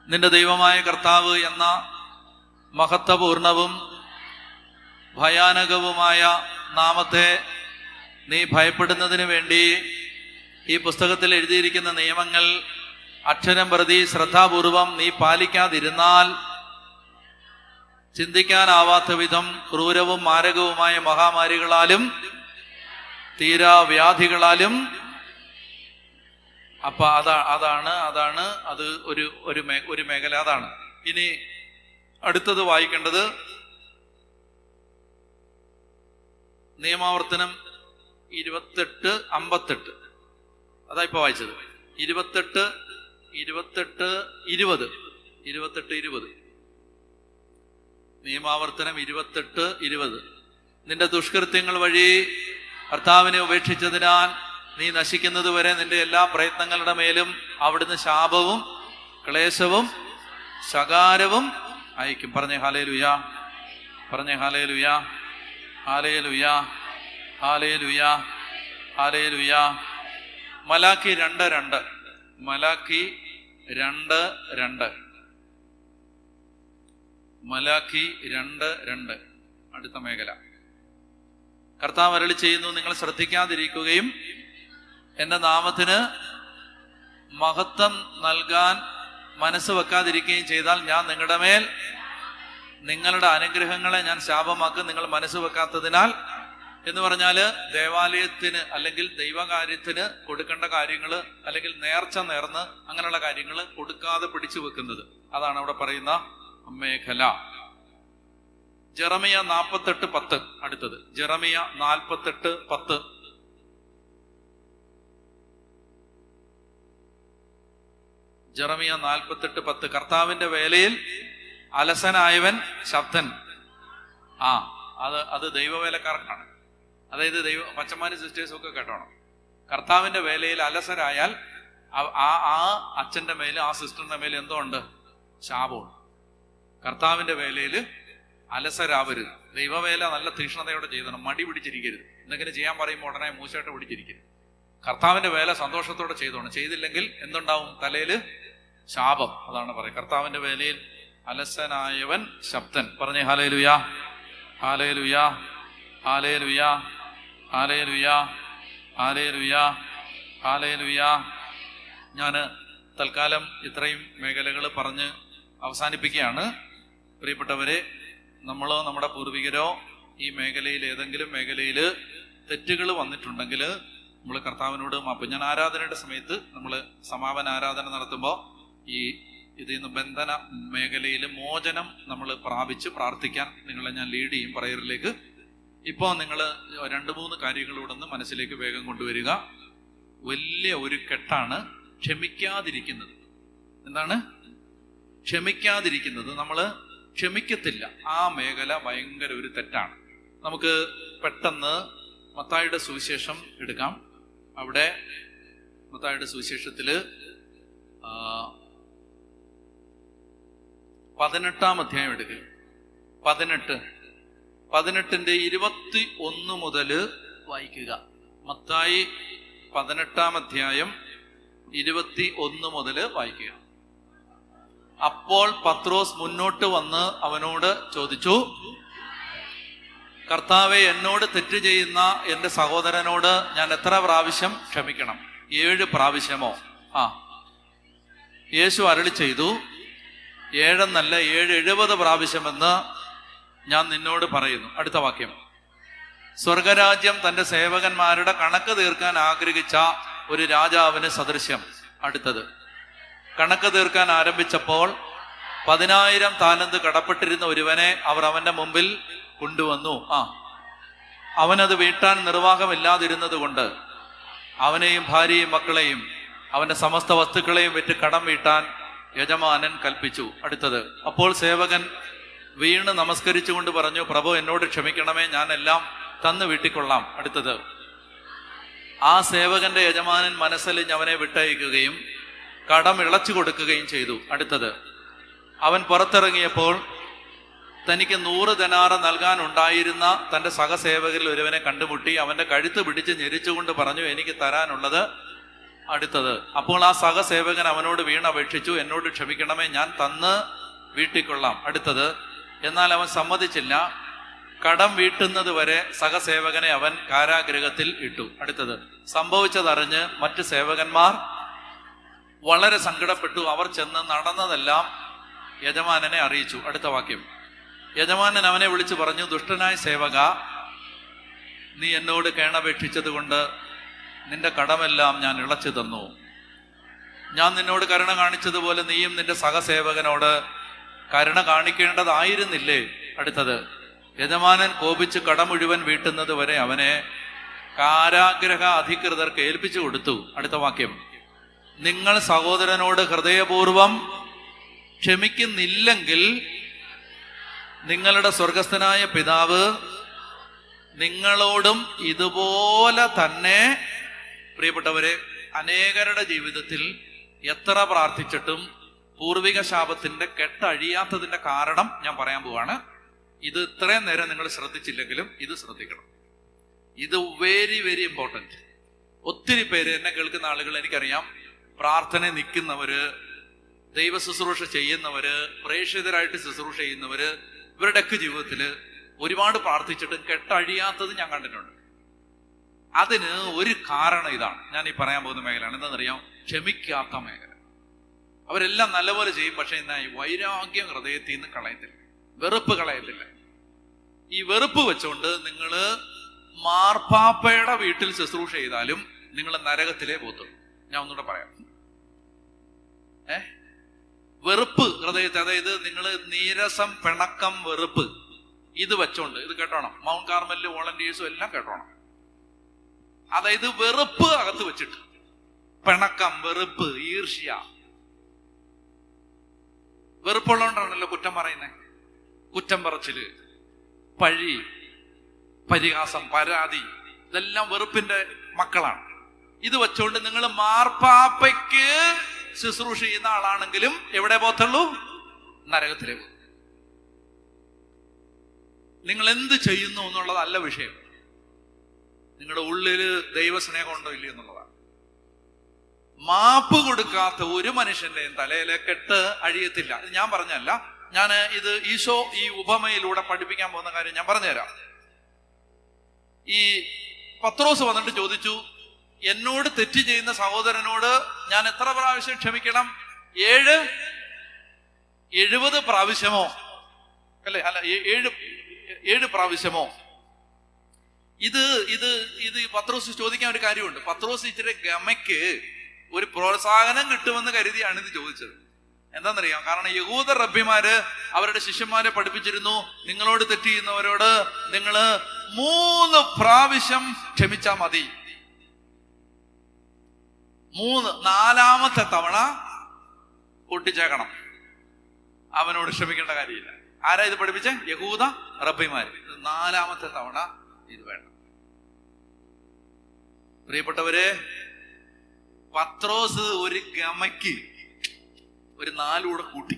Speaker 1: നിന്റെ ദൈവമായ കർത്താവ് എന്ന മഹത്വപൂർണവും ഭയാനകവുമായ നാമത്തെ നീ ഭയപ്പെടുന്നതിന് വേണ്ടി ഈ പുസ്തകത്തിൽ എഴുതിയിരിക്കുന്ന നിയമങ്ങൾ അക്ഷരം പ്രതി ശ്രദ്ധാപൂർവം നീ പാലിക്കാതിരുന്നാൽ ചിന്തിക്കാനാവാത്ത വിധം ക്രൂരവും മാരകവുമായ മഹാമാരികളാലും തീരാവ്യാധികളാലും. അപ്പൊ അതാണ് അത് ഒരു മേഖല. അതാണ് ഇനി അടുത്തത് വായിക്കേണ്ടത്. നിയമാവർത്തനം 28:58. അതാ ഇപ്പൊ വായിച്ചത്. 28:20. നിയമാവർത്തനം 28:20. നിന്റെ ദുഷ്കൃത്യങ്ങൾ വഴി കർത്താവിനെ ഉപേക്ഷിച്ചതിനാൽ നീ നശിക്കുന്നത് വരെ നിന്റെ എല്ലാ പ്രയത്നങ്ങളുടെ മേലും അവിടുന്ന് ശാപവും ക്ലേശവും ശകാരവും അയക്കും. പറഞ്ഞേ ഹല്ലേലൂയാ, പറഞ്ഞേ ഹല്ലേലൂയാ, ഹല്ലേലൂയാ, ഹല്ലേലൂയാ, ഹല്ലേലൂയാ. മലാക്കി 2:2. മലാക്കി 2:2. മലാക്കി 2:2. അടുത്ത മേഖല. കർത്താവ് അരുളി ചെയ്യുന്നു, നിങ്ങൾ ശ്രദ്ധിക്കാതിരിക്കുകയും എന്റെ നാമത്തിന് മഹത്വം നൽകാൻ മനസ്സ് വെക്കാതിരിക്കുകയും ചെയ്താൽ ഞാൻ നിങ്ങളുടെ മേൽ നിങ്ങളുടെ അനുഗ്രഹങ്ങളെ ഞാൻ ശാപമാക്കും. നിങ്ങൾ മനസ്സ് വെക്കാത്തതിനാൽ എന്ന് പറഞ്ഞാല് ദേവാലയത്തിന് അല്ലെങ്കിൽ ദൈവകാര്യത്തിന് കൊടുക്കേണ്ട കാര്യങ്ങൾ അല്ലെങ്കിൽ നേർച്ച നേർന്ന് അങ്ങനെയുള്ള കാര്യങ്ങൾ കൊടുക്കാതെ പിടിച്ചു വെക്കുന്നത്. അതാണ് അവിടെ പറയുന്ന മേഖല. ജെറമിയ 48:10. അടുത്തത് ജെറമിയ 48:10. ജെറമിയ 48:10. കർത്താവിന്റെ വേലയിൽ അലസനായവൻ ശബ്ദൻ. അത് ദൈവവേലക്കാർക്കാണ്. അതായത് പച്ചമാരി സിസ്റ്റേഴ്സും ഒക്കെ കേട്ടോണം. കർത്താവിന്റെ വേലയിൽ അലസരായാൽ ആ അച്ഛന്റെ മേല് ആ സിസ്റ്ററിന്റെ മേല് എന്തോ ഉണ്ട്? ശാപമുണ്ട്. കർത്താവിന്റെ വേലയിൽ അലസരാവരുത്. ദൈവവേല നല്ല തീക്ഷ്ണതയോടെ ചെയ്തണം. മടി പിടിച്ചിരിക്കരുത്. എന്തെങ്കിലും ചെയ്യാൻ പറയുമ്പോൾ ഉടനെ മൂശായിട്ട് പിടിച്ചിരിക്കരുത്. കർത്താവിന്റെ വേല സന്തോഷത്തോടെ ചെയ്തോണം. ചെയ്തില്ലെങ്കിൽ എന്തുണ്ടാവും? തലയില് ശാപം. അതാണ് പറയുക. കർത്താവിന്റെ വേലയിൽ അലസനായവൻ ശബ്ദൻ. പറഞ്ഞേ ഹല്ലേലൂയാ, ഹല്ലേലൂയാ, ഹല്ലേലൂയാ, ഹല്ലേലൂയാ, ഹല്ലേലൂയാ, ഹല്ലേലൂയാ. ഞാൻ തൽക്കാലം ഇത്രയും മേഖലകൾ പറഞ്ഞ് അവസാനിപ്പിക്കുകയാണ്. പ്രിയപ്പെട്ടവരെ, നമ്മളോ നമ്മുടെ പൂർവികരോ ഈ മേഖലയിൽ ഏതെങ്കിലും മേഖലയിൽ തെറ്റുകൾ വന്നിട്ടുണ്ടെങ്കിൽ നമ്മൾ കർത്താവിനോട് മാപ്പ്. ഞാൻ ആരാധനയുടെ സമയത്ത് നമ്മൾ സമാപന ആരാധന നടത്തുമ്പോൾ ഇതിൽ നിന്ന് ബന്ധന മേഖലയിൽ മോചനം നമ്മൾ പ്രാപിച്ച് പ്രാർത്ഥിക്കാൻ നിങ്ങളെ ഞാൻ ലീഡ് ചെയ്യും പ്രയറിലേക്ക്. ഇപ്പോൾ നിങ്ങൾ 2-3 കാര്യങ്ങളൂടെ ഒന്ന് മനസ്സിലേക്ക് വേഗം കൊണ്ടുവരിക. വലിയ ഒരു കെട്ടാണ് ക്ഷമിക്കാതിരിക്കുന്നത്. എന്താണ് ക്ഷമിക്കാതിരിക്കുന്നത്? നമ്മൾ ക്ഷമിക്കത്തില്ല. ആ മേഖല ഭയങ്കര ഒരു തെറ്റാണ്. നമുക്ക് പെട്ടെന്ന് മത്തായിയുടെ സുവിശേഷം എടുക്കാം. അവിടെ മത്തായിയുടെ സുവിശേഷത്തില് 18-ാം അധ്യായം എടുക്കുക. 18-ന്റെ 21 മുതൽ വായിക്കുക. മത്തായി 18-ാം അധ്യായം 21 മുതൽ വായിക്കുക. അപ്പോൾ പത്രോസ് മുന്നോട്ട് വന്ന് അവനോട് ചോദിച്ചു, കർത്താവെ, എന്നോട് തെറ്റ് ചെയ്യുന്ന എൻ്റെ സഹോദരനോട് ഞാൻ എത്ര പ്രാവശ്യം ക്ഷമിക്കണം? 7 പ്രാവശ്യമോ? യേശു അരുളി ചെയ്തു, 7 എന്നല്ല 70 പ്രാവശ്യമെന്ന് ഞാൻ നിന്നോട് പറയുന്നു. അടുത്ത വാക്യം. സ്വർഗരാജ്യം തന്റെ സേവകന്മാരുടെ കണക്ക് തീർക്കാൻ ആഗ്രഹിച്ച ഒരു രാജാവിന് സദൃശ്യം. അടുത്തത്. കണക്ക് തീർക്കാൻ ആരംഭിച്ചപ്പോൾ 10,000 താലന്ത് കടപ്പെട്ടിരുന്ന ഒരുവനെ അവർ അവന്റെ മുമ്പിൽ കൊണ്ടുവന്നു. അവനത് വീട്ടാൻ നിർവാഹമില്ലാതിരുന്നത് കൊണ്ട് അവനെയും ഭാര്യയും മക്കളെയും അവന്റെ സമസ്ത വസ്തുക്കളെയും വിറ്റ് കടം വീട്ടാൻ യജമാനൻ കൽപ്പിച്ചു. അടുത്തത്. അപ്പോൾ സേവകൻ വീണ് നമസ്കരിച്ചുകൊണ്ട് പറഞ്ഞു, പ്രഭു, എന്നോട് ക്ഷമിക്കണമേ, ഞാൻ എല്ലാം തന്നു വീട്ടിക്കൊള്ളാം. അടുത്തത്. ആ സേവകന്റെ യജമാനൻ മനസ്സലിഞ്ഞ് അവനെ വിട്ടയക്കുകയും കടം ഇളച്ചു കൊടുക്കുകയും ചെയ്തു. അടുത്തത്. അവൻ പുറത്തിറങ്ങിയപ്പോൾ തനിക്ക് 100 ദനാറ് നൽകാനുണ്ടായിരുന്ന തന്റെ സഹസേവകരിൽ ഒരുവനെ കണ്ടുമുട്ടി അവന്റെ കഴുത്ത് പിടിച്ച് ഞെരിച്ചുകൊണ്ട് പറഞ്ഞു, എനിക്ക് തരാനുള്ളത്. അടുത്തത്. അപ്പോൾ ആ സഹസേവകൻ അവനോട് വീണപേക്ഷിച്ചു, എന്നോട് ക്ഷമിക്കണമേ, ഞാൻ തന്ന് വീട്ടിക്കൊള്ളാം. അടുത്തത്. എന്നാൽ അവൻ സമ്മതിച്ചില്ല. കടം വീട്ടുന്നത് വരെ സഹസേവകനെ അവൻ കാരാഗൃഹത്തിൽ ഇട്ടു. അടുത്തത്. സംഭവിച്ചതറിഞ്ഞ് മറ്റ് സേവകന്മാർ വളരെ സങ്കടപ്പെട്ടു. അവർ ചെന്ന് നടന്നതെല്ലാം യജമാനനെ അറിയിച്ചു. അടുത്ത വാക്യം. യജമാനൻ അവനെ വിളിച്ചു പറഞ്ഞു, ദുഷ്ടനായ സേവക, നീ എന്നോട് കേണപേക്ഷിച്ചത് കൊണ്ട് നിന്റെ കടമെല്ലാം ഞാൻ ഇളച്ചു തന്നു. ഞാൻ നിന്നോട് കരുണ കാണിച്ചതുപോലെ നീയും നിന്റെ സഹസേവകനോട് കരുണ കാണിക്കേണ്ടതായിരുന്നില്ലേ? അടുത്തത്. യജമാനൻ കോപിച്ച് കടം മുഴുവൻ വീട്ടുന്നത് വരെ അവനെ കാരാഗ്രഹ അധികൃതർക്ക് ഏൽപ്പിച്ചു കൊടുത്തു. അടുത്ത വാക്യം. നിങ്ങൾ സഹോദരനോട് ഹൃദയപൂർവം ക്ഷമിക്കുന്നില്ലെങ്കിൽ നിങ്ങളുടെ സ്വർഗസ്ഥനായ പിതാവ് നിങ്ങളോടും ഇതുപോലെ തന്നെ. പ്രിയപ്പെട്ടവരെ, അനേകരുടെ ജീവിതത്തിൽ എത്ര പ്രാർത്ഥിച്ചിട്ടും പൂർവിക ശാപത്തിന്റെ കെട്ടഴിയാത്തതിന്റെ കാരണം ഞാൻ പറയാൻ പോവാണ്. ഇത് ഇത്രയും നേരം നിങ്ങൾ ശ്രദ്ധിച്ചില്ലെങ്കിലും ഇത് ശ്രദ്ധിക്കണം. ഇത് വെരി വെരി ഇമ്പോർട്ടൻറ്റ്. ഒത്തിരി പേര്, എന്നെ കേൾക്കുന്ന ആളുകൾ, എനിക്കറിയാം, പ്രാർത്ഥന നിൽക്കുന്നവര്, ദൈവ ശുശ്രൂഷ ചെയ്യുന്നവര്, പ്രേക്ഷിതരായിട്ട് ശുശ്രൂഷ ചെയ്യുന്നവര്, ഇവരുടെയൊക്കെ ജീവിതത്തിൽ ഒരുപാട് പ്രാർത്ഥിച്ചിട്ടും കെട്ടഴിയാത്തത് ഞാൻ കണ്ടിട്ടുണ്ട്. അതിന് ഒരു കാരണം ഇതാണ്. ഞാൻ ഈ പറയാൻ പോകുന്ന മേഖലയാണ്. എന്താണെന്നറിയാം? ക്ഷമിക്കാത്ത മേഖല. അവരെല്ലാം നല്ലപോലെ ചെയ്യും, പക്ഷെ എന്നാ ഈ വൈരാഗ്യം ഹൃദയത്തിൽ നിന്ന് കളയത്തില്ല, വെറുപ്പ് കളയത്തില്ല. ഈ വെറുപ്പ് വെച്ചുകൊണ്ട് നിങ്ങൾ മാർപ്പാപ്പയുടെ വീട്ടിൽ ശുശ്രൂഷ ചെയ്താലും നിങ്ങൾ നരകത്തിലേ പോത്തുള്ളൂ. ഞാൻ ഒന്നുകൂടെ പറയാം. വെറുപ്പ് ഹൃദയത്തെ, അതായത് നിങ്ങൾ നീരസം, പിണക്കം, വെറുപ്പ്, ഇത് വെച്ചോണ്ട്, ഇത് കേട്ടോണം. മൗണ്ട് കാർമലിലെ വോളണ്ടിയേഴ്സും എല്ലാം കേട്ടോണം. അതായത് വെറുപ്പ് അകത്ത് വെച്ചിട്ട്, പിണക്കം, വെറുപ്പ്, ഈർഷ്യ, വെറുപ്പുള്ളതുകൊണ്ടാണല്ലോ കുറ്റം പറയുന്നത്. കുറ്റം പറച്ചില്, പഴി, പരിഹാസം, പരാതി, ഇതെല്ലാം വെറുപ്പിന്റെ മക്കളാണ്. ഇത് വെച്ചോണ്ട് നിങ്ങൾ മാർപ്പാപ്പയ്ക്ക് ശുശ്രൂഷ ചെയ്യുന്ന ആളാണെങ്കിലും എവിടെ പോത്തുള്ളൂ? നരകത്തിലേ പോകും. നിങ്ങൾ എന്ത് ചെയ്യുന്നു എന്നുള്ളതല്ല വിഷയം. നിങ്ങളുടെ ഉള്ളില് ദൈവസ്നേഹം ഉണ്ടോ ഇല്ലയോ എന്നുള്ളതാണ്. മാപ്പ് കൊടുക്കാത്ത ഒരു മനുഷ്യന്റെയും തലയിലെ കെട്ട് അഴിയത്തില്ല. ഇത് ഞാൻ പറഞ്ഞല്ല, ഞാൻ ഇത് ഈശോ ഈ ഉപമയിലൂടെ പഠിപ്പിക്കാൻ പോകുന്ന കാര്യം ഞാൻ പറഞ്ഞുതരാം. ഈ പത്രോസ് വന്നിട്ട് ചോദിച്ചു, എന്നോട് തെറ്റ് ചെയ്യുന്ന സഹോദരനോട് ഞാൻ എത്ര പ്രാവശ്യം ക്ഷമിക്കണം? 70 പ്രാവശ്യമോ? അല്ലെ? അല്ല, 7 പ്രാവശ്യമോ? ഇത് ഇത് ഇത് പത്രോസ് ചോദിക്കാൻ ഒരു കാര്യമുണ്ട്. പത്രോസ് ഇച്ചിരി ഗമയ്ക്ക് ഒരു പ്രോത്സാഹനം കിട്ടുമെന്ന് കരുതിയാണ് ഇത് ചോദിച്ചത്. എന്താണെന്നറിയാം? കാരണം യഹൂദ റബ്ബിമാര് അവരുടെ ശിഷ്യന്മാരെ പഠിപ്പിച്ചിരുന്നു, നിങ്ങളോട് തെറ്റ് ചെയ്യുന്നവരോട് നിങ്ങൾ 3 പ്രാവശ്യം ക്ഷമിച്ചാൽ മതി. 4-ാമത്തെ തവണ പൊട്ടിച്ചേക്കണം, അവനോട് ക്ഷമിക്കേണ്ട കാര്യമില്ല. ആരാ ഇത് പഠിപ്പിച്ച? യഹൂദ റബ്ബിമാര്. 4-ാമത്തെ തവണ ഇത് വേണം. പ്രിയപ്പെട്ടവരെ, പത്രോസ് ഒരു ഗമയ്ക്ക് ഒരു 4 കൂടെ കൂട്ടി.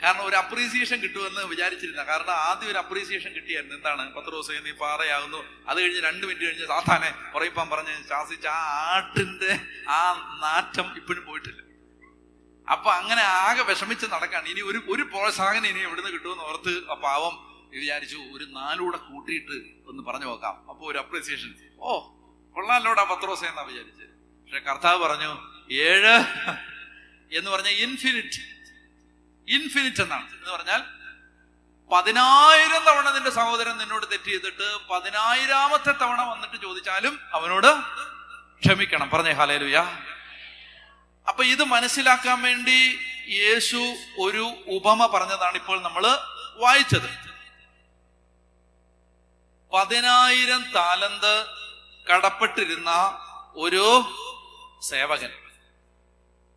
Speaker 1: കാരണം ഒരു അപ്രീസിയേഷൻ കിട്ടുമെന്ന് വിചാരിച്ചിരുന്ന. കാരണം ആദ്യം ഒരു അപ്രീസിയേഷൻ കിട്ടിയായിരുന്നു. എന്താണ്? പത്രോസ് നീ പാറയാകുന്നു. അത് കഴിഞ്ഞ് 2 മിനിറ്റ് കഴിഞ്ഞ് സാത്താനെ കുറയിപ്പം പറഞ്ഞ് ശാസിച്ച ആ ആട്ടിന്റെ ആ നാറ്റം ഇപ്പോഴും പോയിട്ടില്ല. അപ്പൊ അങ്ങനെ ആകെ വിഷമിച്ച് നടക്കാണ്. ഇനി ഒരു പ്രോത്സാഹനം ഇനി എവിടുന്ന് കിട്ടുമെന്ന് ഓർത്ത് ആ പാവം വിചാരിച്ചു ഒരു 4 കൂടെ കൂട്ടിയിട്ട് ഒന്ന് പറഞ്ഞു നോക്കാം. അപ്പൊ ഒരു അപ്രീസിയേഷൻ. ഓ കൊള്ളാലോടാ പത്രോസ് എന്നാ വിചാരിച്ചത്. പക്ഷെ കർത്താവ് പറഞ്ഞു 7 എന്ന് പറഞ്ഞ ഇൻഫിനിറ്റ് എന്നാണ്. എന്ന് പറഞ്ഞാൽ 10,000 തവണ നിന്റെ സഹോദരൻ നിന്നോട് തെറ്റ് ചെയ്തിട്ട് 10,000ാമത്തെ തവണ വന്നിട്ട് ചോദിച്ചാലും അവനോട് ക്ഷമിക്കണം. പറഞ്ഞേ ഹല്ലേലൂയ. അപ്പൊ ഇത് മനസ്സിലാക്കാൻ വേണ്ടി യേശു ഒരു ഉപമ പറഞ്ഞതാണ് ഇപ്പോൾ നമ്മൾ വായിച്ചത്. 10,000 താലന്ത് കടപ്പെട്ടിരുന്ന ഒരു സേവകൻ.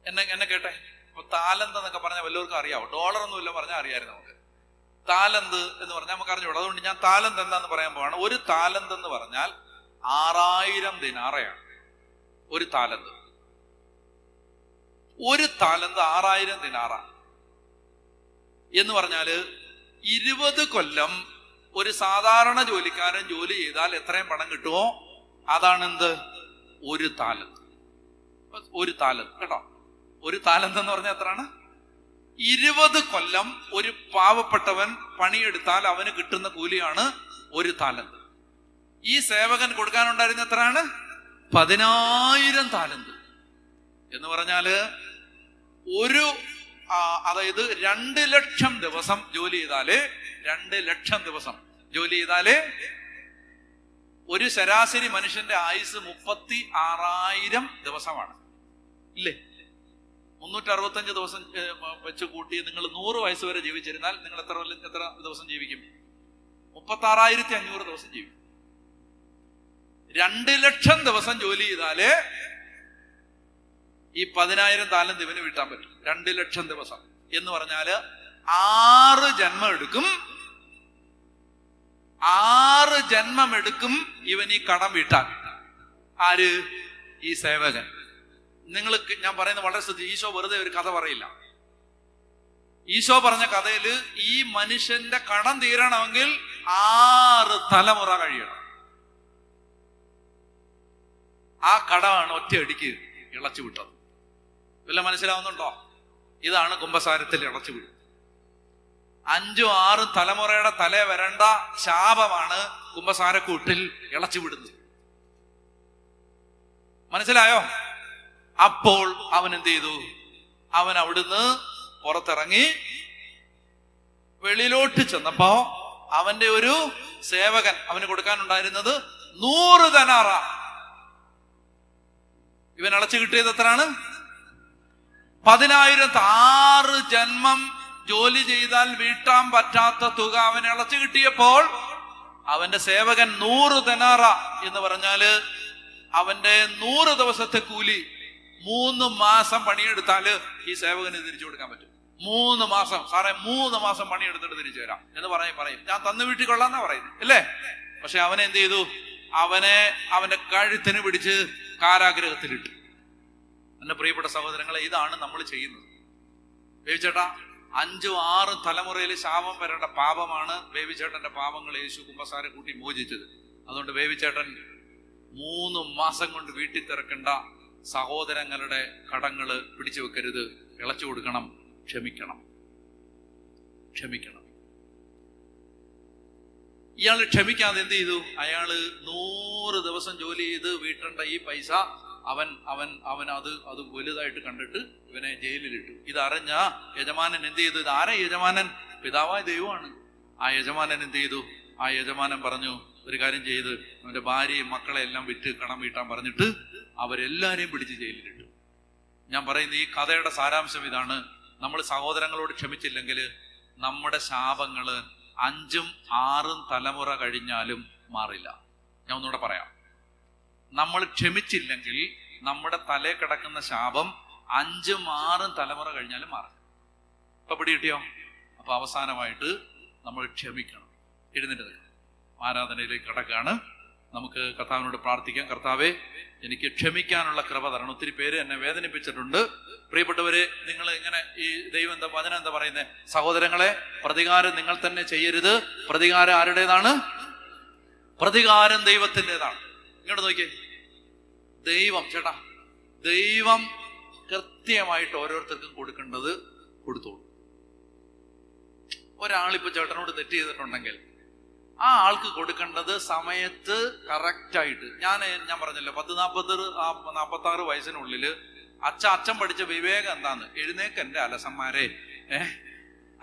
Speaker 1: എന്നെ കേട്ടെ. അപ്പൊ താലന്ത് എന്നൊക്കെ പറഞ്ഞാൽ വല്ലവർക്കും അറിയാവോ? ഡോളറൊന്നുമില്ല പറഞ്ഞാൽ അറിയാമായിരുന്നു നമുക്ക്. താലന്ത് എന്ന് പറഞ്ഞാൽ നമുക്ക് അറിഞ്ഞൂടാ. അതുകൊണ്ട് ഞാൻ താലന്ത് എന്താന്ന് പറയാൻ പോവാണ്. ഒരു താലന്ത് എന്ന് പറഞ്ഞാൽ 6,000 ദിനാറയാണ്. ഒരു താലന്ത് 6,000 ദിനാറ എന്ന് പറഞ്ഞാല് 20 കൊല്ലം ഒരു സാധാരണ ജോലിക്കാരൻ ജോലി ചെയ്താൽ എത്രയും പണം കിട്ടുമോ അതാണെന്ത്? ഒരു താലന്ത്. കേട്ടോ. ഒരു താലന്ത് എന്ന് പറഞ്ഞാൽ എത്രയാണ്? 20 കൊല്ലം ഒരു പാവപ്പെട്ടവൻ പണിയെടുത്താൽ അവന് കിട്ടുന്ന കൂലിയാണ് ഒരു താലന്ത്. ഈ സേവകൻ കൊടുക്കാനുണ്ടായിരുന്ന എത്രയാണ്? 10,000 താലന്ത് എന്ന് പറഞ്ഞാല് അതായത് 2 ലക്ഷം ദിവസം ജോലി ചെയ്താല് 2 ലക്ഷം ദിവസം ജോലി ചെയ്താല് ഒരു ശരാശരി മനുഷ്യന്റെ ആയുസ് 36,000 ദിവസമാണ്. ഇല്ലേ? 365 ദിവസം വെച്ച് കൂട്ടി നിങ്ങൾ 100 വയസ്സ് വരെ ജീവിച്ചിരുന്നാൽ നിങ്ങൾ എത്ര ദിവസം ജീവിക്കും? 36,500 ദിവസം ജീവിക്കും. 2 ലക്ഷം ദിവസം ജോലി ചെയ്താല് ഈ 10,000 താലന്ത് ഇവന് വീട്ടാൻ പറ്റും. 2 ലക്ഷം ദിവസം എന്ന് പറഞ്ഞാല് 6 ജന്മം എടുക്കും. 6 ജന്മം എടുക്കും ഇവൻ ഈ കടം വീട്ടാൻ. ആര്? ഈ സേവകൻ. ഞാൻ പറയുന്നത് വളരെ ശ്രദ്ധിച്ചു. ഈശോ വെറുതെ ഒരു കഥ പറയില്ല. ഈശോ പറഞ്ഞ കഥയില് ഈ മനുഷ്യന്റെ കടം തീരണമെങ്കിൽ 6 തലമുറ കഴിയണം. ആ കടമാണ് ഒറ്റയടിക്ക് ഇളച്ചു വിട്ടത്. വല്ല മനസ്സിലാവുന്നുണ്ടോ? ഇതാണ് കുമ്പസാരത്തിൽ ഇളച്ചു വിടുന്നത്. 5ഉം 6ഉം തലമുറയുടെ തലേ വരേണ്ട ശാപമാണ് കുമ്പസാരക്കൂട്ടിൽ ഇളച്ചു വിടുന്നത്. മനസ്സിലായോ? അപ്പോൾ അവൻ എന്ത് ചെയ്തു? അവൻ അവിടുന്ന് പുറത്തിറങ്ങി വെളിയിലോട്ട് ചെന്നപ്പോ അവന്റെ ഒരു സേവകൻ അവന് കൊടുക്കാനുണ്ടായിരുന്നത് 100 ദനാറ. ഇവൻ അടച്ചു കിട്ടിയത് എത്രയാണ്? 10,000. 6 ജന്മം ജോലി ചെയ്താൽ വീട്ടാൻ പറ്റാത്ത തുക അവന് അടച്ചു കിട്ടിയപ്പോൾ അവന്റെ സേവകൻ 100 ദനാറ എന്ന് പറഞ്ഞാല് അവന്റെ 100 ദിവസത്തെ കൂലി 3 മാസം പണിയെടുത്താല് ഈ സേവകന് തിരിച്ചു കൊടുക്കാൻ പറ്റും. 3 മാസം. സാറേ 3 മാസം പണിയെടുത്തിട്ട് തിരിച്ചു തരാം എന്ന് പറയും. ഞാൻ തന്നു വീട്ടിൽ കൊള്ളാന്നാ പറയുന്നത് അല്ലേ? പക്ഷെ അവനെ എന്ത് ചെയ്തു? അവന്റെ കഴുത്തിന് പിടിച്ച് കാരാഗ്രഹത്തിലിട്ടു. എന്റെ പ്രിയപ്പെട്ട സഹോദരങ്ങളെ, ഇതാണ് നമ്മൾ ചെയ്യുന്നത്. ബേബിച്ചേട്ടാ, 5ഉം 6ഉം തലമുറയിൽ ശാപം വരേണ്ട പാപമാണ് ബേബിച്ചേട്ടന്റെ പാപങ്ങൾ യേശു കുമ്പസാര കൂട്ടി മോചിച്ചത്. അതുകൊണ്ട് ബേബിച്ചേട്ടൻ 3 മാസം കൊണ്ട് വീട്ടിൽ തിരക്കേണ്ട സഹോദരങ്ങളുടെ കടങ്ങള് പിടിച്ചു വെക്കരുത്. ഇളച്ചു കൊടുക്കണം. ക്ഷമിക്കണം. ഇയാള് ക്ഷമിക്കാതെ എന്ത് ചെയ്തു? അയാള് 100 ദിവസം ജോലി ചെയ്ത് വീട്ടേണ്ട ഈ പൈസ അവൻ അത് വലുതായിട്ട് കണ്ടിട്ട് ഇവനെ ജയിലിലിട്ടു. ഇതറിഞ്ഞ യജമാനൻ എന്ത് ചെയ്തു? ഇത് ആരാ യജമാനൻ? പിതാവായ ദൈവമാണ്. ആ യജമാനൻ എന്ത് ചെയ്തു? ആ യജമാനൻ പറഞ്ഞു, ഒരു കാര്യം ചെയ്ത് അവന്റെ ഭാര്യയും മക്കളെ എല്ലാം വിറ്റ് കടം വീട്ടാൻ പറഞ്ഞിട്ട് അവരെല്ലാരെയും പിടിച്ച് ജയിലിലിട്ടു. ഞാൻ പറയുന്ന ഈ കഥയുടെ സാരാംശം ഇതാണ്. നമ്മൾ സഹോദരങ്ങളോട് ക്ഷമിച്ചില്ലെങ്കിൽ നമ്മുടെ ശാപങ്ങള് 5ഉം 6ഉം തലമുറ കഴിഞ്ഞാലും മാറില്ല. ഞാൻ ഒന്നുകൂടെ പറയാം. നമ്മൾ ക്ഷമിച്ചില്ലെങ്കിൽ നമ്മുടെ തലേ കിടക്കുന്ന ശാപം 5ഉം 6ഉം തലമുറ കഴിഞ്ഞാലും മാറില്ല. ഇപ്പൊ പിടി കിട്ടിയോ? അപ്പൊ അവസാനമായിട്ട് നമ്മൾ ക്ഷമിക്കണം. എഴുന്നേറ്റ് ആരാധനയിലേക്ക് കടക്കാണ്. നമുക്ക് കർത്താവിനോട് പ്രാർത്ഥിക്കാം. കർത്താവേ, എനിക്ക് ക്ഷമിക്കാനുള്ള കൃപ തരണം. ഒത്തിരി പേര് എന്നെ വേദനിപ്പിച്ചിട്ടുണ്ട്. പ്രിയപ്പെട്ടവരെ, നിങ്ങൾ ഇങ്ങനെ ഈ ദൈവം വചനം എന്താ പറയുന്നത്? സഹോദരങ്ങളെ, പ്രതികാരം നിങ്ങൾ തന്നെ ചെയ്യരുത്. പ്രതികാരം ആരുടേതാണ്? പ്രതികാരം ദൈവത്തിൻ്റെതാണ്. ഇങ്ങോട്ട് നോക്കിയേ, ദൈവം കൃത്യമായിട്ട് ഓരോരുത്തർക്കും കൊടുക്കേണ്ടത് കൊടുത്തോളൂ. ഒരാളിപ്പോ ചേട്ടനോട് തെറ്റ് ചെയ്തിട്ടുണ്ടെങ്കിൽ ആ ആൾക്ക് കൊടുക്കേണ്ടത് സമയത്ത് കറക്റ്റായിട്ട്. ഞാൻ പറഞ്ഞല്ലോ, 46 വയസ്സിനുള്ളില് അച്ഛൻ പഠിച്ച വിവേകം എന്താന്ന്, എഴുന്നേക്കെന്റെ അലസന്മാരെ,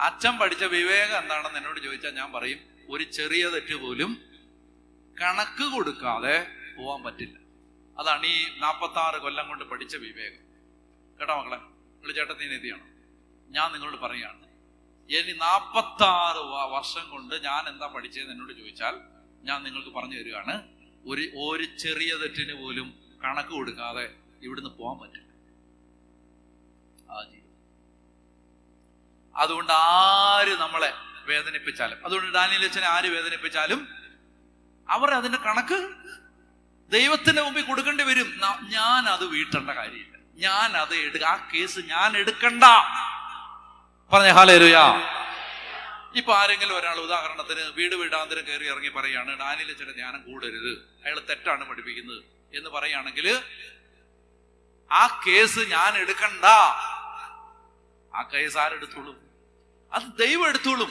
Speaker 1: അച്ഛൻ പഠിച്ച വിവേകം എന്താണെന്ന് എന്നോട് ചോദിച്ചാൽ ഞാൻ പറയും, ഒരു ചെറിയ തെറ്റ് പോലും കണക്ക് കൊടുക്കാതെ പോവാൻ പറ്റില്ല. അതാണ് ഈ 46 കൊല്ലം കൊണ്ട് പഠിച്ച വിവേകം. കേട്ടോ മക്കളെ, നിങ്ങൾ ചേട്ടത്തിനെത്തിയാണ്. ഞാൻ നിങ്ങളോട് പറയാണ്, ഇനി 46 വർഷം കൊണ്ട് ഞാൻ എന്താ പഠിച്ചതെന്ന് എന്നോട് ചോദിച്ചാൽ ഞാൻ നിങ്ങൾക്ക് പറഞ്ഞു തരികയാണ്, ഒരു ചെറിയ തെറ്റിന് പോലും കണക്ക് കൊടുക്കാതെ ഇവിടുന്ന് പോകാൻ പറ്റില്ല. അതുകൊണ്ട് ആര് നമ്മളെ വേദനിപ്പിച്ചാലും, അതുകൊണ്ട് ഡാനിയേൽ അച്ഛനെ ആര് വേദനിപ്പിച്ചാലും അവർ അതിന്റെ കണക്ക് ദൈവത്തിന്റെ മുമ്പിൽ കൊടുക്കേണ്ടി വരും. ഞാൻ അത് വീട്ടേണ്ട കാര്യമില്ല, ഞാൻ അത് ആ കേസ് ഞാൻ എടുക്കണ്ട. പറഞ്ഞ ഹല്ലേലൂയ. ഇപ്പൊ ആരെങ്കിലും ഒരാൾ ഉദാഹരണത്തിന് വീടാന്തരം കയറി ഇറങ്ങി പറയാണ്, ഡാനിയേൽ അച്ഛന്റെ ധ്യാനം കൂടരുത്, അയാൾ തെറ്റാണ് പഠിപ്പിക്കുന്നത് എന്ന് പറയുകയാണെങ്കിൽ ആ കേസ് ഞാൻ എടുക്കണ്ട. ആ കേസ് ആരെടുത്തോളും? അത് ദൈവം എടുത്തോളും.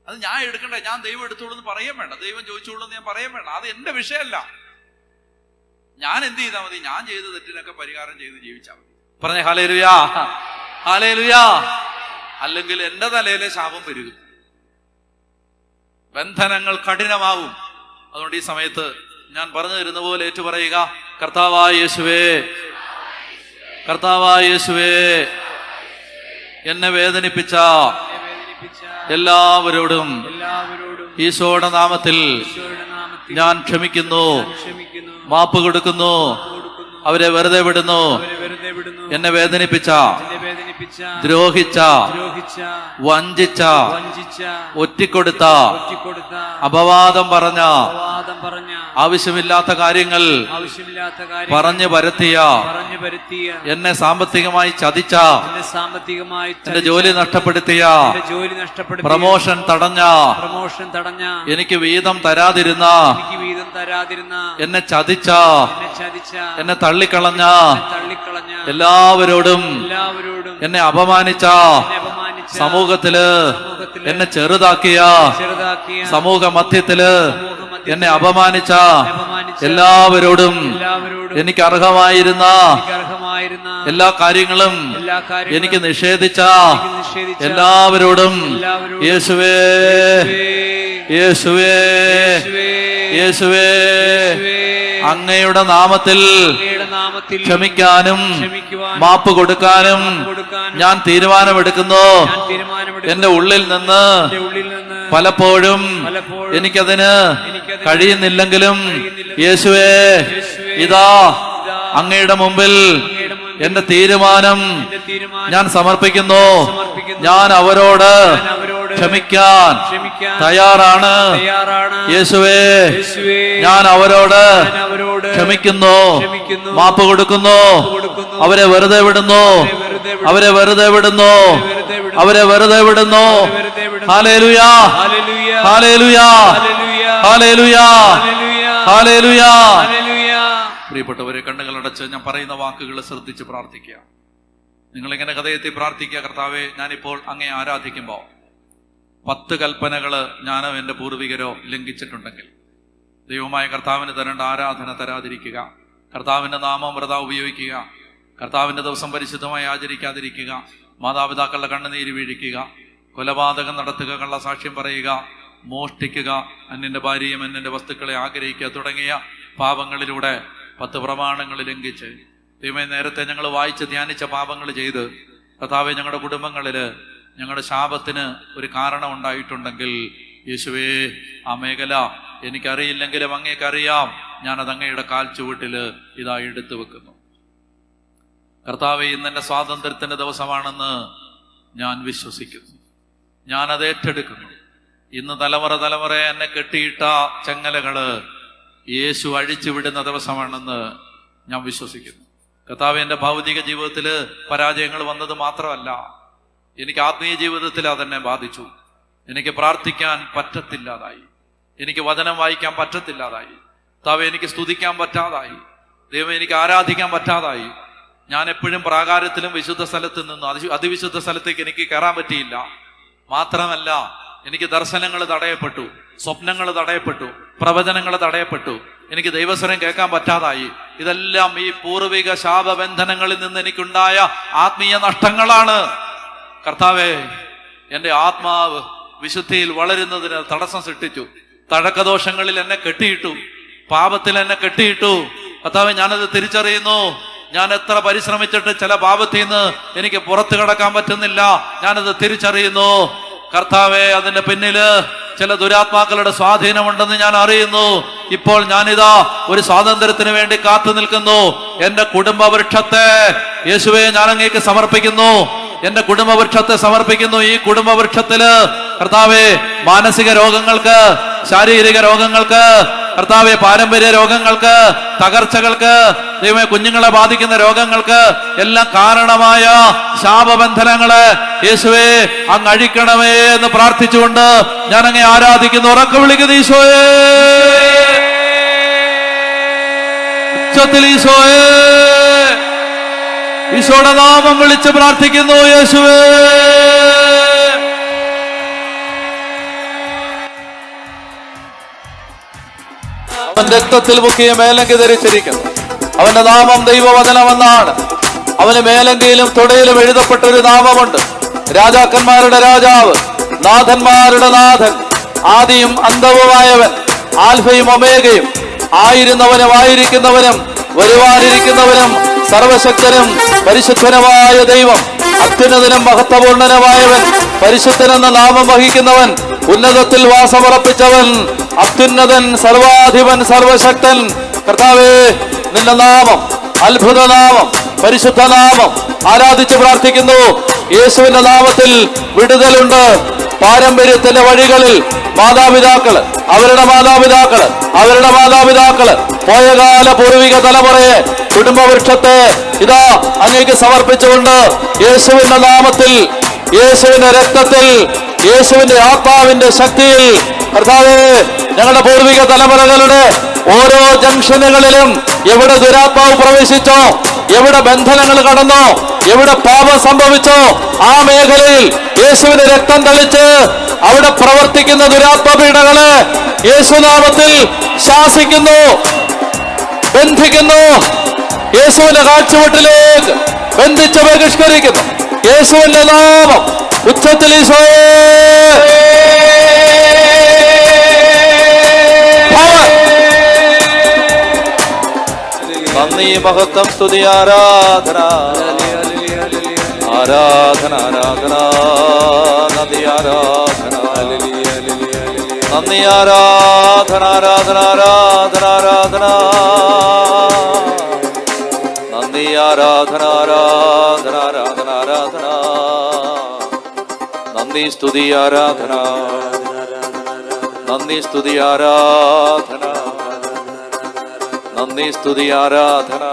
Speaker 1: അത് ഞാൻ എടുക്കണ്ട, ഞാൻ ദൈവം എടുത്തോളൂ എന്ന് പറയാൻ വേണ്ട, ദൈവം ചോദിച്ചോളൂ എന്ന് ഞാൻ പറയാൻ വേണ്ട. അത് എന്റെ വിഷയമല്ല. ഞാൻ എന്ത് ചെയ്താൽ മതി? ഞാൻ ചെയ്ത തെറ്റിനൊക്കെ പരിഹാരം ചെയ്ത് ജീവിച്ചാൽ മതി. പറഞ്ഞേ ഹല്ലേലൂയാ, ഹല്ലേലൂയാ. അല്ലെങ്കിൽ എന്റെ തലയിലെ ശാപം പെരുകും, ബന്ധനങ്ങൾ കഠിനമാവും. അതുകൊണ്ട് ഈ സമയത്ത് ഞാൻ പറഞ്ഞു തരുന്ന പോലെ ഏറ്റു പറയുക, കർത്താവായ യേശുവേ, കർത്താവായ യേശുവേ, എന്നെ വേദനിപ്പിച്ച എല്ലാവരോടും ഈശോയുടെ നാമത്തിൽ ഞാൻ ക്ഷമിക്കുന്നു, മാപ്പ് കൊടുക്കുന്നു. അവരെ വെറുതെ വിടുന്നു. എന്നെ വേദനിപ്പിച്ച, ദ്രോഹിച്ച, വഞ്ചിച്ച, ഒറ്റിക്കൊടുത്ത, അപവാദം പറഞ്ഞ, ആവശ്യമില്ലാത്ത കാര്യങ്ങൾ പറഞ്ഞു പരത്തിയ, എന്നെ സാമ്പത്തികമായി ചതിച്ച, എന്റെ ജോലി നഷ്ടപ്പെടുത്തിയ, പ്രമോഷൻ തടഞ്ഞ, എനിക്ക് വീതം തരാതിരുന്ന, എന്നെ ചതിച്ച, എന്നെ തള്ളിക്കളഞ്ഞ എല്ലാവരോടും, എന്നെ അപമാനിച്ച, സമൂഹത്തില് എന്നെ ചെറുതാക്കിയ, സമൂഹ മധ്യത്തില് എന്നെ അപമാനിച്ച എല്ലാവരോടും എനിക്ക് അർഹമായിരുന്ന എല്ലാ കാര്യങ്ങളും എനിക്ക് നിഷേധിച്ച എല്ലാവരോടും യേശുവേ, യേശുവേ, യേശുവേ, അങ്ങയുടെ നാമത്തിൽ ക്ഷമിക്കാനും മാപ്പ് കൊടുക്കാനും ഞാൻ തീരുമാനമെടുക്കുന്നു. എന്റെ ഉള്ളിൽ നിന്ന് പലപ്പോഴും എനിക്കതിന് കഴിയുന്നില്ലെങ്കിലും യേശുവേ, ഇതാ അങ്ങയുടെ മുമ്പിൽ എന്റെ തീരുമാനം ഞാൻ സമർപ്പിക്കുന്നു. ഞാൻ അവരോട് ക്ഷമിക്കാൻ തയ്യാറാണ്. യേശുവേ, ഞാൻ അവരോട് ക്ഷമിക്കുന്നു, മാപ്പ് കൊടുക്കുന്നു. അവരെ വെറുതെ വിടുന്നു, അവരെ വെറുതെ വിടുന്നു, അവരെ വെറുതെ വിടുന്നു. ഹല്ലേലൂയാ, ഹല്ലേലൂയാ, ഹല്ലേലൂയാ, ഹല്ലേലൂയാ. പ്രിയപ്പെട്ടവരെ, കണ്ണുകളടച്ച് ഞാൻ പറയുന്ന വാക്കുകൾ ശ്രദ്ധിച്ച് പ്രാർത്ഥിക്കുക. നിങ്ങളിങ്ങനെ ഹൃദയത്തിൽ പ്രാർത്ഥിക്കുക, കർത്താവേ, ഞാനിപ്പോൾ അങ്ങയെ ആരാധിക്കുമ്പോൾ 10 കൽപ്പനകള് ഞാനോ എൻ്റെ പൂർവികരോ ലംഘിച്ചിട്ടുണ്ടെങ്കിൽ ദൈവമായ കർത്താവിന് തരേണ്ട ആരാധന തരാതിരിക്കുക, കർത്താവിൻ്റെ നാമം വൃഥാ ഉപയോഗിക്കുക, കർത്താവിൻ്റെ ദിവസം പരിശുദ്ധമായി ആചരിക്കാതിരിക്കുക, മാതാപിതാക്കളുടെ കണ്ണുനീര് വീഴിക്കുക, കൊലപാതകം നടത്തുക, കള്ളസാക്ഷ്യം പറയുക, മോഷ്ടിക്കുക, അന്യന്റെ ഭാര്യയും അന്യന്റെ വസ്തുക്കളെ ആഗ്രഹിക്കുക തുടങ്ങിയ പാപങ്ങളിലൂടെ 10 പ്രമാണങ്ങൾ ലംഘിച്ച് ദൈവമേ, നേരത്തെ ഞങ്ങൾ വായിച്ച് ധ്യാനിച്ച പാപങ്ങൾ ചെയ്ത് കർത്താവേ, ഞങ്ങളുടെ കുടുംബങ്ങളില് ഞങ്ങളുടെ ശാപത്തിന് ഒരു കാരണം ഉണ്ടായിട്ടുണ്ടെങ്കിൽ യേശുവേ, ആ മേഖല എനിക്കറിയില്ലെങ്കിലും അങ്ങേക്കറിയാം. ഞാനത് അങ്ങയുടെ കാൽ ചുവട്ടില് ഇതാ എടുത്തു വെക്കുന്നു. കർത്താവേ, ഇന്ന് എൻ്റെ സ്വാതന്ത്ര്യത്തിന്റെ ദിവസമാണെന്ന് ഞാൻ വിശ്വസിക്കുന്നു. ഞാനത് ഏറ്റെടുക്കുന്നു. ഇന്ന് തലമുറ എന്നെ കെട്ടിയിട്ട ചങ്ങലകള് യേശു അഴിച്ചുവിടുന്ന ദിവസമാണെന്ന് ഞാൻ വിശ്വസിക്കുന്നു. കർത്താവേ, എൻ്റെ ഭൗതിക ജീവിതത്തിൽ പരാജയങ്ങൾ വന്നത് മാത്രമല്ല, എനിക്ക് ആത്മീയ ജീവിതത്തിൽ അതെന്നെ ബാധിച്ചു. എനിക്ക് പ്രാർത്ഥിക്കാൻ പറ്റത്തില്ലാതായി, എനിക്ക് വചനം വായിക്കാൻ പറ്റത്തില്ലാതായി, കർത്താവേ എനിക്ക് സ്തുതിക്കാൻ പറ്റാതായി, ദൈവം എനിക്ക് ആരാധിക്കാൻ പറ്റാതായി. ഞാൻ എപ്പോഴും പ്രാകാരത്തിലും വിശുദ്ധ സ്ഥലത്ത് നിന്ന് അതിവിശുദ്ധ സ്ഥലത്തേക്ക് എനിക്ക് കയറാൻ പറ്റിയില്ല. മാത്രമല്ല, എനിക്ക് ദർശനങ്ങൾ തടയപ്പെട്ടു, സ്വപ്നങ്ങൾ തടയപ്പെട്ടു, പ്രവചനങ്ങൾ തടയപ്പെട്ടു, എനിക്ക് ദൈവസ്വരം കേൾക്കാൻ പറ്റാതായി. ഇതെല്ലാം ഈ പൂർവിക ശാപബന്ധനങ്ങളിൽ നിന്ന് എനിക്കുണ്ടായ ആത്മീയ നഷ്ടങ്ങളാണ്. കർത്താവേ, എൻ്റെ ആത്മാവ് വിശുദ്ധിയിൽ വളരുന്നതിന് തടസ്സം സൃഷ്ടിച്ചു. തഴക്കദോഷങ്ങളിൽ എന്നെ കെട്ടിയിട്ടു, പാപത്തിൽ എന്നെ കെട്ടിയിട്ടു. കർത്താവേ, ഞാനത് തിരിച്ചറിയുന്നു. ഞാൻ എത്ര പരിശ്രമിച്ചിട്ട് ചില പാപത്തിൽ നിന്ന് എനിക്ക് പുറത്തു കടക്കാൻ പറ്റുന്നില്ല. ഞാനത് തിരിച്ചറിയുന്നു. കർത്താവേ, അതിന്റെ പിന്നില് ചില ദുരാത്മാക്കളുടെ സ്വാധീനമുണ്ടെന്ന് ഞാൻ അറിയുന്നു. ഇപ്പോൾ ഞാനിതാ ഒരു സ്വാതന്ത്ര്യത്തിന് വേണ്ടി കാത്തു നിൽക്കുന്നു. എന്റെ കുടുംബവൃക്ഷത്തെ യേശുവേ ഞാൻ അങ്ങേക്ക് സമർപ്പിക്കുന്നു. എന്റെ കുടുംബവൃക്ഷത്തെ സമർപ്പിക്കുന്നു. ഈ കുടുംബവൃക്ഷത്തില് കർത്താവേ, മാനസിക രോഗങ്ങൾക്ക്, ശാരീരിക രോഗങ്ങൾക്ക്, കർത്താവെ പാരമ്പര്യ രോഗങ്ങൾക്ക്, തകർച്ചകൾക്ക്, ദൈവമേ കുഞ്ഞുങ്ങളെ ബാധിക്കുന്ന രോഗങ്ങൾക്ക് എല്ലാം കാരണമായ ശാപബന്ധനങ്ങളെ യേശുവേ അങ്ങ് അഴിക്കണമേ എന്ന് പ്രാർത്ഥിച്ചുകൊണ്ട് ഞാൻ അങ്ങേ ആരാധിക്കുന്നു. ഉറക്കെ വിളിക്കുന്നു ഈശോയേ, ഉച്ചത്തിൽ ഈശോയേ, ഈശോയുടെ നാമം വിളിച്ച് പ്രാർത്ഥിക്കുന്നു. യേശുവേ, അവൻ രക്തത്തിൽ മുക്കിയ മേലങ്കി ധരിച്ചിരിക്കുന്നു. അവന്റെ നാമം ദൈവവചനമെന്നാണ്. അവന് മേലങ്കിയിലും തുടയിലും എഴുതപ്പെട്ട ഒരു നാമമുണ്ട്. രാജാക്കന്മാരുടെ രാജാവ്, നാഥന്മാരുടെ നാഥൻ, ആദിയും അന്തവുമായവൻ, ആൽഫയും ഒമേഗയും, ആയിരുന്നവനും ആയിരിക്കുന്നവനും വരുവാനിരിക്കുന്നവനും സർവശക്തനും പരിശുദ്ധനുമായ ദൈവം, അത്യുന്നതനും മഹത്വപൂർണനുമായവൻ, പരിശുദ്ധനെന്ന നാമം വഹിക്കുന്നവൻ, ഉന്നതത്തിൽ വാസമുറപ്പിച്ചവൻ, അത്യുന്നതൻ, സർവാധിപൻ, സർവശക്തൻ. കർത്താവേ, നിന്റെ നാമം അത്ഭുത നാമം, പരിശുദ്ധ നാമം ആരാധിച്ച് പ്രാർത്ഥിക്കുന്നു. യേശുവിന്റെ നാമത്തിൽ വിടുതലുണ്ട്. പാരമ്പര്യത്തിന്റെ വഴികളിൽ മാതാപിതാക്കള്, അവരുടെ മാതാപിതാക്കള്, അവരുടെ മാതാപിതാക്കള്, പോയകാല പൂർവിക തലമുറയെ, കുടുംബവൃക്ഷത്തെ ഇതാ അങ്ങേക്ക് സമർപ്പിച്ചുകൊണ്ട് യേശുവിന്റെ നാമത്തിൽ, യേശുവിന്റെ രക്തത്തിൽ, യേശുവിന്റെ ആത്മാവിന്റെ ശക്തിയിൽ കർത്താവേ, ഞങ്ങളുടെ പൂർവിക തലമുറകളുടെ ഓരോ ജംഗ്ഷനുകളിലും എവിടെ ദുരാത്മാവ് പ്രവേശിച്ചോ, എവിടെ ബന്ധനങ്ങൾ കടന്നോ, എവിടെ പാപം സംഭവിച്ചോ, ആ മേഖലയിൽ യേശുവിന്റെ രക്തം തളിച്ച് അവിടെ പ്രവർത്തിക്കുന്ന ദുരാത്മപീഠകളെ യേശുനാമത്തിൽ ശാസിക്കുന്നു, ബന്ധിക്കുന്നു. യേശുവിന്റെ കാഴ്ചവെട്ടിലേക്ക് ബന്ധിച്ച് ബഹിഷ്കരിക്കുന്നു. യേശുവിന്റെ നാമം ഉച്ചത്തിൽ ഈശോയേ, നന്ദി, മഹത്വം, സ്തുതി, ആരാധന, ആരാധന, ആരാധന, നന്ദി, ആരാധന, നന്ദി, ആരാധന, ആരാധന, ആരാധന, ആരാധന, നന്ദി, ആരാധന, ആരാധന, ആരാധന, ആരാധന, നന്ദി, സ്തുതി, ആരാധന, നന്ദി, സ്തുതി, ആരാധന, നന്ദി, സ്തുതി, ആരാധന.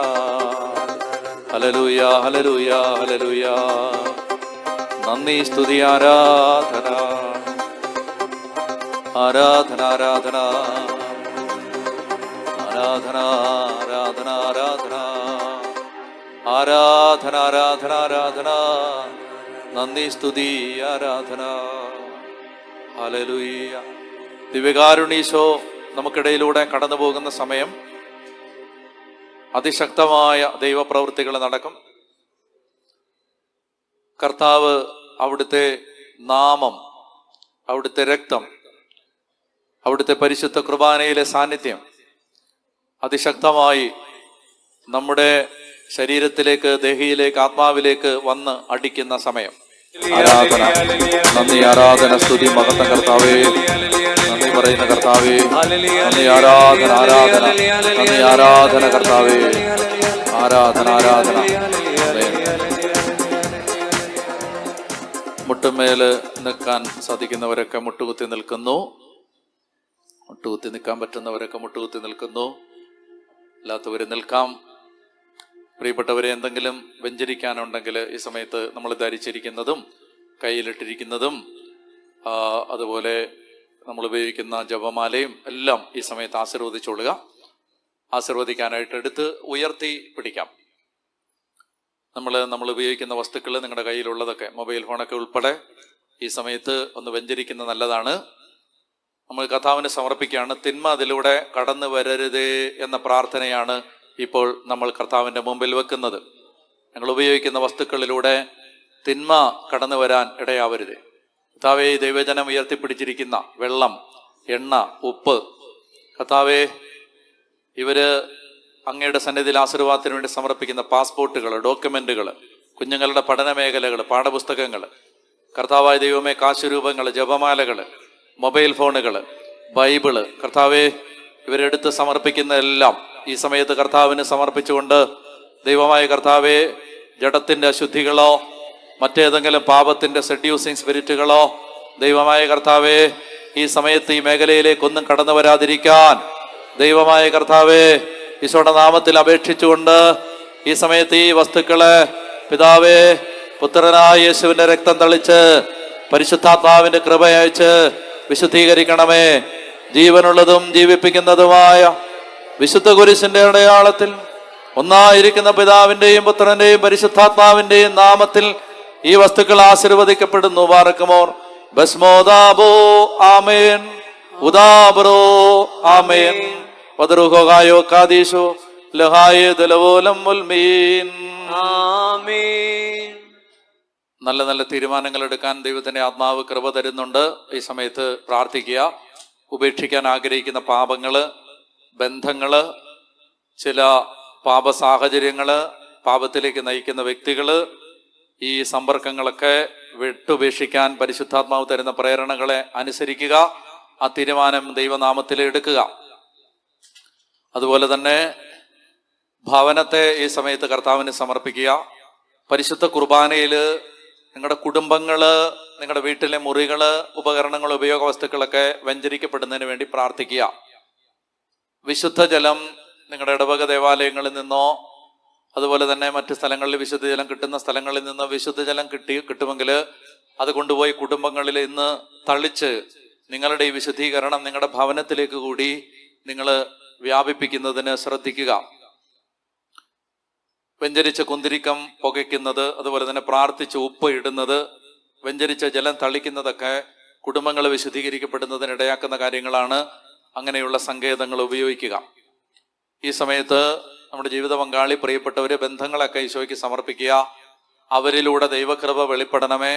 Speaker 1: ഹല്ലേലൂയ, ഹല്ലേലൂയ, ഹല്ലേലൂയ. നന്ദി, സ്തുതി, ആരാധന, ആരാധന, ആരാധന, ആരാധന, ആരാധന, ആരാധന, ആരാധന, ആരാധന, ആരാധന, നന്ദി, സ്തുതി, ആരാധന. ഹല്ലേലൂയ. ദിവ്യകാരുണ്യീശോ നമുക്കിടയിലൂടെ കടന്നു പോകുന്ന സമയം അതിശക്തമായ ദൈവപ്രവൃത്തികൾ നടക്കും. കർത്താവ്, അവിടുത്തെ നാമം, അവിടുത്തെ രക്തം, അവിടുത്തെ പരിശുദ്ധ കുർബാനയിലെ സാന്നിധ്യം അതിശക്തമായി നമ്മുടെ ശരീരത്തിലേക്ക്, ദേഹിയിലേക്ക്, ആത്മാവിലേക്ക് വന്ന് അടിക്കുന്ന സമയം. ആരാധന, നന്ദി, ആരാധന, സ്തുതി, മഹത്വം കർത്താവേ, നന്ദി പറയുന്ന കർത്താവേ, നന്ദി, ആരാധന, ആരാധന, നന്ദി, ആരാധന കർത്താവേ, ആരാധന, ആരാധന. മുട്ടുമേല് നിൽക്കാൻ സാധിക്കുന്നവരൊക്കെ മുട്ടുകുത്തി നിൽക്കുന്നു. മുട്ടുകുത്തി നിൽക്കാൻ പറ്റുന്നവരൊക്കെ മുട്ടുകുത്തി നിൽക്കുന്നു. അല്ലാത്തവര് നിൽക്കാം. പ്രിയപ്പെട്ടവരെ, എന്തെങ്കിലും വെഞ്ചരിക്കാനുണ്ടെങ്കിൽ ഈ സമയത്ത് നമ്മൾ ധരിച്ചിരിക്കുന്നതും കയ്യിലിട്ടിരിക്കുന്നതും അതുപോലെ നമ്മൾ ഉപയോഗിക്കുന്ന ജപമാലയും എല്ലാം ഈ സമയത്ത് ആശീർവദിച്ചോളുക. ആശീർവദിക്കാനായിട്ട് എടുത്ത് ഉയർത്തി പിടിക്കാം. നമ്മൾ ഉപയോഗിക്കുന്ന വസ്തുക്കൾ, നിങ്ങളുടെ കയ്യിലുള്ളതൊക്കെ, മൊബൈൽ ഫോണൊക്കെ ഉൾപ്പെടെ ഈ സമയത്ത് ഒന്ന് വെഞ്ചരിക്കുന്നത് നല്ലതാണ്. നമ്മൾ കർത്താവിന് സമർപ്പിക്കുകയാണ്. തിന്മ അതിലൂടെ കടന്നു വരരുതേ എന്ന പ്രാർത്ഥനയാണ് ഇപ്പോൾ നമ്മൾ കർത്താവിൻ്റെ മുമ്പിൽ വെക്കുന്നത്. ഞങ്ങൾ ഉപയോഗിക്കുന്ന വസ്തുക്കളിലൂടെ തിന്മ കടന്നു വരാൻ ഇടയാവരുത്. കർത്താവേ, ദൈവജനം ഉയർത്തിപ്പിടിച്ചിരിക്കുന്ന വെള്ളം, എണ്ണ, ഉപ്പ്, കർത്താവേ, ഇവര് അങ്ങയുടെ സന്നിധിയിൽ ആശീർവാദത്തിന് വേണ്ടി സമർപ്പിക്കുന്ന പാസ്പോർട്ടുകൾ, ഡോക്യുമെന്റുകൾ, കുഞ്ഞുങ്ങളുടെ പഠന മേഖലകൾ, പാഠപുസ്തകങ്ങൾ, കർത്താവായ ദൈവമേ, കാശുരൂപങ്ങൾ, ജപമാലകൾ, മൊബൈൽ ഫോണുകൾ, ബൈബിള്, കർത്താവെ, ഇവരെടുത്ത് സമർപ്പിക്കുന്ന എല്ലാം ഈ സമയത്ത് കർത്താവിന് സമർപ്പിച്ചുകൊണ്ട്, ദൈവമായ കർത്താവെ, ജഡത്തിന്റെ അശുദ്ധികളോ മറ്റേതെങ്കിലും പാപത്തിന്റെ സെഡ്യൂസിങ് സ്പിരിറ്റുകളോ ദൈവമായ കർത്താവെ ഈ സമയത്ത് ഈ മേഖലയിലേക്കൊന്നും കടന്നു വരാതിരിക്കാൻ ദൈവമായ കർത്താവെ ഈശോയുടെ നാമത്തിൽ അപേക്ഷിച്ചുകൊണ്ട് ഈ സമയത്ത് ഈ വസ്തുക്കളെ പിതാവേ, പുത്രനായ യേശുവിന്റെ രക്തം തളിച്ച് പരിശുദ്ധാത്മാവിന്റെ കൃപയയച്ച് വിശുദ്ധീകരിക്കണമേ. ജീവനുള്ളതും ജീവിപ്പിക്കുന്നതുമായ വിശുദ്ധ കുരിശിന്റെ അടയാളത്തിൽ ഒന്നായിരിക്കുന്ന പിതാവിന്റെയും പുത്രന്റെയും പരിശുദ്ധാത്മാവിന്റെയും നാമത്തിൽ ഈ വസ്തുക്കൾ ആശീർവദിക്കപ്പെടുന്നു. ബാറക്കുമോർ ബസ്മോദാബോ ആമേൻ, ഉദാബറോ ആമേൻ, വദറുഹോഗായോ കാദീശോ ലഹായേ ദലവോലം മുൽമീൻ. ആമേൻ. നല്ല നല്ല തീരുമാനങ്ങൾ എടുക്കാൻ ദൈവത്തിന്റെ ആത്മാവ് കൃപ തരുന്നുണ്ട്. ഈ സമയത്ത് പ്രാർത്ഥിക്കുക. ഉപേക്ഷിക്കാൻ ആഗ്രഹിക്കുന്ന പാപങ്ങള്, ബന്ധങ്ങള്, ചില പാപ സാഹചര്യങ്ങള്, പാപത്തിലേക്ക് നയിക്കുന്ന വ്യക്തികള്, ഈ സമ്പർക്കങ്ങളൊക്കെ വിട്ടുപേക്ഷിക്കാൻ പരിശുദ്ധാത്മാവ് തരുന്ന പ്രേരണകളെ അനുസരിക്കുക. ആ തീരുമാനം ദൈവനാമത്തിൽ എടുക്കുക. അതുപോലെ തന്നെ ഭവനത്തെ ഈ സമയത്ത് കർത്താവിന് സമർപ്പിക്കുക. പരിശുദ്ധ കുർബാനയില് നിങ്ങളുടെ കുടുംബങ്ങള്, നിങ്ങളുടെ വീട്ടിലെ മുറികള്, ഉപകരണങ്ങൾ, ഉപയോഗ വസ്തുക്കളൊക്കെ വെഞ്ചരിക്കപ്പെടുന്നതിന് വേണ്ടി പ്രാർത്ഥിക്കുക. വിശുദ്ധ ജലം നിങ്ങളുടെ ഇടവക ദേവാലയങ്ങളിൽ നിന്നോ അതുപോലെ തന്നെ മറ്റ് സ്ഥലങ്ങളിൽ വിശുദ്ധജലം കിട്ടുന്ന സ്ഥലങ്ങളിൽ നിന്ന് വിശുദ്ധജലം കിട്ടുമെങ്കിൽ അത് കൊണ്ടുപോയി കുടുംബങ്ങളിൽ ഇന്ന് തളിച്ച് നിങ്ങളുടെ ഈ വിശുദ്ധീകരണം നിങ്ങളുടെ ഭവനത്തിലേക്ക് കൂടി നിങ്ങൾ വ്യാപിപ്പിക്കുന്നതിന് ശ്രദ്ധിക്കുക. വെഞ്ചരിച്ച കുന്തിരിക്കം പുകയ്ക്കുന്നത്, അതുപോലെ തന്നെ പ്രാർത്ഥിച്ച് ഉപ്പ് ഇടുന്നത്, വെഞ്ചരിച്ച ജലം തളിക്കുന്നതൊക്കെ കുടുംബങ്ങൾ വിശുദ്ധീകരിക്കപ്പെടുന്നതിന് ഇടയാക്കുന്ന കാര്യങ്ങളാണ്. അങ്ങനെയുള്ള സങ്കേതങ്ങൾ ഉപയോഗിക്കുക. ഈ സമയത്ത് നമ്മുടെ ജീവിത പങ്കാളി, പ്രിയപ്പെട്ടവര്, ബന്ധങ്ങളൊക്കെ ഈശോയ്ക്ക് സമർപ്പിക്കുക. അവരിലൂടെ ദൈവകൃപ വെളിപ്പെടണമേ.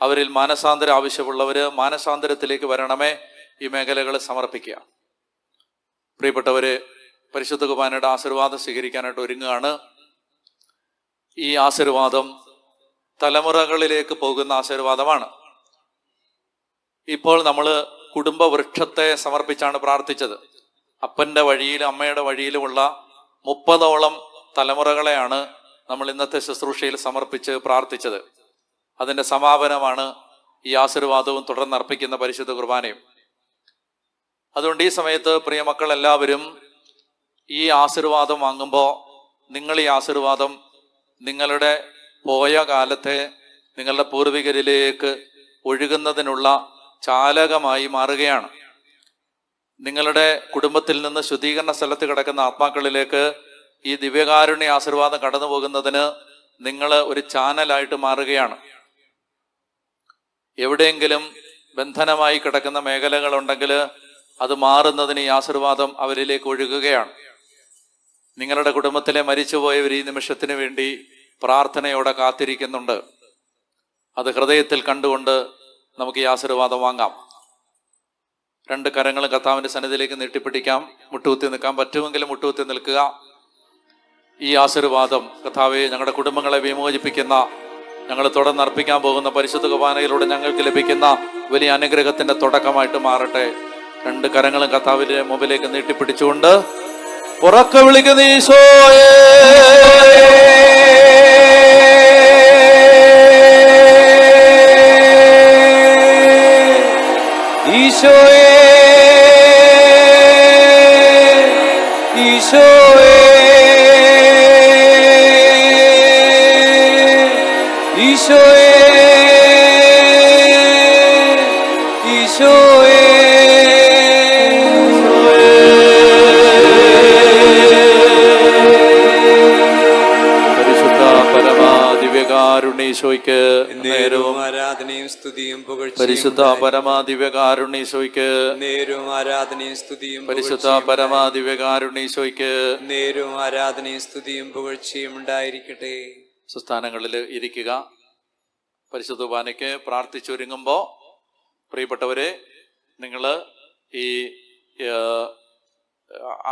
Speaker 1: അവരിൽ മാനസാന്തരം ആവശ്യമുള്ളവര് മാനസാന്തരത്തിലേക്ക് വരണമേ. ഈ മേഖലകൾ സമർപ്പിക്കുക. പ്രിയപ്പെട്ടവര്, പരിശുദ്ധ കുർബാനയുടെ ആശീർവാദം സ്വീകരിക്കാനായിട്ട് ഒരുങ്ങുകയാണ്. ഈ ആശീർവാദം തലമുറകളിലേക്ക് പോകുന്ന ആശീർവാദമാണ്. ഇപ്പോൾ നമ്മൾ കുടുംബ വൃക്ഷത്തെ സമർപ്പിച്ചാണ് പ്രാർത്ഥിച്ചത്. അപ്പന്റെ വഴിയിലും അമ്മയുടെ വഴിയിലുമുള്ള 30ഓളം തലമുറകളെയാണ് നമ്മൾ ഇന്നത്തെ ശുശ്രൂഷയിൽ സമർപ്പിച്ച് പ്രാർത്ഥിച്ചത്. അതിന്റെ സമാപനമാണ് ഈ ആശീർവാദവും തുടർന്ന് അർപ്പിക്കുന്ന പരിശുദ്ധ കുർബാനയും. അതുകൊണ്ട് ഈ സമയത്ത് പ്രിയ മക്കൾ എല്ലാവരും ഈ ആശീർവാദം വാങ്ങുമ്പോൾ നിങ്ങൾ ഈ ആശീർവാദം നിങ്ങളുടെ പോയ കാലത്തെ നിങ്ങളുടെ പൂർവികരിലേക്ക് ഒഴുകുന്നതിനുള്ള ചാലകമായി മാറുകയാണ്. നിങ്ങളുടെ കുടുംബത്തിൽ നിന്ന് ശുദ്ധീകരണ സ്ഥലത്ത് കിടക്കുന്ന ആത്മാക്കളിലേക്ക് ഈ ദിവ്യകാരുണ്യ ആശീർവാദം കടന്നു പോകുന്നതിന് നിങ്ങൾ ഒരു ചാനലായിട്ട് മാറുകയാണ്. എവിടെയെങ്കിലും ബന്ധനമായി കിടക്കുന്ന മേഖലകളുണ്ടെങ്കിൽ അത് മാറുന്നതിന് ഈ ആശീർവാദം അവരിലേക്ക് ഒഴുകുകയാണ്. നിങ്ങളുടെ കുടുംബത്തിലെ മരിച്ചുപോയവർ ഈ നിമിഷത്തിന് വേണ്ടി പ്രാർത്ഥനയോടെ കാത്തിരിക്കുന്നുണ്ട്. അത് ഹൃദയത്തിൽ കണ്ടുകൊണ്ട് നമുക്ക് ഈ ആശീർവാദം വാങ്ങാം. 2 കരങ്ങളും കർത്താവിന്റെ സന്നിധിയിലേക്ക് നീട്ടിപ്പിടിക്കാം. മുട്ടുകുത്തി നിൽക്കാൻ പറ്റുമെങ്കിലും മുട്ടുകുത്തി നിൽക്കുക. ഈ ആശീർവാദം കർത്താവെ, ഞങ്ങളുടെ കുടുംബങ്ങളെ വിമോചിപ്പിക്കുന്ന, ഞങ്ങൾ തുടർന്ന് അർപ്പിക്കാൻ പോകുന്ന പരിശുദ്ധ കുർബാനയിലൂടെ ഞങ്ങൾക്ക് ലഭിക്കുന്ന വലിയ അനുഗ്രഹത്തിന്റെ തുടക്കമായിട്ട് മാറട്ടെ. 2 കരങ്ങളും കർത്താവിന്റെ മുമ്പിലേക്ക് നീട്ടിപ്പിടിച്ചുകൊണ്ട് ഉറക്കെ വിളിക്കുന്ന ഈശോയേ,
Speaker 2: ഈശോയേ, ഈശോയേ, ഈശോയേ ഈശോയേ
Speaker 1: ദിവ്യകാരുണ്യീശോയ്ക്ക് നേരവും
Speaker 2: ആരാധനയും സ്തുതിയും പുകഴ്ചയും.
Speaker 1: പരിശുദ്ധ പരമാ ദിവ്യകാരുണ്യീശോയ്ക്ക്
Speaker 2: നേരവും ആരാധനയും സ്തുതിയും.
Speaker 1: പരിശുദ്ധ പരമാ ദിവ്യകാരുണ്യീശോയ്ക്ക്
Speaker 2: നേരവും ആരാധനയും സ്തുതിയും പുകഴ്ചയും ഉണ്ടായിരിക്കട്ടെ.
Speaker 1: സുസ്ഥാനങ്ങളിൽ ഇരിക്കുക. പരിശുദ്ധ കുർബാനയ്ക്ക് പ്രാർത്ഥിച്ചൊരുങ്ങുമ്പോൾ പ്രിയപ്പെട്ടവരെ, നിങ്ങൾ ഈ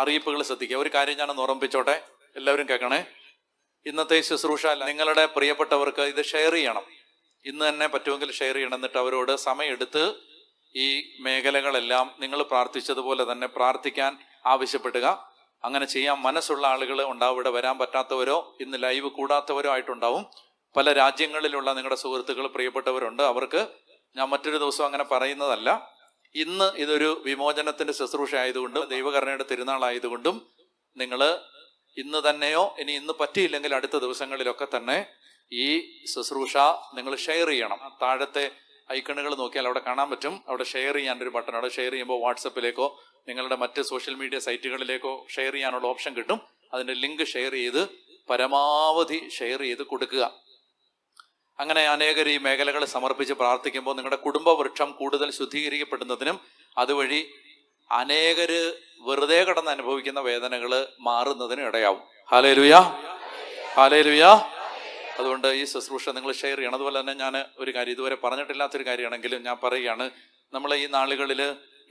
Speaker 1: അറിയിപ്പുകൾ ശ്രദ്ധിക്കുക. ഒരു കാര്യം ഞാനൊന്ന് ഓർമ്മിപ്പിച്ചോട്ടെ, എല്ലാവരും കേൾക്കണേ. ഇന്നത്തെ ശുശ്രൂഷ നിങ്ങളുടെ പ്രിയപ്പെട്ടവർക്ക് ഇത് ഷെയർ ചെയ്യണം. ഇന്ന് തന്നെ പറ്റുമെങ്കിൽ ഷെയർ ചെയ്യണം. എന്നിട്ട് അവരോട് സമയമെടുത്ത് ഈ മേഖലകളെല്ലാം നിങ്ങൾ പ്രാർത്ഥിച്ചതുപോലെ തന്നെ പ്രാർത്ഥിക്കാൻ ആവശ്യപ്പെടുക. അങ്ങനെ ചെയ്യാൻ മനസ്സുള്ള ആളുകൾ ഉണ്ടാവും. ഇവിടെ വരാൻ പറ്റാത്തവരോ ഇന്ന് ലൈവ് കൂടാത്തവരോ ആയിട്ടുണ്ടാവും. പല രാജ്യങ്ങളിലുള്ള നിങ്ങളുടെ സുഹൃത്തുക്കൾ പ്രിയപ്പെട്ടവരുണ്ട്. അവർക്ക് ഞാൻ മറ്റൊരു ദിവസം അങ്ങനെ പറയുന്നതല്ല. ഇന്ന് ഇതൊരു വിമോചനത്തിന്റെ ശുശ്രൂഷ ആയതുകൊണ്ടും ദൈവകരുണയുടെ തിരുനാളായതുകൊണ്ടും നിങ്ങൾ ഇന്ന് തന്നെയോ ഇനി ഇന്ന് പറ്റിയില്ലെങ്കിൽ അടുത്ത ദിവസങ്ങളിലൊക്കെ തന്നെ ഈ ശുശ്രൂഷ നിങ്ങൾ ഷെയർ ചെയ്യണം. താഴത്തെ ഐക്കണുകൾ നോക്കിയാൽ അവിടെ കാണാൻ പറ്റും. അവിടെ ഷെയർ ചെയ്യാനൊരു ബട്ടൺ. അവിടെ ഷെയർ ചെയ്യുമ്പോൾ വാട്സപ്പിലേക്കോ നിങ്ങളുടെ മറ്റ് സോഷ്യൽ മീഡിയ സൈറ്റുകളിലേക്കോ ഷെയർ ചെയ്യാനുള്ള ഓപ്ഷൻ കിട്ടും. അതിൻ്റെ ലിങ്ക് ഷെയർ ചെയ്ത് പരമാവധി ഷെയർ ചെയ്ത് കൊടുക്കുക. അങ്ങനെ അനേകർ ഈ മേഖലകൾ സമർപ്പിച്ച് പ്രാർത്ഥിക്കുമ്പോൾ നിങ്ങളുടെ കുടുംബ വൃക്ഷം കൂടുതൽ ശുദ്ധീകരിക്കപ്പെടുന്നതിനും അതുവഴി അനേകര് വെറുതെ കിടന്ന് അനുഭവിക്കുന്ന വേദനകൾ മാറുന്നതിനും ഇടയാവും. Hallelujah, hallelujah. അതുകൊണ്ട് ഈ ശുശ്രൂഷ നിങ്ങൾ ഷെയർ ചെയ്യണം. അതുപോലെ തന്നെ ഞാൻ ഒരു കാര്യം ഇതുവരെ പറഞ്ഞിട്ടില്ലാത്തൊരു കാര്യമാണെങ്കിലും ഞാൻ പറയുകയാണ്. നമ്മൾ ഈ നാളുകളിൽ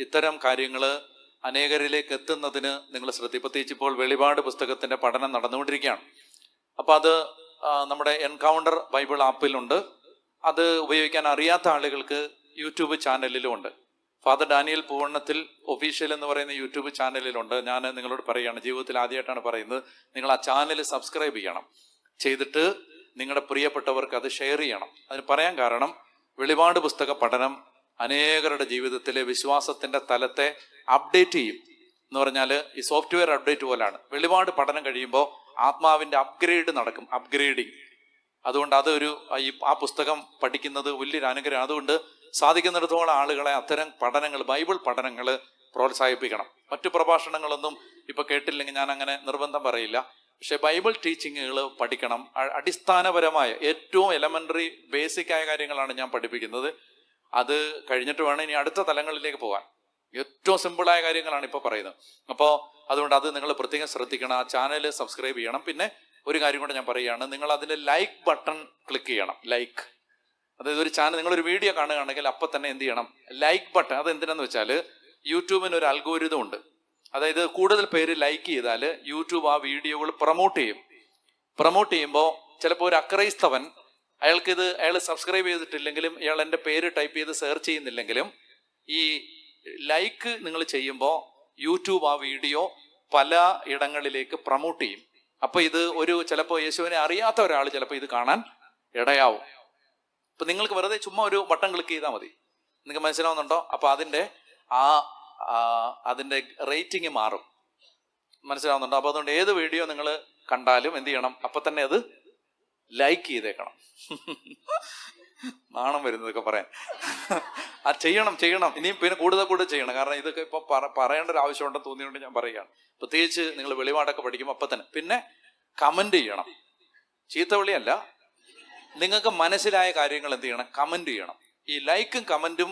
Speaker 1: ഇത്തരം കാര്യങ്ങൾ അനേകരിലേക്ക് എത്തുന്നതിന് നിങ്ങൾ ശ്രദ്ധിക്കുക. പ്രത്യേകിച്ച് ഇപ്പോൾ വെളിപാട് പുസ്തകത്തിന്റെ പഠനം നടന്നുകൊണ്ടിരിക്കുകയാണ്. അപ്പോൾ അത് നമ്മുടെ എൻകൗണ്ടർ ബൈബിൾ ആപ്പിലുണ്ട്. അത് ഉപയോഗിക്കാൻ അറിയാത്ത ആളുകൾക്ക് യൂട്യൂബ് ചാനലിലും ഉണ്ട്. ഫാദർ ഡാനിയൽ പൂവണ്ണത്തിൽ ഒഫീഷ്യൽ എന്ന് പറയുന്ന യൂട്യൂബ് ചാനലിലുണ്ട്. ഞാൻ നിങ്ങളോട് പറയുകയാണ്, ജീവിതത്തിൽ ആദ്യമായിട്ടാണ് പറയുന്നത്, നിങ്ങൾ ആ ചാനൽ സബ്സ്ക്രൈബ് ചെയ്യണം. ചെയ്തിട്ട് നിങ്ങളുടെ പ്രിയപ്പെട്ടവർക്ക് അത് ഷെയർ ചെയ്യണം. അതിന് പറയാൻ കാരണം, വെളിപാട് പുസ്തക പഠനം അനേകരുടെ ജീവിതത്തിലെ വിശ്വാസത്തിന്റെ തലത്തെ അപ്ഡേറ്റ് ചെയ്യും. എന്ന് പറഞ്ഞാൽ ഈ സോഫ്റ്റ്വെയർ അപ്ഡേറ്റ് പോലാണ്. വെളിപാട് പഠനം കഴിയുമ്പോൾ ആത്മാവിന്റെ അപ്ഗ്രേഡ് നടക്കും, അപ്ഗ്രേഡിങ്. അതുകൊണ്ട് അതൊരു ആ പുസ്തകം പഠിക്കുന്നത് വലിയൊരു അനുഗ്രഹം. അതുകൊണ്ട് സാധിക്കുന്നിടത്തോളം ആളുകളെ അത്തരം പഠനങ്ങൾ, ബൈബിൾ പഠനങ്ങൾ പ്രോത്സാഹിപ്പിക്കണം. മറ്റു പ്രഭാഷണങ്ങളൊന്നും ഇപ്പൊ കേട്ടില്ലെങ്കിൽ ഞാൻ അങ്ങനെ നിർബന്ധം പറയില്ല. പക്ഷെ ബൈബിൾ ടീച്ചിങ്ങുകൾ പഠിക്കണം. അടിസ്ഥാനപരമായ ഏറ്റവും എലമെന്ററി ബേസിക് ആയ കാര്യങ്ങളാണ് ഞാൻ പഠിപ്പിക്കുന്നത്. അത് കഴിഞ്ഞിട്ട് വേണം ഇനി അടുത്ത തലങ്ങളിലേക്ക് പോകാൻ. ഏറ്റവും സിമ്പിളായ കാര്യങ്ങളാണ് ഇപ്പോൾ പറയുന്നത്. അപ്പോൾ അതുകൊണ്ട് അത് നിങ്ങൾ പ്രത്യേകം ശ്രദ്ധിക്കണം. ആ ചാനൽ സബ്സ്ക്രൈബ് ചെയ്യണം. പിന്നെ ഒരു കാര്യം കൂടെ ഞാൻ പറയുകയാണ്, നിങ്ങൾ അതിൻ്റെ ലൈക്ക് ബട്ടൺ ക്ലിക്ക് ചെയ്യണം. ലൈക്ക്, അതായത് ഒരു ചാനൽ നിങ്ങളൊരു വീഡിയോ കാണുകയാണെങ്കിൽ അപ്പം തന്നെ എന്ത് ചെയ്യണം? Like button. അത് എന്തിനാന്ന് വെച്ചാൽ യൂട്യൂബിന് ഒരു അൽഗോരിതം ഉണ്ട്. അതായത് കൂടുതൽ പേര് ലൈക്ക് ചെയ്താൽ യൂട്യൂബ് ആ വീഡിയോകൾ പ്രൊമോട്ട് ചെയ്യും. പ്രൊമോട്ട് ചെയ്യുമ്പോൾ ചിലപ്പോൾ ഒരു അക്രൈസ്തവൻ അയാൾ സബ്സ്ക്രൈബ് ചെയ്തിട്ടില്ലെങ്കിലും അയാൾ എൻ്റെ പേര് ടൈപ്പ് ചെയ്ത് സെർച്ച് ചെയ്യുന്നില്ലെങ്കിലും ഈ ലൈക്ക് നിങ്ങൾ ചെയ്യുമ്പോൾ യൂട്യൂബ് ആ വീഡിയോ പല ഇടങ്ങളിലേക്ക് പ്രൊമോട്ട് ചെയ്യും. അപ്പൊ ഇത് ചിലപ്പോൾ യേശുവിനെ അറിയാത്ത ഒരാൾ ചിലപ്പോൾ ഇത് കാണാൻ ഇടയാവും. അപ്പൊ നിങ്ങൾക്ക് വെറുതെ ചുമ്മാ ഒരു ബട്ടൺ ക്ലിക്ക് ചെയ്താൽ മതി. നിങ്ങൾക്ക് മനസ്സിലാവുന്നുണ്ടോ? അപ്പൊ അതിന്റെ റേറ്റിംഗ് മാറും. മനസ്സിലാവുന്നുണ്ടോ? അപ്പൊ അതുകൊണ്ട് ഏത് വീഡിയോ നിങ്ങൾ കണ്ടാലും എന്ത് ചെയ്യണം? അപ്പൊ തന്നെ അത് ലൈക്ക് ചെയ്തേക്കണം. നാണം വരുന്നതൊക്കെ പറയാൻ. ചെയ്യണം. ഇനിയും പിന്നെ കൂടുതൽ ചെയ്യണം. കാരണം ഇതൊക്കെ ഇപ്പൊ പറയേണ്ട ഒരു ആവശ്യമുണ്ടെന്ന് തോന്നിയോണ്ട് ഞാൻ പറയുകയാണ്. പ്രത്യേകിച്ച് നിങ്ങൾ വെളിപാടൊക്കെ പഠിക്കുമ്പോൾ അപ്പൊ തന്നെ. പിന്നെ കമന്റ് ചെയ്യണം. ചീത്തവിളിയല്ല, നിങ്ങൾക്ക് മനസ്സിലായ കാര്യങ്ങൾ എന്ത് ചെയ്യണം? കമന്റ് ചെയ്യണം. ഈ ലൈക്കും കമന്റും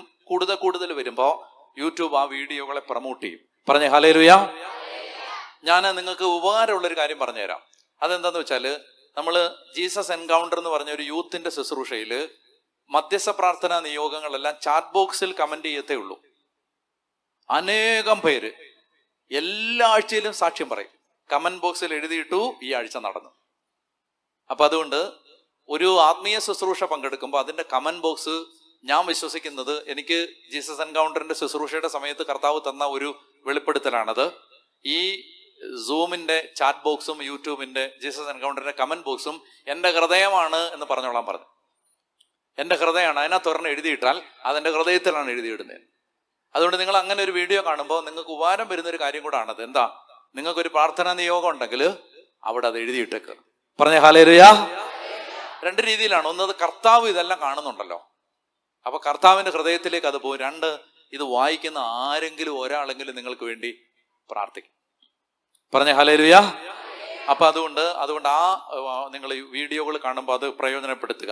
Speaker 1: കൂടുതൽ വരുമ്പോൾ യൂട്യൂബ് ആ വീഡിയോകളെ പ്രൊമോട്ട് ചെയ്യും. പറഞ്ഞേ ഹല്ലേലൂയ. ഞാൻ നിങ്ങൾക്ക് ഉപകാരമുള്ളൊരു കാര്യം പറഞ്ഞുതരാം. അതെന്താന്ന് വെച്ചാൽ, നമ്മൾ ജീസസ് എൻകൗണ്ടർ എന്ന് പറഞ്ഞ ഒരു യൂത്തിന്റെ ശുശ്രൂഷയിൽ മധ്യസ്ഥ പ്രാർത്ഥനാ നിയോഗങ്ങളെല്ലാം ചാറ്റ് ബോക്സിൽ കമന്റ് ചെയ്യത്തേ ഉള്ളൂ. അനേകം പേര് എല്ലാ ആഴ്ചയിലും സാക്ഷ്യം പറയും. കമന്റ് ബോക്സിൽ എഴുതിയിട്ടു ഈ ആഴ്ച നടന്നു. അപ്പൊ അതുകൊണ്ട് ഒരു ആത്മീയ ശുശ്രൂഷ പങ്കെടുക്കുമ്പോൾ അതിന്റെ കമന്റ് ബോക്സ്, ഞാൻ വിശ്വസിക്കുന്നത്, എനിക്ക് ജീസസ് എൻകൗണ്ടറിന്റെ ശുശ്രൂഷയുടെ സമയത്ത് കർത്താവ് തന്ന ഒരു വെളിപ്പെടുത്തലാണത്. ഈ സൂമിന്റെ ചാറ്റ് ബോക്സും യൂട്യൂബിന്റെ ജീസസ് എൻകൗണ്ടറിന്റെ കമന്റ് ബോക്സും എൻ്റെ ഹൃദയമാണ് എന്ന് പറഞ്ഞോളാൻ പറഞ്ഞു. എൻ്റെ ഹൃദയമാണ്. അതിനകത്ത് ഒരെണ്ണം എഴുതിയിട്ടാൽ അതെൻ്റെ ഹൃദയത്തിലാണ് എഴുതിയിടുന്നത്. അതുകൊണ്ട് നിങ്ങൾ അങ്ങനെ ഒരു വീഡിയോ കാണുമ്പോൾ നിങ്ങൾക്ക് ഉപകാരം വരുന്നൊരു കാര്യം കൂടാണത്. എന്താ? നിങ്ങൾക്കൊരു പ്രാർത്ഥനാ നിയോഗം ഉണ്ടെങ്കിൽ അവിടെ അത് എഴുതിയിട്ടേക്ക്. പറഞ്ഞ ഹല്ലേലൂയ. രണ്ട് രീതിയിലാണ്. ഒന്നത്, കർത്താവ് ഇതെല്ലാം കാണുന്നുണ്ടല്ലോ, അപ്പൊ കർത്താവിന്റെ ഹൃദയത്തിലേക്ക് അത് പോകും. രണ്ട്, ഇത് വായിക്കുന്ന ആരെങ്കിലും ഒരാളെങ്കിലും നിങ്ങൾക്ക് വേണ്ടി പ്രാർത്ഥിക്കും. പറഞ്ഞ ഹല്ലേലൂയ. അപ്പൊ അതുകൊണ്ട് ആ നിങ്ങൾ വീഡിയോകൾ കാണുമ്പോൾ അത് പ്രയോജനപ്പെടുത്തുക.